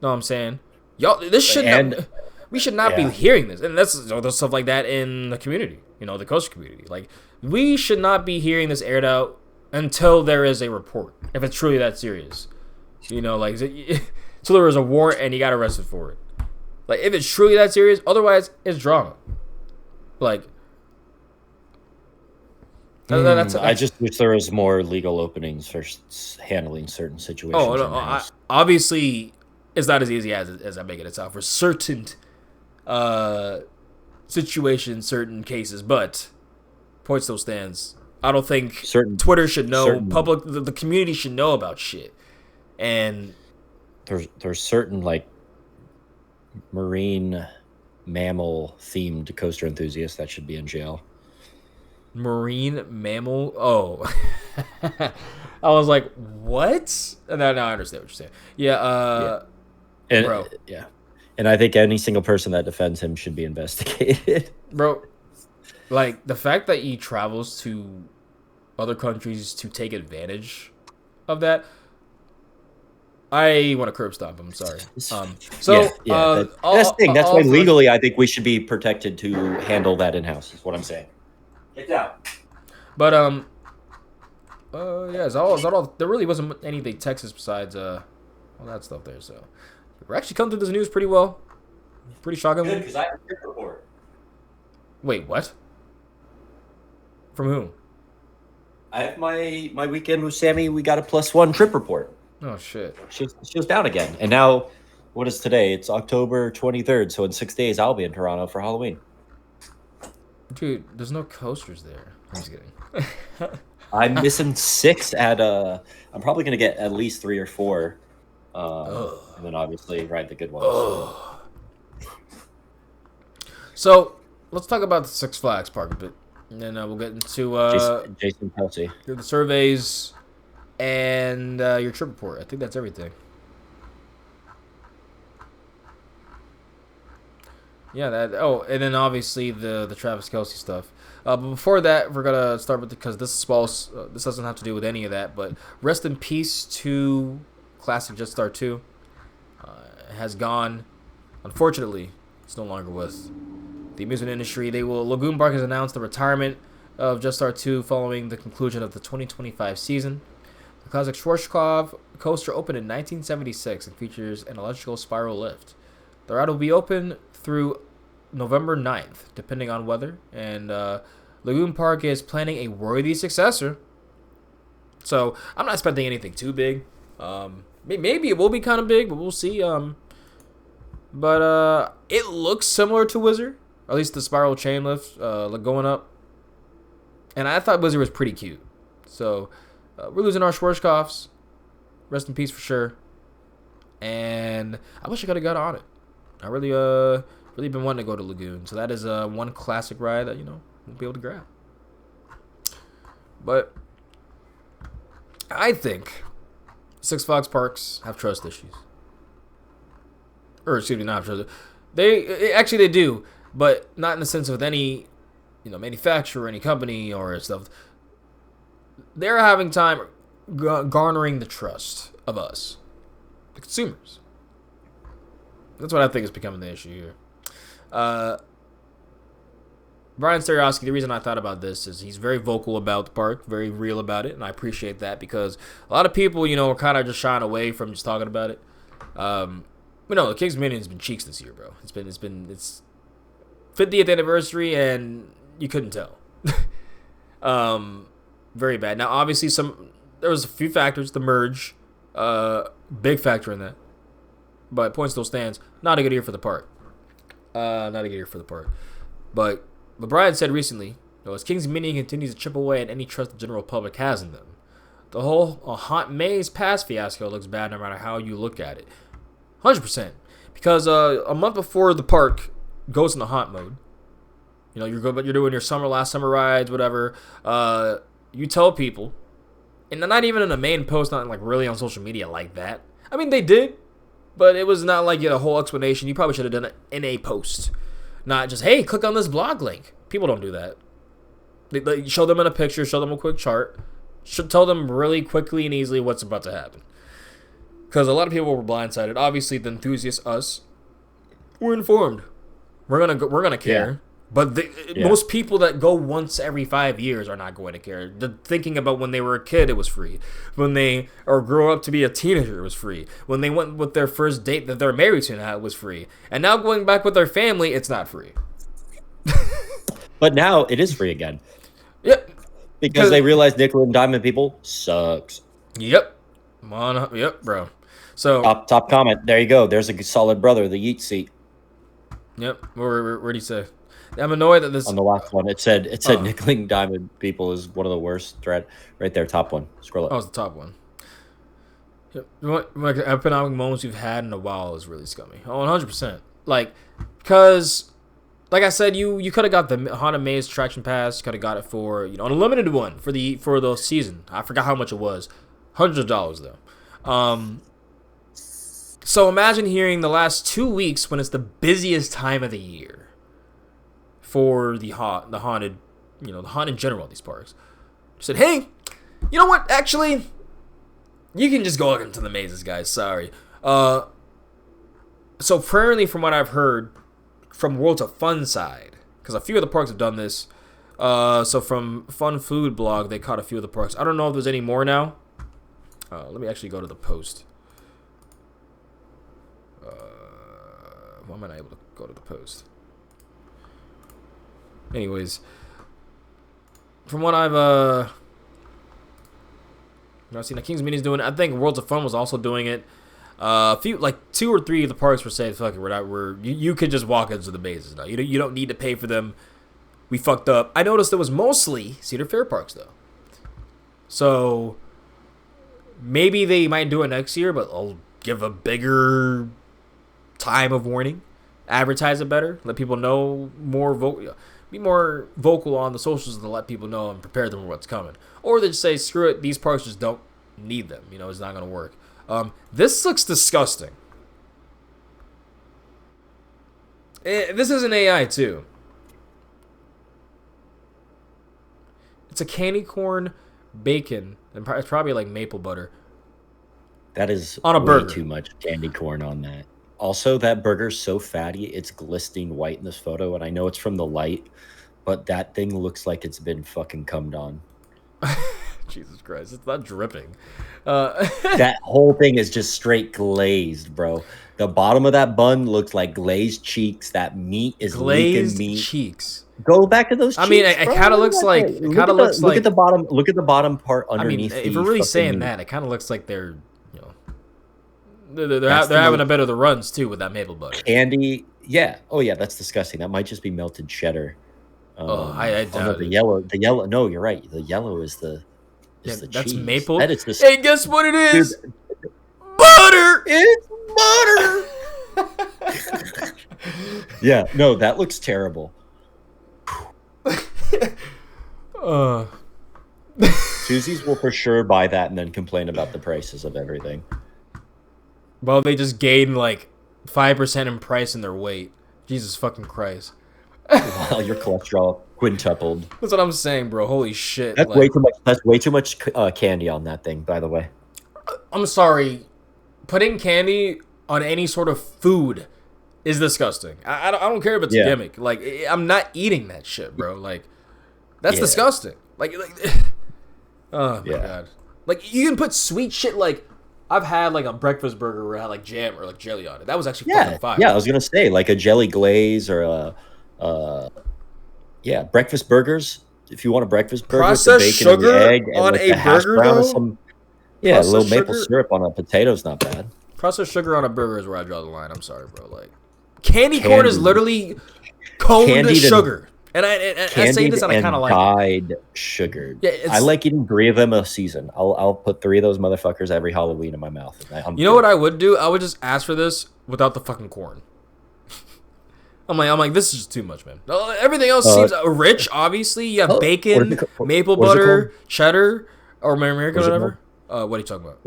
know what I'm saying? Y'all, this should not. We should not be hearing this, and that's there's stuff like that in the community, you know, the coaster community. Like, we should not be hearing this aired out until there is a report, if it's truly that serious. You know, like, so there was a warrant and you got arrested for it. Like, if it's truly that serious, otherwise it's drama. Like, that's I just wish there was more legal openings for handling certain situations. Oh no, obviously it's not as easy as I make it sound for certain situations, certain cases, but point still stands. I don't think Twitter should know, the community should know about shit. And there's certain like marine mammal themed coaster enthusiasts that should be in jail. Marine mammal? Oh. I was like, what? Now I understand what you're saying. Yeah, And, bro. Yeah. And I think any single person that defends him should be investigated. Bro, like, the fact that he travels to other countries to take advantage of that, I want to curb stomp him. I'm sorry. That's the thing. That's why legally I think we should be protected to handle that in-house, is what I'm saying. Get down. But, yeah, there really wasn't anything Texas besides, all that stuff there, so. We're actually coming through this news pretty well. Pretty shocking. Good, because I have a trip report. Wait, what? From whom? I have my weekend with Sammy. We got a +1 trip report. Oh, shit. She was down again. And now, what is today? It's October 23rd, so in 6 days, I'll be in Toronto for Halloween. Dude, there's no coasters there. I'm just kidding. I'm missing 6 at I'm probably going to get at least 3 or 4. And then obviously ride the good ones. So, let's talk about the Six Flags park a bit. And then we'll get into Jason Kelce. The surveys and your trip report. I think that's everything. Yeah, and then obviously the Travis Kelce stuff. But before that, we're gonna start with because this is small. This doesn't have to do with any of that. But rest in peace to Classic Jetstar 2. Has gone. Unfortunately, it's no longer with the amusement industry. Lagoon Park has announced the retirement of Jetstar 2 following the conclusion of the 2025 season. The Classic Schwarzkopf coaster opened in 1976 and features an electrical spiral lift. The ride will be open through November 9th, depending on weather, and Lagoon Park is planning a worthy successor. So I'm not expecting anything too big. Maybe it will be kind of big, but we'll see. But it looks similar to Wizard, or at least the spiral chain lift going up. And I thought Wizard was pretty cute. So we're losing our Schwarzkopfs. Rest in peace for sure. And I wish I could have got on it. I really been wanting to go to Lagoon. So that is one classic ride that, we'll be able to grab. But I think Six Flags parks have trust issues. Or excuse me, not have trust. They do, but not in the sense of any manufacturer, any company or stuff, they're having time garnering the trust of us, the consumers. That's what I think is becoming the issue here. Brian Stereosky, the reason I thought about this is he's very vocal about the park, very real about it, and I appreciate that because a lot of people, are kind of just shying away from just talking about it. But no, the King's Dominion has been cheeks this year, bro. It's 50th anniversary, and you couldn't tell. Very bad. Now, obviously, there was a few factors. The merge, big factor in that. But point still stands. Not a good year for the park. But Brian said recently, as King's Dominion continues to chip away at any trust the general public has in them, the whole Haunt Maze Pass fiasco looks bad no matter how you look at it. 100%. Because a month before the park goes into haunt mode, you're doing your last summer rides, whatever. You tell people, and not even in a main post, not like really on social media like that. I mean, they did, but it was not like a whole explanation. You probably should have done it in a post, not just, hey, click on this blog link. People don't do that. They show them in a picture, show them a quick chart, should tell them really quickly and easily what's about to happen. Because a lot of people were blindsided. Obviously, the enthusiasts, us, we're informed. We're gonna care. Yeah. But most people that go once every 5 years are not going to care. They're thinking about when they were a kid, it was free. When they grow up to be a teenager, it was free. When they went with their first date that they're married to now, it was free. And now going back with their family, it's not free. But now it is free again. Yep. Because they realize nickel and diamond people sucks. Yep. Yep, bro. So top comment. There you go. There's a solid brother, the Yeet seat. Yep. Where'd he say? I'm annoyed that this... On the last one, it said nickel and diamond people is one of the worst threat. Right there, top one. Scroll up. Oh, it's the top one. Yep. Economic moments we've had in a while is really scummy. Oh, 100%. Because... Like I said, you could have got the Haunted Maze Attraction Pass. You could have got it for an unlimited one for the season. I forgot how much it was, hundreds of dollars though. So imagine hearing the last 2 weeks when it's the busiest time of the year for the haunted, the haunted in general. These parks said, hey, you know what? Actually, you can just go into the mazes, guys. Sorry. So apparently, from what I've heard. From Worlds of Fun side, because a few of the parks have done this. So from Fun Food blog, they caught a few of the parks. I don't know if there's any more now. Let me actually go to the post. Why am I not able to go to the post? Anyways, from what I've seen, King's Dominion doing it. I think Worlds of Fun was also doing it. A few, 2 or 3 of the parks were saying, "Fuck it, you could just walk into the mazes now. You don't need to pay for them. We fucked up." I noticed it was mostly Cedar Fair parks though, so maybe they might do it next year, but I'll give a bigger time of warning, advertise it better, let people know more, be more vocal on the socials to let people know and prepare them for what's coming, or they just say, "Screw it, these parks just don't need them. It's not gonna work." This looks disgusting. This is an AI too. It's a candy corn, bacon, and it's probably like maple butter. That is on a way burger. Too much candy corn on that. Also, that burger's so fatty, it's glistening white in this photo, and I know it's from the light, but that thing looks like it's been fucking cummed on. Jesus Christ, it's not dripping. That whole thing is just straight glazed, bro. The bottom of that bun looks like glazed cheeks. That meat is glazed leaking meat. Cheeks. Go back to those cheeks. I mean, it kind of looks like. Look at the bottom. Look at the bottom part underneath. I mean, if we're really saying that, it kind of looks like they're they're having a bit of the runs too with that maple butter. Candy, yeah. Oh yeah, that's disgusting. That might just be melted cheddar. I doubt the yellow. No, you're right. The yellow is the. The that's cheese. maple. That is hey, guess what it is? Dude, butter. It's butter. Yeah, no, that looks terrible. Susie's will for sure buy that and then complain about the prices of everything. Well, they just gained 5% in price in their weight. Jesus fucking Christ. Well, your cholesterol Quintupled. That's what I'm saying, bro. Holy shit. That's Like, way too much. That's way too much candy on that thing. By the way. I'm sorry. Putting candy on any sort of food is disgusting. I don't care if it's a gimmick. Like, I'm not eating that shit, bro. Like, that's disgusting. Like oh my god. Like, you can put sweet shit, like, I've had, like, a breakfast burger where I had, like, jam or, like, jelly on it. That was actually fucking fire. Yeah, I was going to say, like, a jelly glaze or breakfast burgers. If you want a breakfast burger with the bacon and the egg and, like, the hash brown or some... Yeah, a little maple syrup on a potato's not bad. Processed sugar on a burger is where I draw the line. I'm sorry, bro. Like, candy corn is literally coned sugar. And I say this and I kind of like dyed sugar. Yeah, I like eating 3 of them a season. I'll put 3 of those motherfuckers every Halloween in my mouth. You know what I would do? I would just ask for this without the fucking corn. I'm like, this is just too much, man. Everything else seems rich. Obviously, you have bacon, maple butter, cheddar, or American, whatever. What are you talking about?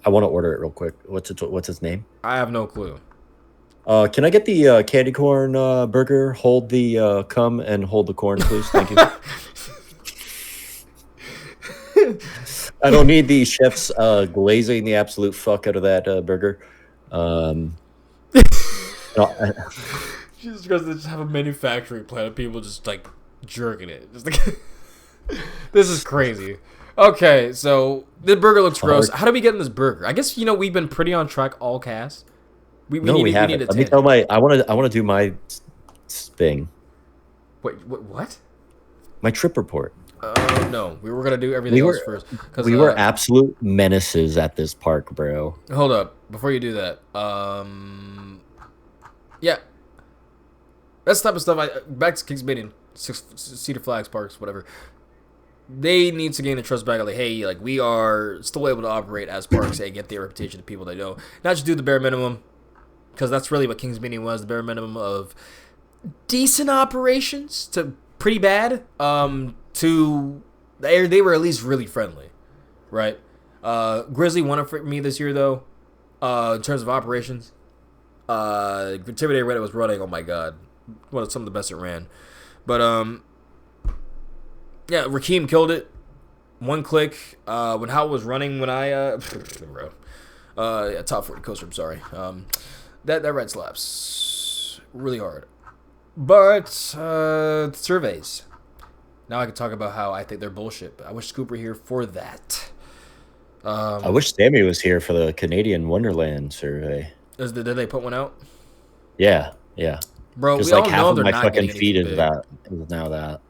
I want to order it real quick. What's its name? I have no clue. Can I get the candy corn burger? Hold the cum and hold the corn, please. Thank you. I don't need the chefs glazing the absolute fuck out of that burger. Jesus Christ, they just have a manufacturing plant of people just like jerking it. Just like this is crazy. Okay, so the burger looks gross. How do we get in this burger? I guess we've been pretty on track all cast. We haven't. Let me tell I want to do my thing. Wait, what? My trip report. No, we were gonna do everything else first. We were absolute menaces at this park, bro. Hold up, before you do that, yeah, that's the type of stuff. Back to Kings Dominion, Cedar Flags Parks, whatever. They need to gain the trust back. Like, hey, like we are still able to operate as parks and get the reputation of people they know. Not just do the bare minimum, because that's really what Kings Dominion was—the bare minimum of decent operations to pretty bad. To they were at least really friendly, right? Grizzly won it for me this year though. In terms of operations, Intimidator Reddit was running. Oh my god, some of the best it ran. But yeah, Rakeem killed it. 1 click. When Hal was running, when I top 40 coaster. I'm sorry. That red slaps really hard. But surveys. Now I can talk about how I think they're bullshit. But I wish Scoop were here for that. I wish Sammy was here for the Canadian Wonderland survey. Did they put one out? Yeah. Bro, just we like all half know of they're my not fucking getting feed is big. that is now that.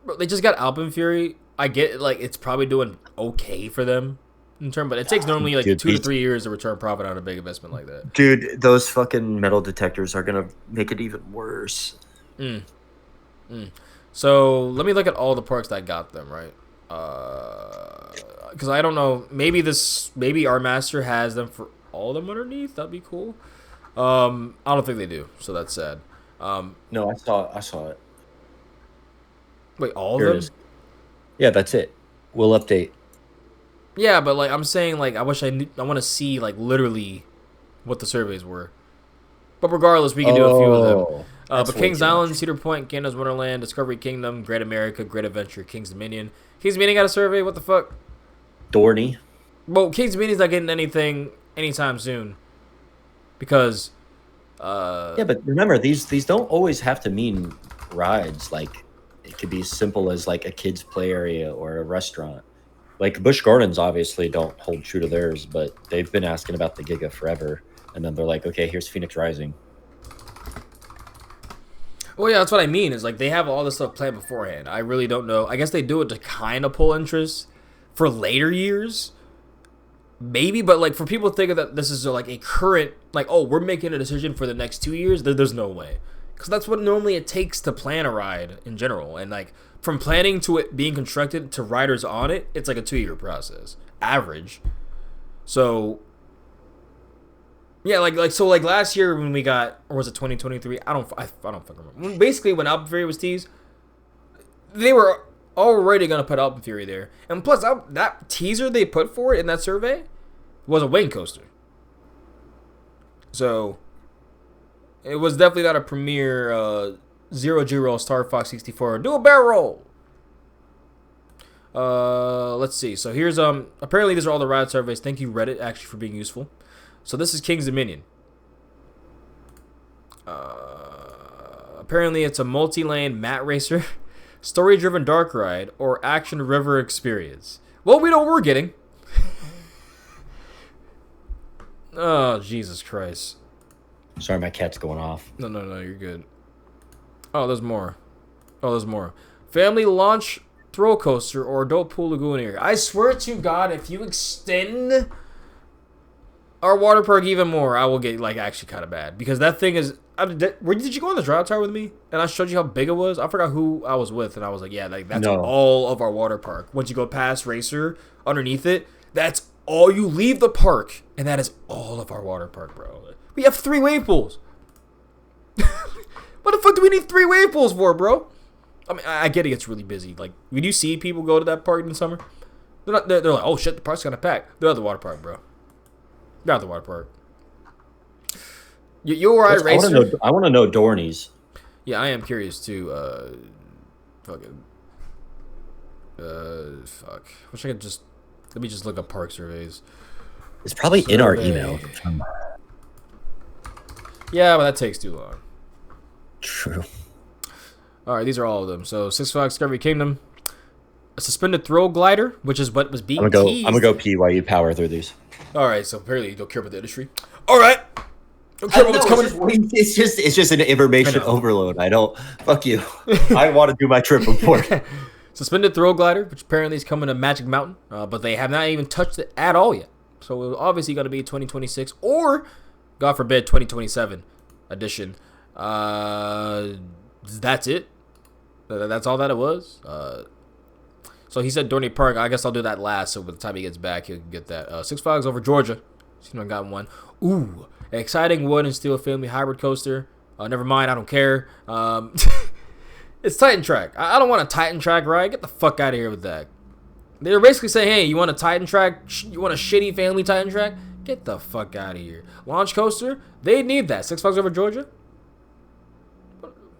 Bro, they just got Alpine Fury. I get like it's probably doing okay for them in term, but it takes normally like 2 to 3 years to return profit on a big investment like that. Dude, those fucking metal detectors are gonna make it even worse. So let me look at all the parks that got them, right? Because I don't know. Maybe our master has them for all of them underneath. That'd be cool. I don't think they do, so that's sad. No, I saw it. Wait, all Here of it them? is. Yeah, that's it. We'll update. Yeah, but like I'm saying, like I wish I want to see like literally what the surveys were. But regardless, we can do a few of them. But Kings Island, Cedar Point, Canada's Wonderland, Discovery Kingdom, Great America, Great Adventure, Kings Dominion. Kings Dominion got a survey? What the fuck? Dorney. Well, Kings Dominion's not getting anything anytime soon. Because... yeah, but remember, these don't always have to mean rides. Like, it could be as simple as, like, a kid's play area or a restaurant. Like, Busch Gardens obviously don't hold true to theirs, but they've been asking about the Giga forever. And then they're like, okay, here's Phoenix Rising. Well, yeah, that's what I mean. Is like they have all this stuff planned beforehand. I really don't know. I guess they do it to kind of pull interest for later years, maybe. But like for people thinking that this is like a current, like we're making a decision for the next 2 years. There's no way, because that's what normally it takes to plan a ride in general. And like from planning to it being constructed to riders on it, it's like a 2-year process, average. So. Yeah, like last year when we got, or was it 2023? I don't fucking remember. Basically, when Alpine Fury was teased, they were already gonna put Alpine Fury there, and plus that teaser they put for it in that survey was a Wayne coaster. So it was definitely not a premier Zero G roll, Star Fox 64. Do a barrel roll. Let's see. So here's apparently these are all the ride surveys. Thank you Reddit actually for being useful. So this is King's Dominion. Apparently it's a multi-lane mat racer, story-driven dark ride, or action river experience. Well, we know what we're getting. Oh, Jesus Christ. Sorry, my cat's going off. No, you're good. Oh, there's more. Family launch throw coaster or adult pool lagoon area. I swear to God, if you extend our water park even more, I will get like actually kind of bad because that thing is. Did you go on the drop tower with me? And I showed you how big it was. I forgot who I was with, and I was like, yeah, like that's all of our water park. Once you go past Racer, underneath it, that's all you leave the park, and that is all of our water park, bro. We have 3 wave pools. What the fuck do we need 3 wave pools for, bro? I mean, I get it gets really busy. Like, when you see people go to that park in the summer, they're like, oh shit, the park's kind of packed. They're at the water park, bro. They're at the water park. You ride Racer? I want to know Dorney's. Yeah, I am curious too. Fuck. Wish I could just let me just look up park surveys. It's probably in our email. Yeah, but that takes too long. True. All right, these are all of them. So Six Flags Discovery Kingdom, a suspended throw glider, which is what was being teased. I'm gonna go pee while you power through these. All right, so apparently you don't care about the industry. All right. Don't care about what's coming. It's just an information overload. I don't. Fuck you. I want to do my trip report. Suspended throw glider, which apparently is coming to Magic Mountain, but they have not even touched it at all yet. So it's obviously going to be 2026 or, God forbid, 2027 edition. That's it. That's all that it was. So he said Dorney Park. I guess I'll do that last. So by the time he gets back, he'll get that. Six Flags over Georgia. I got one. Ooh. Exciting wood and steel family hybrid coaster. Never mind, I don't care. It's Titan Track. I don't want a Titan Track ride. Get the fuck out of here with that. They're basically saying, hey, you want a Titan Track? You want a shitty family Titan Track? Get the fuck out of here. Launch coaster? They need that. Six Flags over Georgia?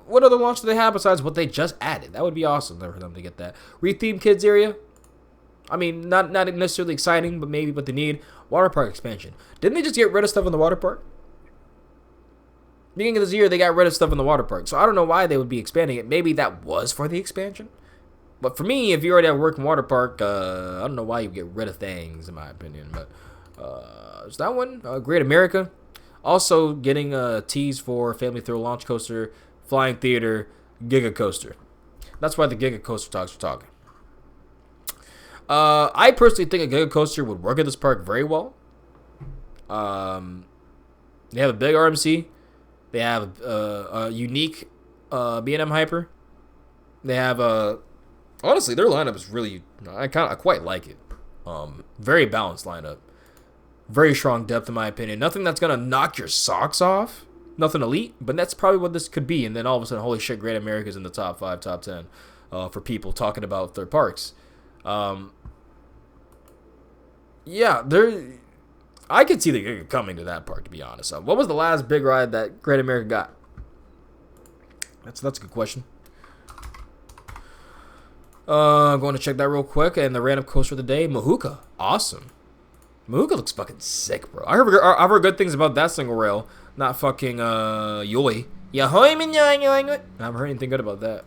What other launch do they have besides what they just added? That would be awesome for them to get that. Rethemed kids area? I mean, not necessarily exciting, but maybe what they need. Water park expansion. Didn't they just get rid of stuff in the water park? Beginning of this year, they got rid of stuff in the water park. So I don't know why they would be expanding it. Maybe that was for the expansion. But for me, if you already have work in water park, I don't know why you get rid of things, in my opinion. But there's that one. Great America. Also getting a tease for Family Thrill Launch Coaster, Flying Theater, Giga Coaster. That's why the Giga Coaster talks are talking. I personally think a Giga Coaster would work at this park very well. They have a big RMC. They have a unique B&M Hyper. They have honestly, their lineup is really, I quite like it. Very balanced lineup. Very strong depth in my opinion. Nothing that's gonna knock your socks off. Nothing elite, but that's probably what this could be. And then all of a sudden, holy shit, Great America's in the top 5, top 10 for people talking about their parks. Yeah, I could see the Giga coming to that park, to be honest. What was the last big ride that Great America got? That's a good question. I'm going to check that real quick. And the random coaster of the day, Mahuka. Awesome. Mahuka looks fucking sick, bro. I've heard good things about that single rail. Not fucking Yoi. Yahoy min yoing yoing. I haven't heard anything good about that.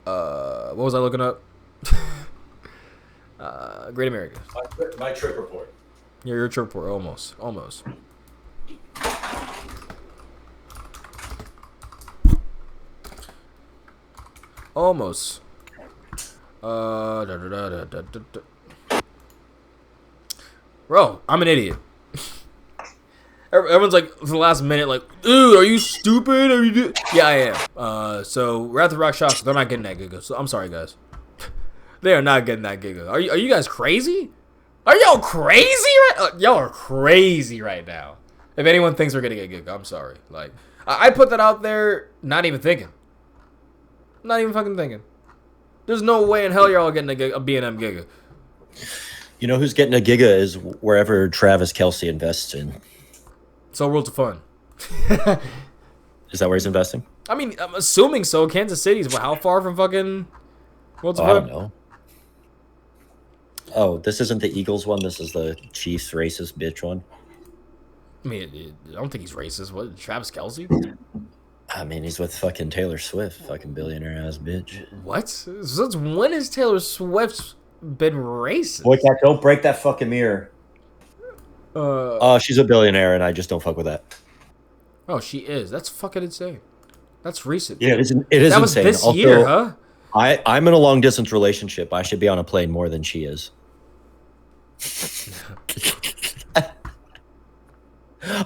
What was I looking up? Great America. My trip report. Yeah, your trip report. Almost. Bro, I'm an idiot. Everyone's like, for the last minute, like, dude, are you stupid? Yeah, I am. So, Wrath of Rock Shops, they're not getting that Giga. So, I'm sorry, guys. They are not getting that Giga. Are you guys crazy? Are y'all crazy? Y'all are crazy right now. If anyone thinks we're getting a Giga, I'm sorry. Like, I put that out there, not even thinking. Not even fucking thinking. There's no way in hell you're all getting a B&M Giga. You know who's getting a Giga is wherever Travis Kelce invests in. So Worlds of Fun. Is that where he's investing? I mean, I'm assuming so. Kansas City's how far from fucking? What's I don't know. Oh, this isn't the Eagles one. This is the Chiefs racist bitch one. I mean, I don't think he's racist. What, Travis Kelce? I mean, he's with fucking Taylor Swift, fucking billionaire ass bitch. What? Since when has Taylor Swift been racist? Boy, cat, don't break that fucking mirror. She's a billionaire, and I just don't fuck with that. Oh, she is. That's fucking insane. That's recent. Yeah, it is. It is that was insane. this Also, year, huh? I'm in a long distance relationship. I should be on a plane more than she is.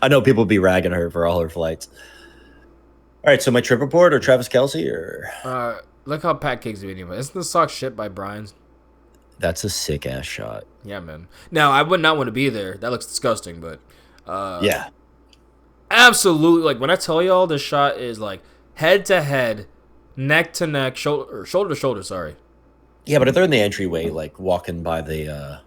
I know people be ragging her for all her flights. All right, so my trip report or Travis Kelce or Look how Pat King's doing anyway. Isn't the sock shit by Brian's? that's a sick ass shot. Yeah, man. Now I would not want to be there. That looks disgusting, but Yeah, absolutely. Like when I tell y'all, this shot is like head to head, neck to neck, shoulder to shoulder. Sorry. yeah, but if they're in the entryway, like walking by the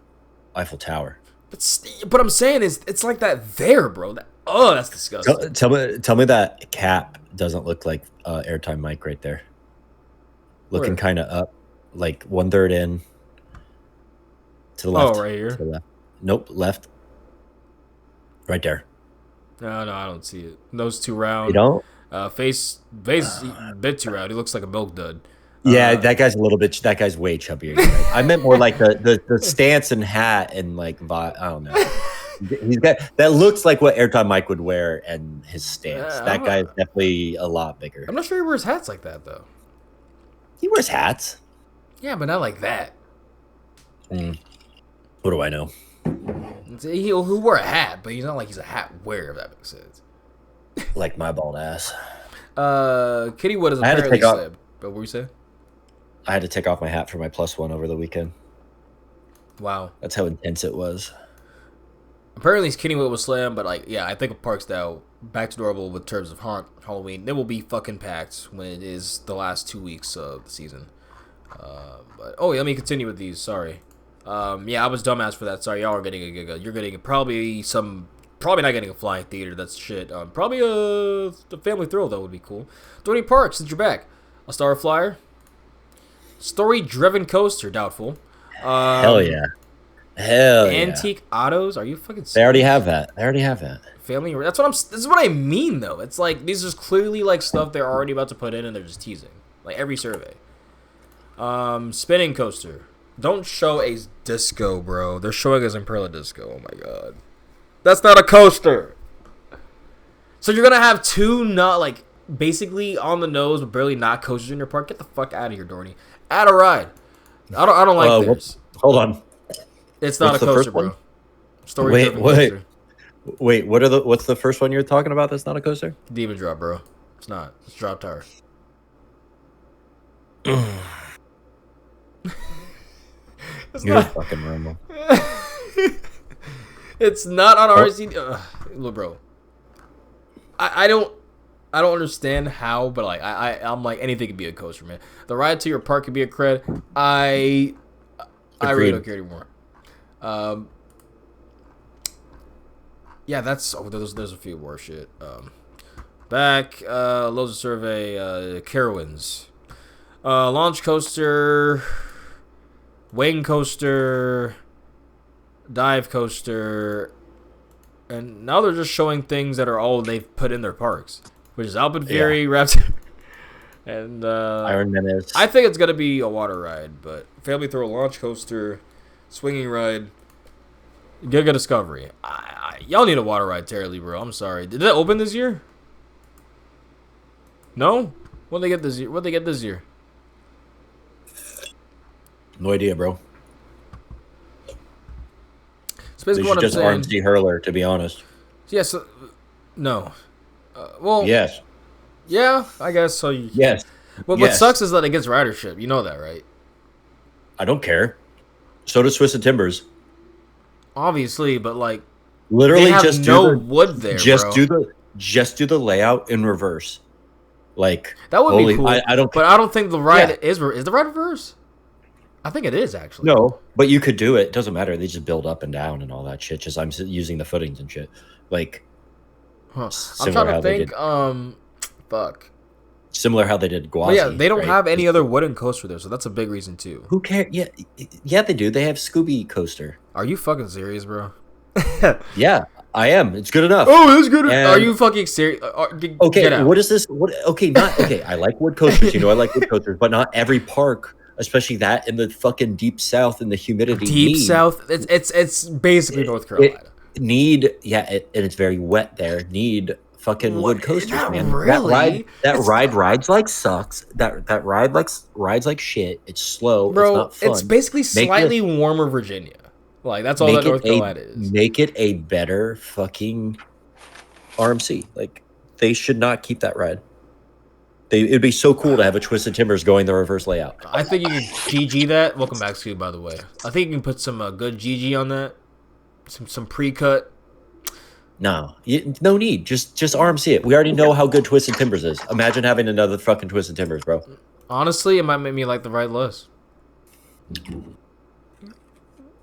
Eiffel Tower. But I'm saying is it's like that there, bro. That's disgusting. Tell me that cap doesn't look like airtime mic right there. Looking kind of up, like 1/3 in. To the left. Oh, right here. To the left. Nope, left. Right there. No, I don't see it. Nose too round. You don't? Face a bit too round. He looks like a milk dud. Yeah, that guy's a little bit. That guy's way chubbier. Right? I meant more like the stance and hat and like I don't know. He's got that looks like what Airtime Mike would wear and his stance. That guy is definitely a lot bigger. I'm not sure he wears hats like that though. He wears hats. Yeah, but not like that. What do I know? He'll wear a hat, but he's not like he's a hat wearer. If that makes sense. Like my bald ass. Kitty Wood is I had to apparently take off- slab. But what were you saying? I had to take off my hat for my +1 over the weekend. Wow. That's how intense it was. Apparently, Kenny Wood was slammed, but like, yeah, I think Park's now back to normal with terms of Halloween. They will be fucking packed when it is the last 2 weeks of the season. But yeah, let me continue with these. Sorry. Yeah, I was dumbass for that. Sorry, y'all are getting you're getting probably not getting a flying theater. That's shit. Probably a family thrill though would be cool. Tony Park, since you're back, a Star Flyer, story-driven coaster, doubtful. Hell yeah. Hell yeah. Antique autos. Are you fucking? They already have that. Family. This is what I mean though. It's like these are clearly like stuff they're already about to put in and they're just teasing. Like every survey. Spinning coaster. Don't show a disco, bro. They're showing us Imperla Disco. Oh my god. That's not a coaster. So you're gonna have two not like basically on the nose but barely not coasters in your park. Get the fuck out of here, Dorney. Add a ride. I don't like this. Hold on. It's not What's a the coaster, first one? bro. Story-driven coaster. Wait, what's the first one you're talking about that's not a coaster? Demon Drop, bro. It's not. It's Drop Tower. You're a fucking rumble. It's not on RC. Look, bro. I don't understand how, but like I'm like anything could be a coaster, man. The ride to your park could be a cred. I really don't care anymore. Yeah, there's a few more shit. Loads of survey, Carowinds. Launch coaster, wing coaster, dive coaster, and now they're just showing things that are all they've put in their parks, which is Alpine Fury, Raptor, and Iron Menace. I think it's gonna be a water ride, but family throw, launch coaster, swinging ride, Giga Discovery. Y'all need a water ride terribly, bro. I'm sorry. Did that open this year? No. What they get this year? No idea, bro. So basically, They what should I'm just saying. RMC Hurler, to be honest. Yes. No. Well. Yes. Yeah, I guess so. Yes. But what sucks is that it gets ridership. You know that, right? I don't care. So does Swiss and Timbers. Obviously, but like, Literally, they have just wood there. Just bro. do the layout in reverse. Like That would be cool. I don't. But I don't think the ride is the ride reverse. I think it is actually. No, but you could do it. It doesn't matter. They just build up and down and all that shit. Just I'm using the footings and shit. Like, I'm similar trying how to they think. did. fuck. Similar how they did Gwazi. But yeah, they don't right? have any other wooden coaster there, so that's a big reason too. Who cares? Yeah, they do. They have Scooby Coaster. Are you fucking serious, bro? Yeah, I am. It's good enough. Oh, that's good. And- Are you fucking serious? Okay, get out. what is this? Okay. I like wood coasters. I like wood coasters, but not every park, especially that in the fucking deep south in the humidity. Deep south. It's basically North Carolina. And it's very wet there. Need fucking wood coasters, Not man. really. That ride rides like sucks. That ride rides like shit. It's slow. Bro, it's not fun. it's basically slightly warmer Virginia. Like that's all that North Carolina is. Make it a better fucking RMC. Like they should not keep that ride. It'd be so cool to have a Twisted Timbers going the reverse layout. I think you can GG that. Welcome back, Scoob, by the way. I think you can put some good GG on that. Some pre-cut. No need. Just RMC it. We already know how good Twisted Timbers is. Imagine having another fucking Twisted Timbers, bro. Honestly, it might make me like the ride less.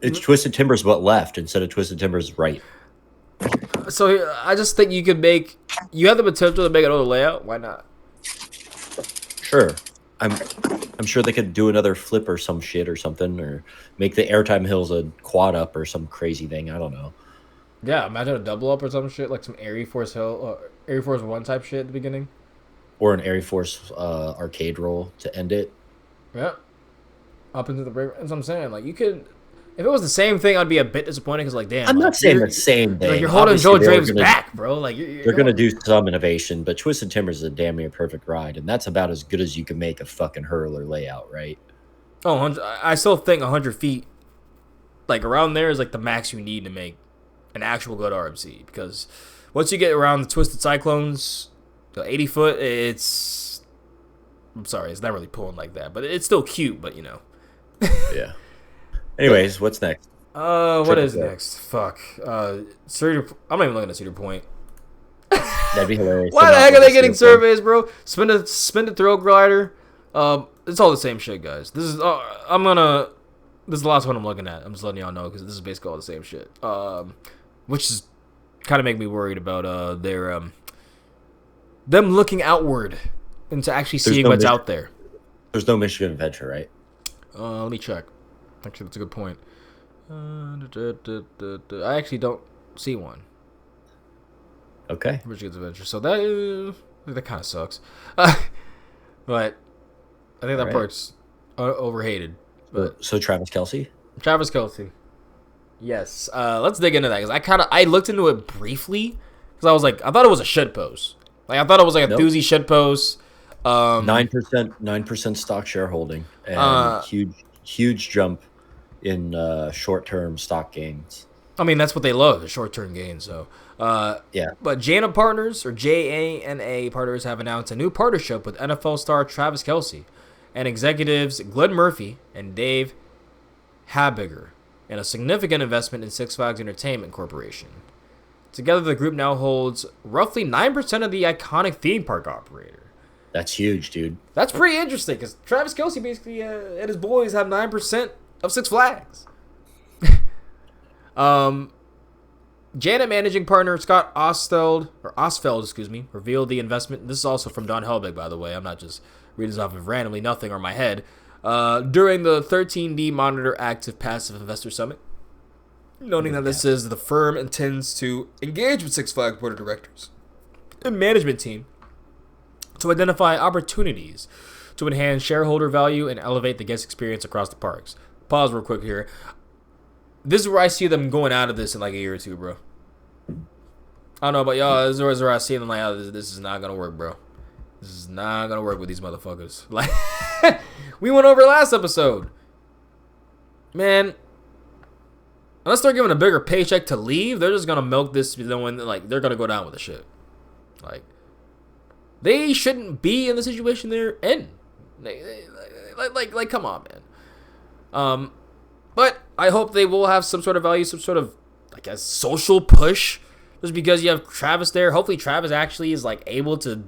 It's Twisted Timbers but left instead of Twisted Timbers right. So I just think you have the potential to make another layout. Why not? Sure. I'm sure they could do another flip or some shit or something, or make the Airtime Hills a quad up or some crazy thing. I don't know. Yeah, imagine a double up or some shit, like some Air Force One type shit at the beginning. Or an Air Force arcade roll to end it. Yeah. Up into the break. That's what I'm saying. Like, you could... If it was the same thing, I'd be a bit disappointed because, like, damn. I'm not saying the same thing. Like, you're holding Obviously, Joe Draves back, bro. Like, they're going to do some innovation, but Twisted Timbers is a damn near perfect ride, and that's about as good as you can make a fucking hurler layout, right? Oh, I still think 100 feet, like, around there is, like, the max you need to make an actual good RMC. Because once you get around the Twisted Cyclones, the 80 foot, it's... I'm sorry, it's not really pulling like that, but it's still cute, but, you know. Yeah. Anyways, what's next? What is next? Fuck. Cedar. I'm not even looking at Cedar Point. That'd be hilarious. Why the heck are they getting surveys, bro? Spin a throw glider. It's all the same shit, guys. This is. This is the last one I'm looking at. I'm just letting y'all know because this is basically all the same shit. Which is kind of make me worried about them looking outward into actually seeing what's out there. There's no Michigan Adventure, right? Let me check. Actually, that's a good point. I actually don't see one. Okay. Michigan's Adventure. So that kind of sucks. But I think that part's overhated. But so Travis Kelce? Travis Kelce. Yes. Let's dig into that because I looked into it briefly because I was like, I thought it was a shit post. Like I thought it was like a doozy shit post. 9% stock shareholding and huge jump in short-term stock gains. I mean, that's what they love, the short-term gains. So, yeah. But JANA Partners, or JANA Partners, have announced a new partnership with NFL star Travis Kelce and executives Glenn Murphy and Dave Habiger in a significant investment in Six Flags Entertainment Corporation. Together, the group now holds roughly 9% of the iconic theme park operator. That's huge, dude. That's pretty interesting because Travis Kelce basically and his boys have 9% of Six Flags. Janet managing partner Scott Ostfeld, revealed the investment. This is also from Don Helbig, by the way. I'm not just reading this off of randomly nothing or my head. During the 13D Monitor Active Passive Investor Summit, noting that this is the firm intends to engage with Six Flags board of directors and management team to identify opportunities to enhance shareholder value and elevate the guest experience across the parks. Pause real quick here. This is where I see them going out of this in like a year or two, bro. I don't know about y'all. This is where I see them like, oh, this is not going to work, bro. This is not going to work with these motherfuckers. Like, we went over last episode. Man, unless they're given a bigger paycheck to leave, they're just going to milk this, knowing like they're going to go down with the shit. Like, they shouldn't be in the situation they're in. Like, come on, man. But I hope they will have some sort of value, some sort of, like, a social push. Just because you have Travis there. Hopefully Travis actually is, like, able to,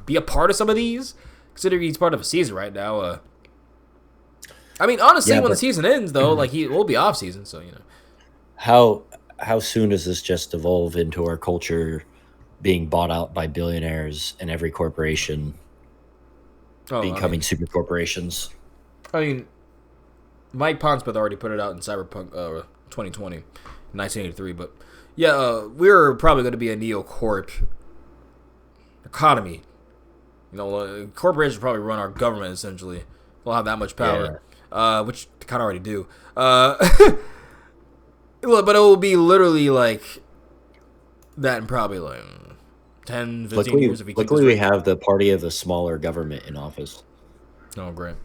be a part of some of these. Considering he's part of a season right now. I mean, honestly, when the season ends, though, like, he will be off season, so, How soon does this just evolve into our culture being bought out by billionaires and every corporation becoming super corporations. I mean, Mike Pondsmith already put it out in Cyberpunk 2020, 1983. But yeah, we're probably going to be a neocorp economy. You know, corporations probably run our government essentially. They'll have that much power, which they kind of already do. But it will be literally like that in probably like 10, 15 years. If we luckily we have the party of the smaller government in office. Oh, great.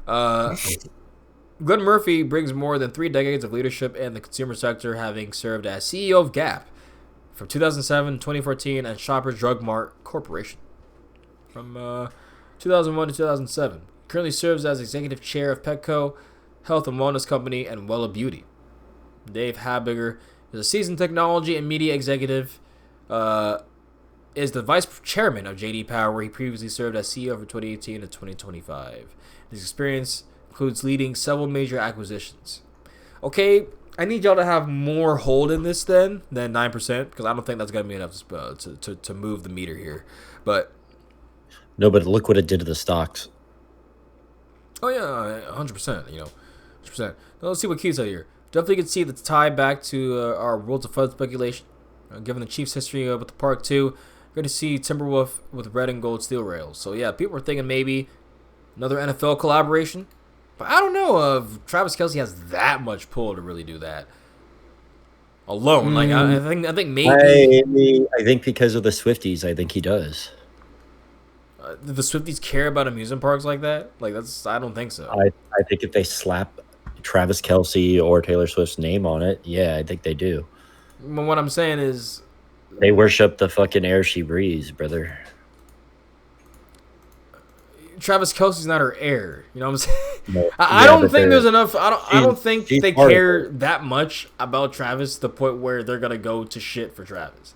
Glenn Murphy brings more than 3 decades of leadership in the consumer sector, having served as CEO of Gap from 2007 to 2014 and Shoppers Drug Mart Corporation from 2001 to 2007. Currently serves as executive chair of Petco, health and wellness company, and Wella Beauty. Dave Habiger is a seasoned technology and media executive. Is the vice chairman of JD Power, where he previously served as CEO from 2018 to 2025. His experience includes leading several major acquisitions. Okay, I need y'all to have more hold in this than 9%, because I don't think that's going to be enough to move the meter here. But no, but look what it did to the stocks. Oh yeah, 100%. 100%. Now let's see what Keys out here. Definitely can see the tie back to our Worlds of Fun speculation. Given the Chiefs' history with the park too, going to see Timberwolf with red and gold steel rails. So yeah, people were thinking maybe another NFL collaboration, but I don't know if Travis Kelce has that much pull to really do that alone. Like I think maybe. I think because of the Swifties, I think he does. Do the Swifties care about amusement parks like that? Like I don't think so. I think if they slap Travis Kelce or Taylor Swift's name on it, yeah, I think they do. But what I'm saying is, they worship the fucking air she breathes, brother. Travis Kelce's not her heir. You know what I'm saying? No. I don't think there's enough. I don't think they care that much about Travis to the point where they're gonna go to shit for Travis.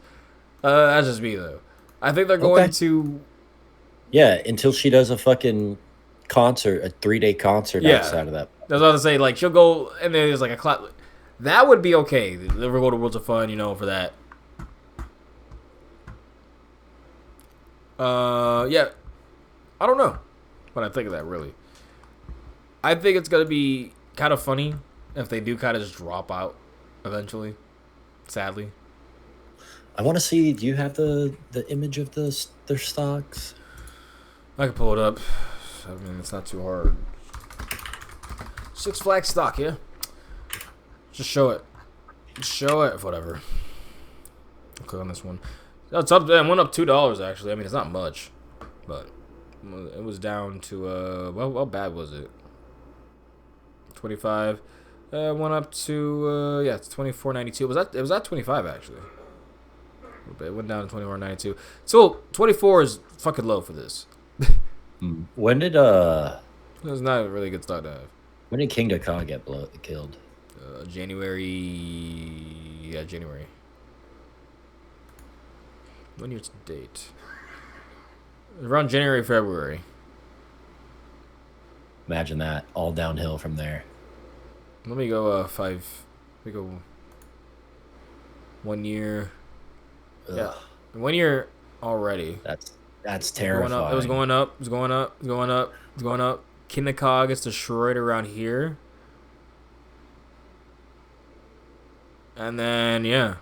That's just me though. I think they're going to. Yeah, until she does a fucking concert, a 3-day concert outside of that. That's what I was saying. Like she'll go and then there's like a clap. That would be okay. They'll go to Worlds of Fun, for that. Yeah. I don't know what I think of that, really. I think it's going to be kind of funny if they do kind of just drop out eventually, sadly. I want to see, do you have the image of their stocks? I can pull it up. I mean, it's not too hard. Six Flags stock, yeah? Just show it. Show it. Whatever. I'll click on this one. It's up. It went up $2 actually. I mean, it's not much, but it was down to how bad was it? 25. Went up to it's 24.92. It was at 25 actually. It went down to 24.92. So 24 is fucking low for this. When did It's not a really good stock to have. When did King Dakar get killed? January. Yeah, January. When year's date? Around January, February. Imagine that. All downhill from there. Let me go 5. Let me go 1 year. Ugh. Yeah, 1 year already. That's terrifying. It was going up. It was going up. It was going up. It was going up. Kinnikog gets destroyed around here. And then, yeah.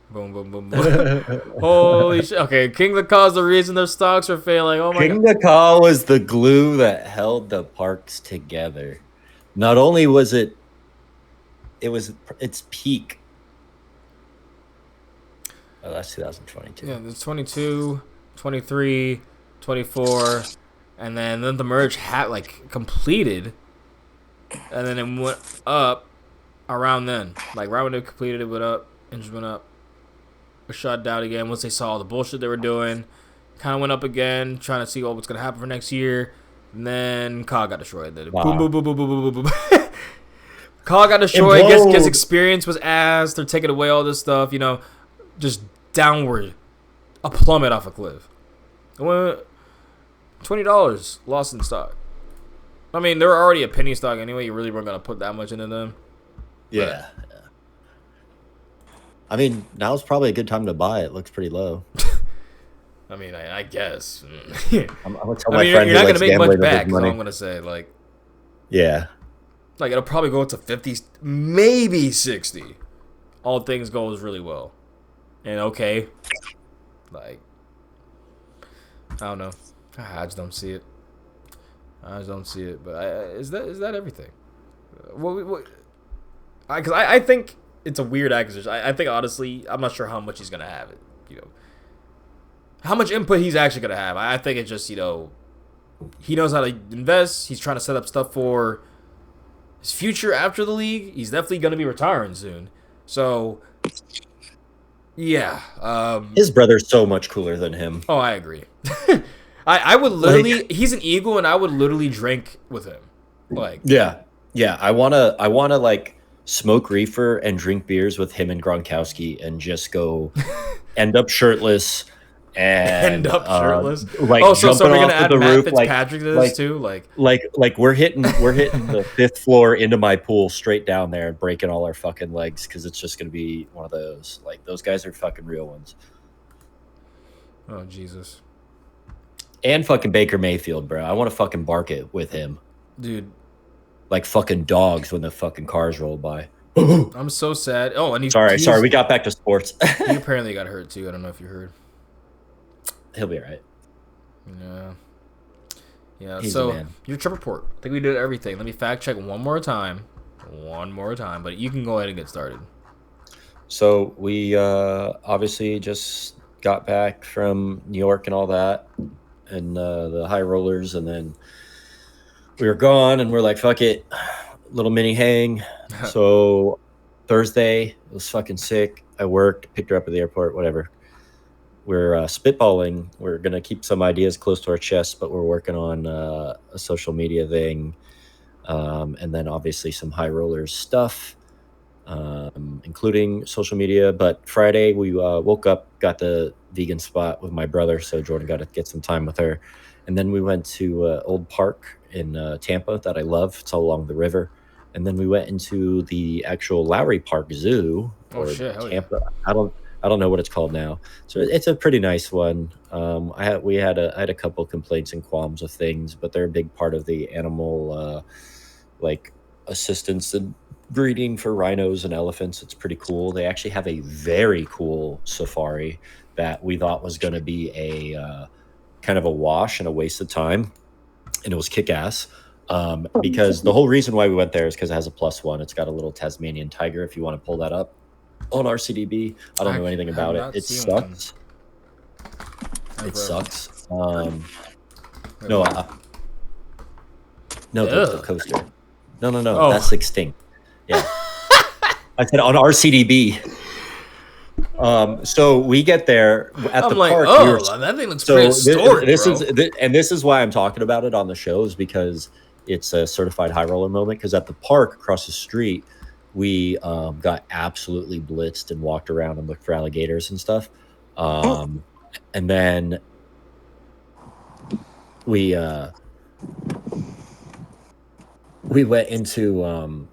Boom, boom, boom, boom. Holy shit. Okay, King Dakar the reason their stocks are failing. Oh my King Dakar was the glue that held the parks together. Not only was it was its peak. Oh, that's 2022. Yeah, it's 22, 23, 24, and then the merge had completed, and then it went up around then. Like right when it completed, it went up, engine went up, was shut down again once they saw all the bullshit they were doing. Kind of went up again, trying to see what was gonna happen for next year, and then COG got destroyed. Then boom, boom, boom, boom, boom, boom, boom, boom. COG got destroyed. Gets experience was ass. They're taking away all this stuff. Just downward, a plummet off a cliff. It went $20 lost in stock. I mean, they were already a penny stock anyway. You really weren't gonna put that much into them. Yeah. I mean, now's probably a good time to buy it. Looks pretty low. I mean, I guess. I'm gonna tell I my mean, friend you're who not gonna likes make much gambling with back. his Is all money. I'm gonna say. Yeah. Like it'll probably go to 50, maybe 60. All things goes really well, and okay. Like I don't know. I just don't see it. I just don't see it. But is that everything? What? Because I think it's a weird acquisition. I think honestly, I'm not sure how much he's gonna have it. How much input he's actually gonna have. I think it's just he knows how to invest. He's trying to set up stuff for his future after the league. He's definitely gonna be retiring soon. So yeah. His brother's so much cooler than him. Oh, I agree. I would literally. He's an Eagle, and I would literally drink with him. Yeah. I wanna like smoke reefer and drink beers with him and Gronkowski and just go end up shirtless and shirtless. like Oh, so jumping we're gonna off of add the Matt roof Fitzpatrick to this too, like we're hitting the 5th floor into my pool straight down there and breaking all our fucking legs because it's just gonna be one of those. Like those guys are fucking real ones. Oh Jesus. And fucking Baker Mayfield, bro. I want to fucking bark it with him, dude. Like fucking dogs when the fucking cars roll by. I'm so sad. Oh, and sorry. We got back to sports. He apparently got hurt too. I don't know if you heard. He'll be all right. Yeah. He's So your trip report. I think we did everything. Let me fact check one more time. But you can go ahead and get started. So we obviously just got back from New York and all that, and the high rollers, and then we were gone, and we're like, fuck it, little mini hang. So Thursday, it was fucking sick. I worked, picked her up at the airport, whatever. We're spitballing. We're going to keep some ideas close to our chest, but we're working on a social media thing, and then obviously some high rollers stuff, including social media. But Friday, we woke up, got the vegan spot with my brother, so Jordan got to get some time with her. And then we went to Old Park in Tampa that I love. It's all along the river. And then we went into the actual Lowry Park Zoo. Oh shit! Tampa. Yeah. I don't know what it's called now. So it's a pretty nice one. I had a couple complaints and qualms with things, but they're a big part of the animal like assistance and breeding for rhinos and elephants. It's pretty cool. They actually have a very cool safari that we thought was going to be a kind of a wash and a waste of time, and it was kick-ass. Because the whole reason why we went there is because it has a +1. It's got a little Tasmanian tiger if you want to pull that up on RCDB. I don't know anything about it. It sucks. It sucks. No, the coaster. No. Oh. That's extinct. Yeah. I said on RCDB. So we get there at the park. That thing looks pretty historic, this is why I'm talking about it on the show, is because it's a certified high roller moment. Because at the park across the street, we got absolutely blitzed and walked around and looked for alligators and stuff. And then we went into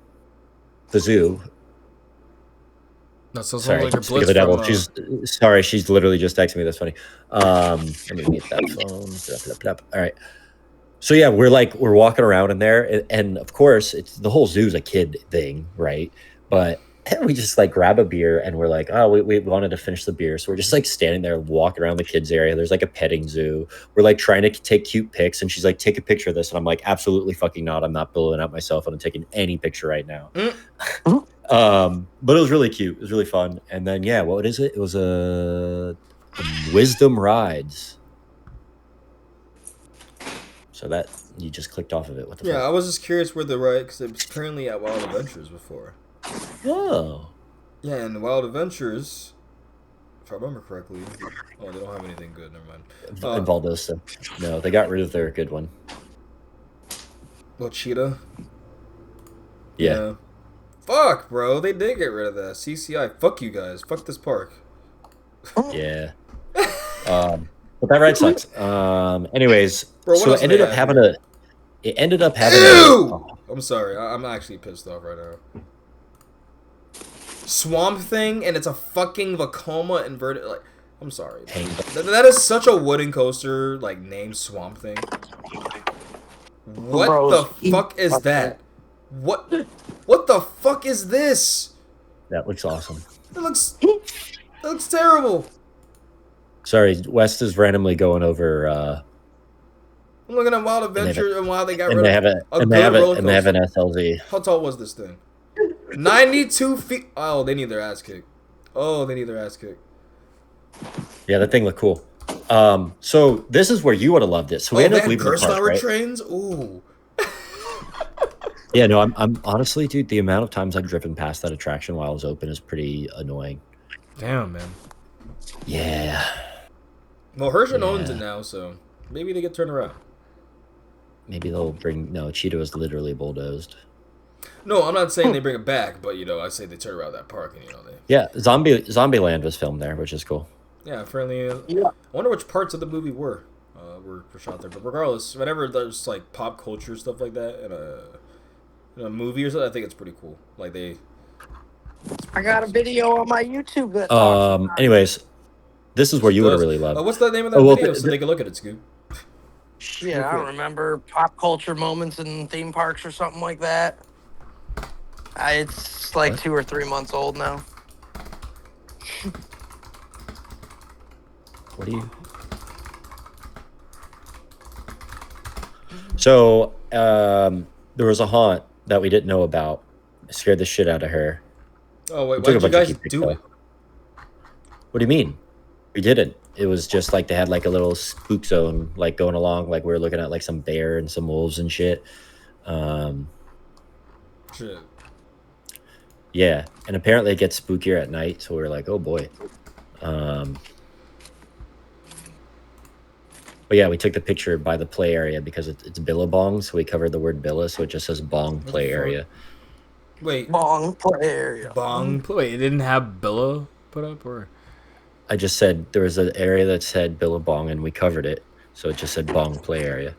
the zoo. That's so sorry, like speak of the devil. She's literally just texting me. That's funny. Let me mute that phone. All right. So yeah, we're walking around in there, and of course, it's the whole zoo's a kid thing, right? But we just grab a beer, and we're like, oh, we wanted to finish the beer, so we're just standing there, walking around the kids area. There's a petting zoo. We're trying to take cute pics, and she's like, take a picture of this, and I'm like, absolutely fucking not. I'm not billowing out myself, and I'm taking any picture right now. But it was really cute. It was really fun. And then yeah, what is it? It was a Wisdom Rides. So that you just clicked off of it. What the fuck? I was just curious where the ride, because it was currently at Wild Adventures before. Oh. Yeah, and Wild Adventures, if I remember correctly, they don't have anything good. Never mind. In Valdosta. No, they got rid of their good one. Well, Cheetah. Yeah. Fuck, bro. They did get rid of that. CCI. Fuck you guys. Fuck this park. Yeah. But that ride sucks. Anyways, bro, so it ended up having Ew! I'm sorry. I'm actually pissed off right now. Swamp Thing, and it's a fucking Vekoma inverted. I'm sorry. Hang That is such a wooden coaster, like, named Swamp Thing. What Bros, the fuck is that? What the fuck is this? That looks awesome. It looks terrible. Sorry, West is randomly going over. I'm looking at Wild Adventure and how they got And rid they of have a good roller and they have an coaster. SLZ. How tall was this thing? 92 feet. Oh, they need their ass kicked. Yeah, that thing looked cool. So this is where you would have loved it. So we ended up leaving the park, right? trains. Ooh. Yeah, no, I'm honestly, dude, the amount of times I've driven past that attraction while it was open is pretty annoying. Damn, man. Yeah. Well, Herschel owns it now, so maybe they get turned around. Maybe they'll bring. No, Cheetah was literally bulldozed. No, I'm not saying they bring it back, but I say they turn around that park and they. Yeah, Zombieland was filmed there, which is cool. Yeah, friendly. Yeah. I wonder which parts of the movie were shot there, but regardless, whenever there's like pop culture stuff like that in a movie or something, I think it's pretty cool. Like I got a video on my YouTube that talks about Anyways, this is where you would have really loved. What's the name of that video so they can look at it, Scoop? Shit, I don't remember pop culture moments in theme parks or something like that. It's like 2 or 3 months old now. What do you? So, there was a haunt that we didn't know about. It scared the shit out of her. Oh wait, why did you guys do it? What do you mean? We didn't. It was just like they had like a little spook zone, like going along, like we were looking at like some bear and some wolves and shit. Shit. Yeah, and apparently it gets spookier at night, so we were like, oh boy. But yeah, we took the picture by the play area because it's Billabong, so we covered the word Billa, so it just says Bong play area. Wait. Bong play area. Bong play. It didn't have Billa put up, or? I just said there was an area that said Billabong, and we covered it, so it just said Bong play area.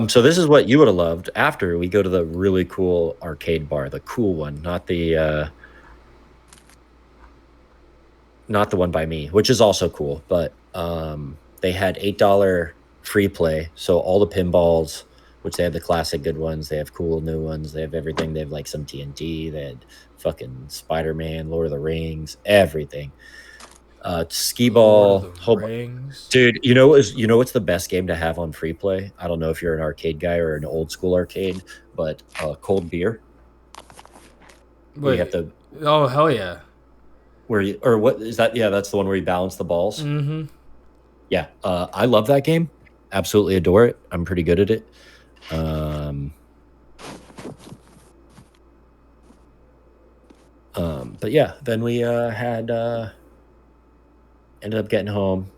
So this is what you would have loved. After we go to the really cool arcade bar, the cool one, not the one by me, which is also cool, but they had $8 free play, so all the pinballs, which they have the classic good ones, they have cool new ones, they have everything. They have like some TNT, they had fucking Spider-Man, Lord of the Rings, everything. Skee ball, dude. You know what's the best game to have on free play? I don't know if you're an arcade guy or an old school arcade, but cold beer. Wait, you have to. Oh hell yeah! What is that? Yeah, that's the one where you balance the balls. Mm-hmm. Yeah, I love that game. Absolutely adore it. I'm pretty good at it. But yeah, then we ended up getting home,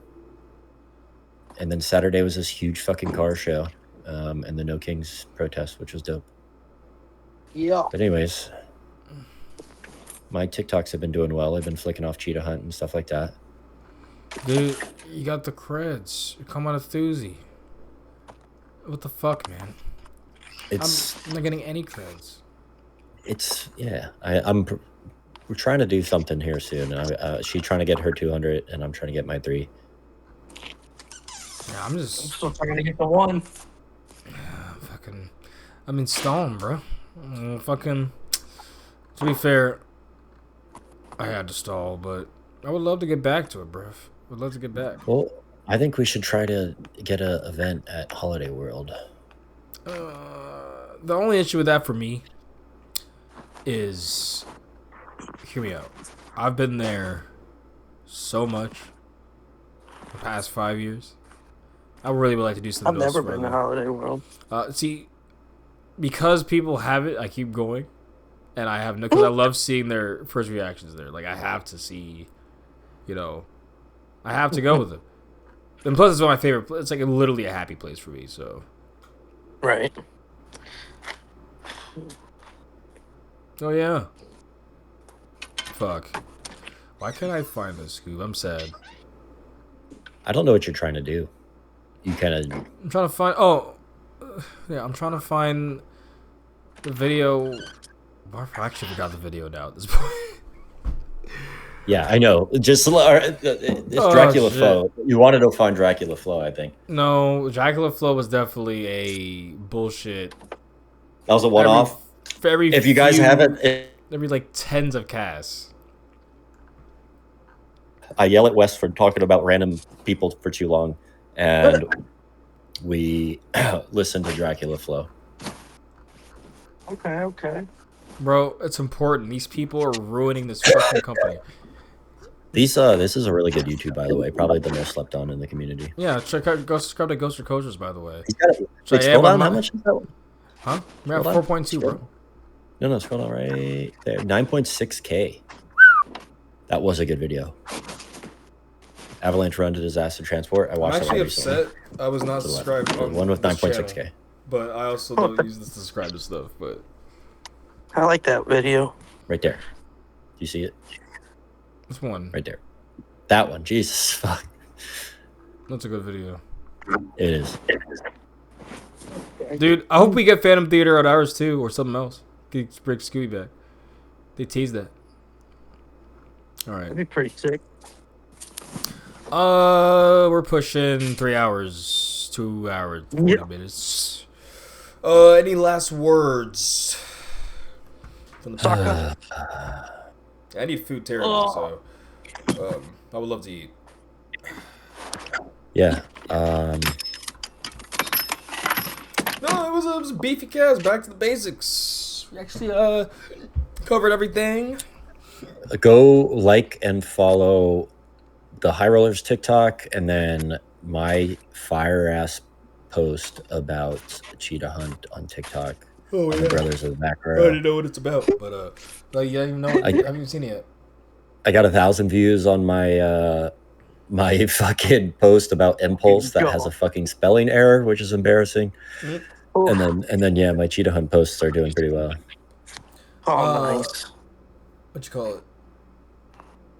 and then Saturday was this huge fucking car show, and the No Kings protest, which was dope. Yeah. But anyways, my TikToks have been doing well. I've been flicking off Cheetah Hunt and stuff like that. Dude, you got the creds. You come out of Thuzy. What the fuck, man? I'm not getting any creds. We're trying to do something here soon. She's trying to get her 200, and I'm trying to get my 3. Yeah, I'm still trying to get the 1. I'm installing, bro. To be fair, I had to stall, but I would love to get back to it, bro. Would love to get back. Well, I think we should try to get an event at Holiday World. The only issue with that for me is, hear me out. I've been there so much the past 5 years. I really would like to do something. I've never been to Holiday World. See, because people have it, I keep going, and I have no. Because I love seeing their first reactions there. Like I have to see, I have to go with it. And plus, it's one of my favorite. It's like literally a happy place for me. So, right. Oh yeah. Fuck. Why can't I find this, Scoop? I'm sad. I don't know what you're trying to do. You kind of. I'm trying to find. Oh, yeah. I'm trying to find the video. I actually forgot the video now at this point. Yeah, I know. Just it's Dracula Flow. You wanted to find Dracula Flow, I think. No, Dracula Flow was definitely a bullshit. That was a one-off. If you guys haven't, there'd be like tens of casts. I yell at Wes for talking about random people for too long, and we listen to Dracula Flow. Okay. Bro, it's important. These people are ruining this fucking company. This is a really good YouTube, by the way. Probably the most slept on in the community. Yeah, go subscribe to Ghost Coasters, by the way. Wait, scroll down. How much is that one? Huh? We're at 4.2, bro. No, scroll down right there. 9.6K. That was a good video. Avalanche Run to Disaster Transport. I watched I'm actually that recently. upset I was not subscribed on one with 9.6K. But I also don't use this to subscribe to stuff. But I like that video. Right there. Do you see it? This one. Right there. That one. Jesus fuck. That's a good video. It is. Dude, I hope we get Phantom Theater at ours too, or something else. Bring Scooby back. They teased that. All right. That'd be pretty sick. We're pushing 3 hours, 2 hours, 40 minutes. Any last words from the I need food terribly, so I would love to eat. Yeah. No, it was a beefy cast. Back to the basics. We actually covered everything. Go like and follow the High Rollers TikTok, and then my fire ass post about Cheetah Hunt on TikTok. Oh, The Brothers of the Back I Row. already know what it's about, but like, yeah, I haven't even seen it yet. I got 1,000 views on my my fucking post about Impulse that has a fucking spelling error, which is embarrassing. And then yeah, my Cheetah Hunt posts are doing pretty well. Oh, nice. What you call it?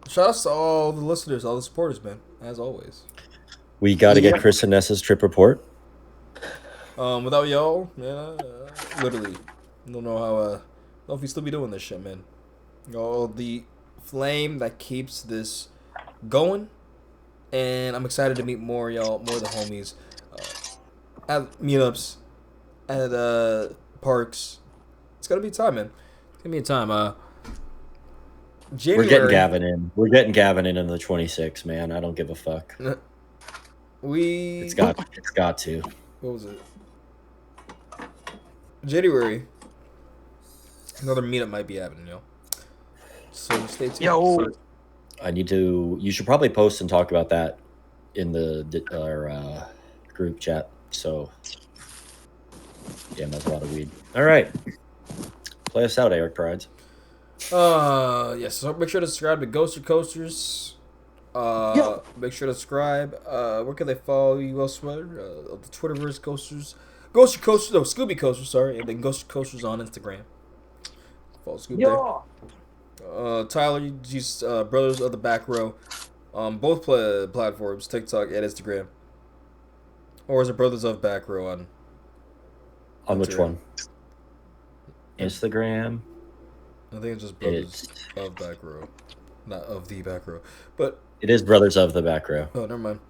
Shout out to all the listeners, all the supporters, man. As always. We got to get Chris and Nessa's trip report. Without y'all, man, literally, don't know how. Know if we still be doing this shit, man. All the flame that keeps this going, and I'm excited to meet more y'all, more of the homies, at meetups, at parks. It's gonna be time, man. It's gonna be a time. January. We're getting Gavin in. We're getting Gavin in the 26, man. I don't give a fuck. It's got to. What was it? January. Another meetup might be happening, yo. So stay tuned. Yo. You should probably post and talk about that in our group chat. So, damn, that's a lot of weed. All right. Play us out, Eric Prides. Yes, so make sure to subscribe to Ghost Coasters. Make sure to subscribe. Where can they follow you elsewhere? The Twitterverse Coasters. Scooby Coasters, sorry, and then Ghost Coasters on Instagram. Follow Scooby there. Tyler, just Brothers of the Back Row. Both platforms, TikTok and Instagram. Or is it Brothers of Back Row on? On which one? Instagram. I think it's just Brothers of Back Row, not of the Back Row. But it is Brothers of the Back Row. Oh, never mind.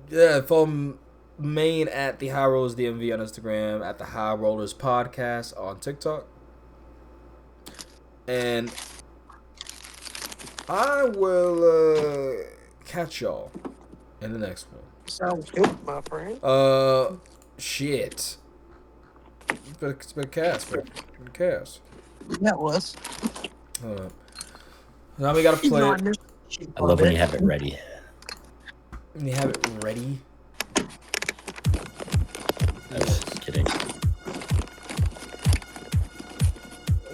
Yeah, follow Main at the High Rollers DMV on Instagram, at the High Rollers Podcast on TikTok, and I will catch y'all in the next one. Sounds good, my friend. Shit. It's been a cast, bro. Yeah, it was. Now we gotta play it. I love when you have it ready. When you have it ready. I was kidding.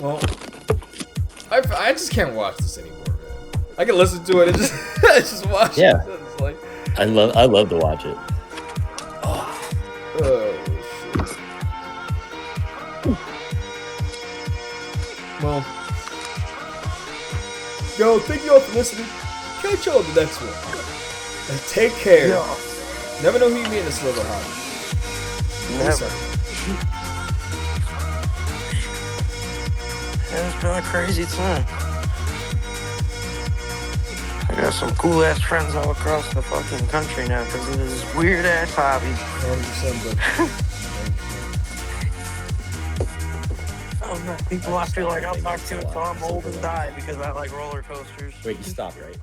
Well, I just can't watch this anymore, man. I can listen to it and just I just watch it. It's like, I love to watch it. shit. Well, yo, thank you all for listening. Catch y'all in the next one. And take care. Yeah. Never know who you meet in this little hobby. Never. been a crazy time. I got some cool ass friends all across the fucking country now because of this weird ass hobby. 100%, People I feel like I'll talk to until I'm old and die because I like roller coasters. Wait, you stopped, right?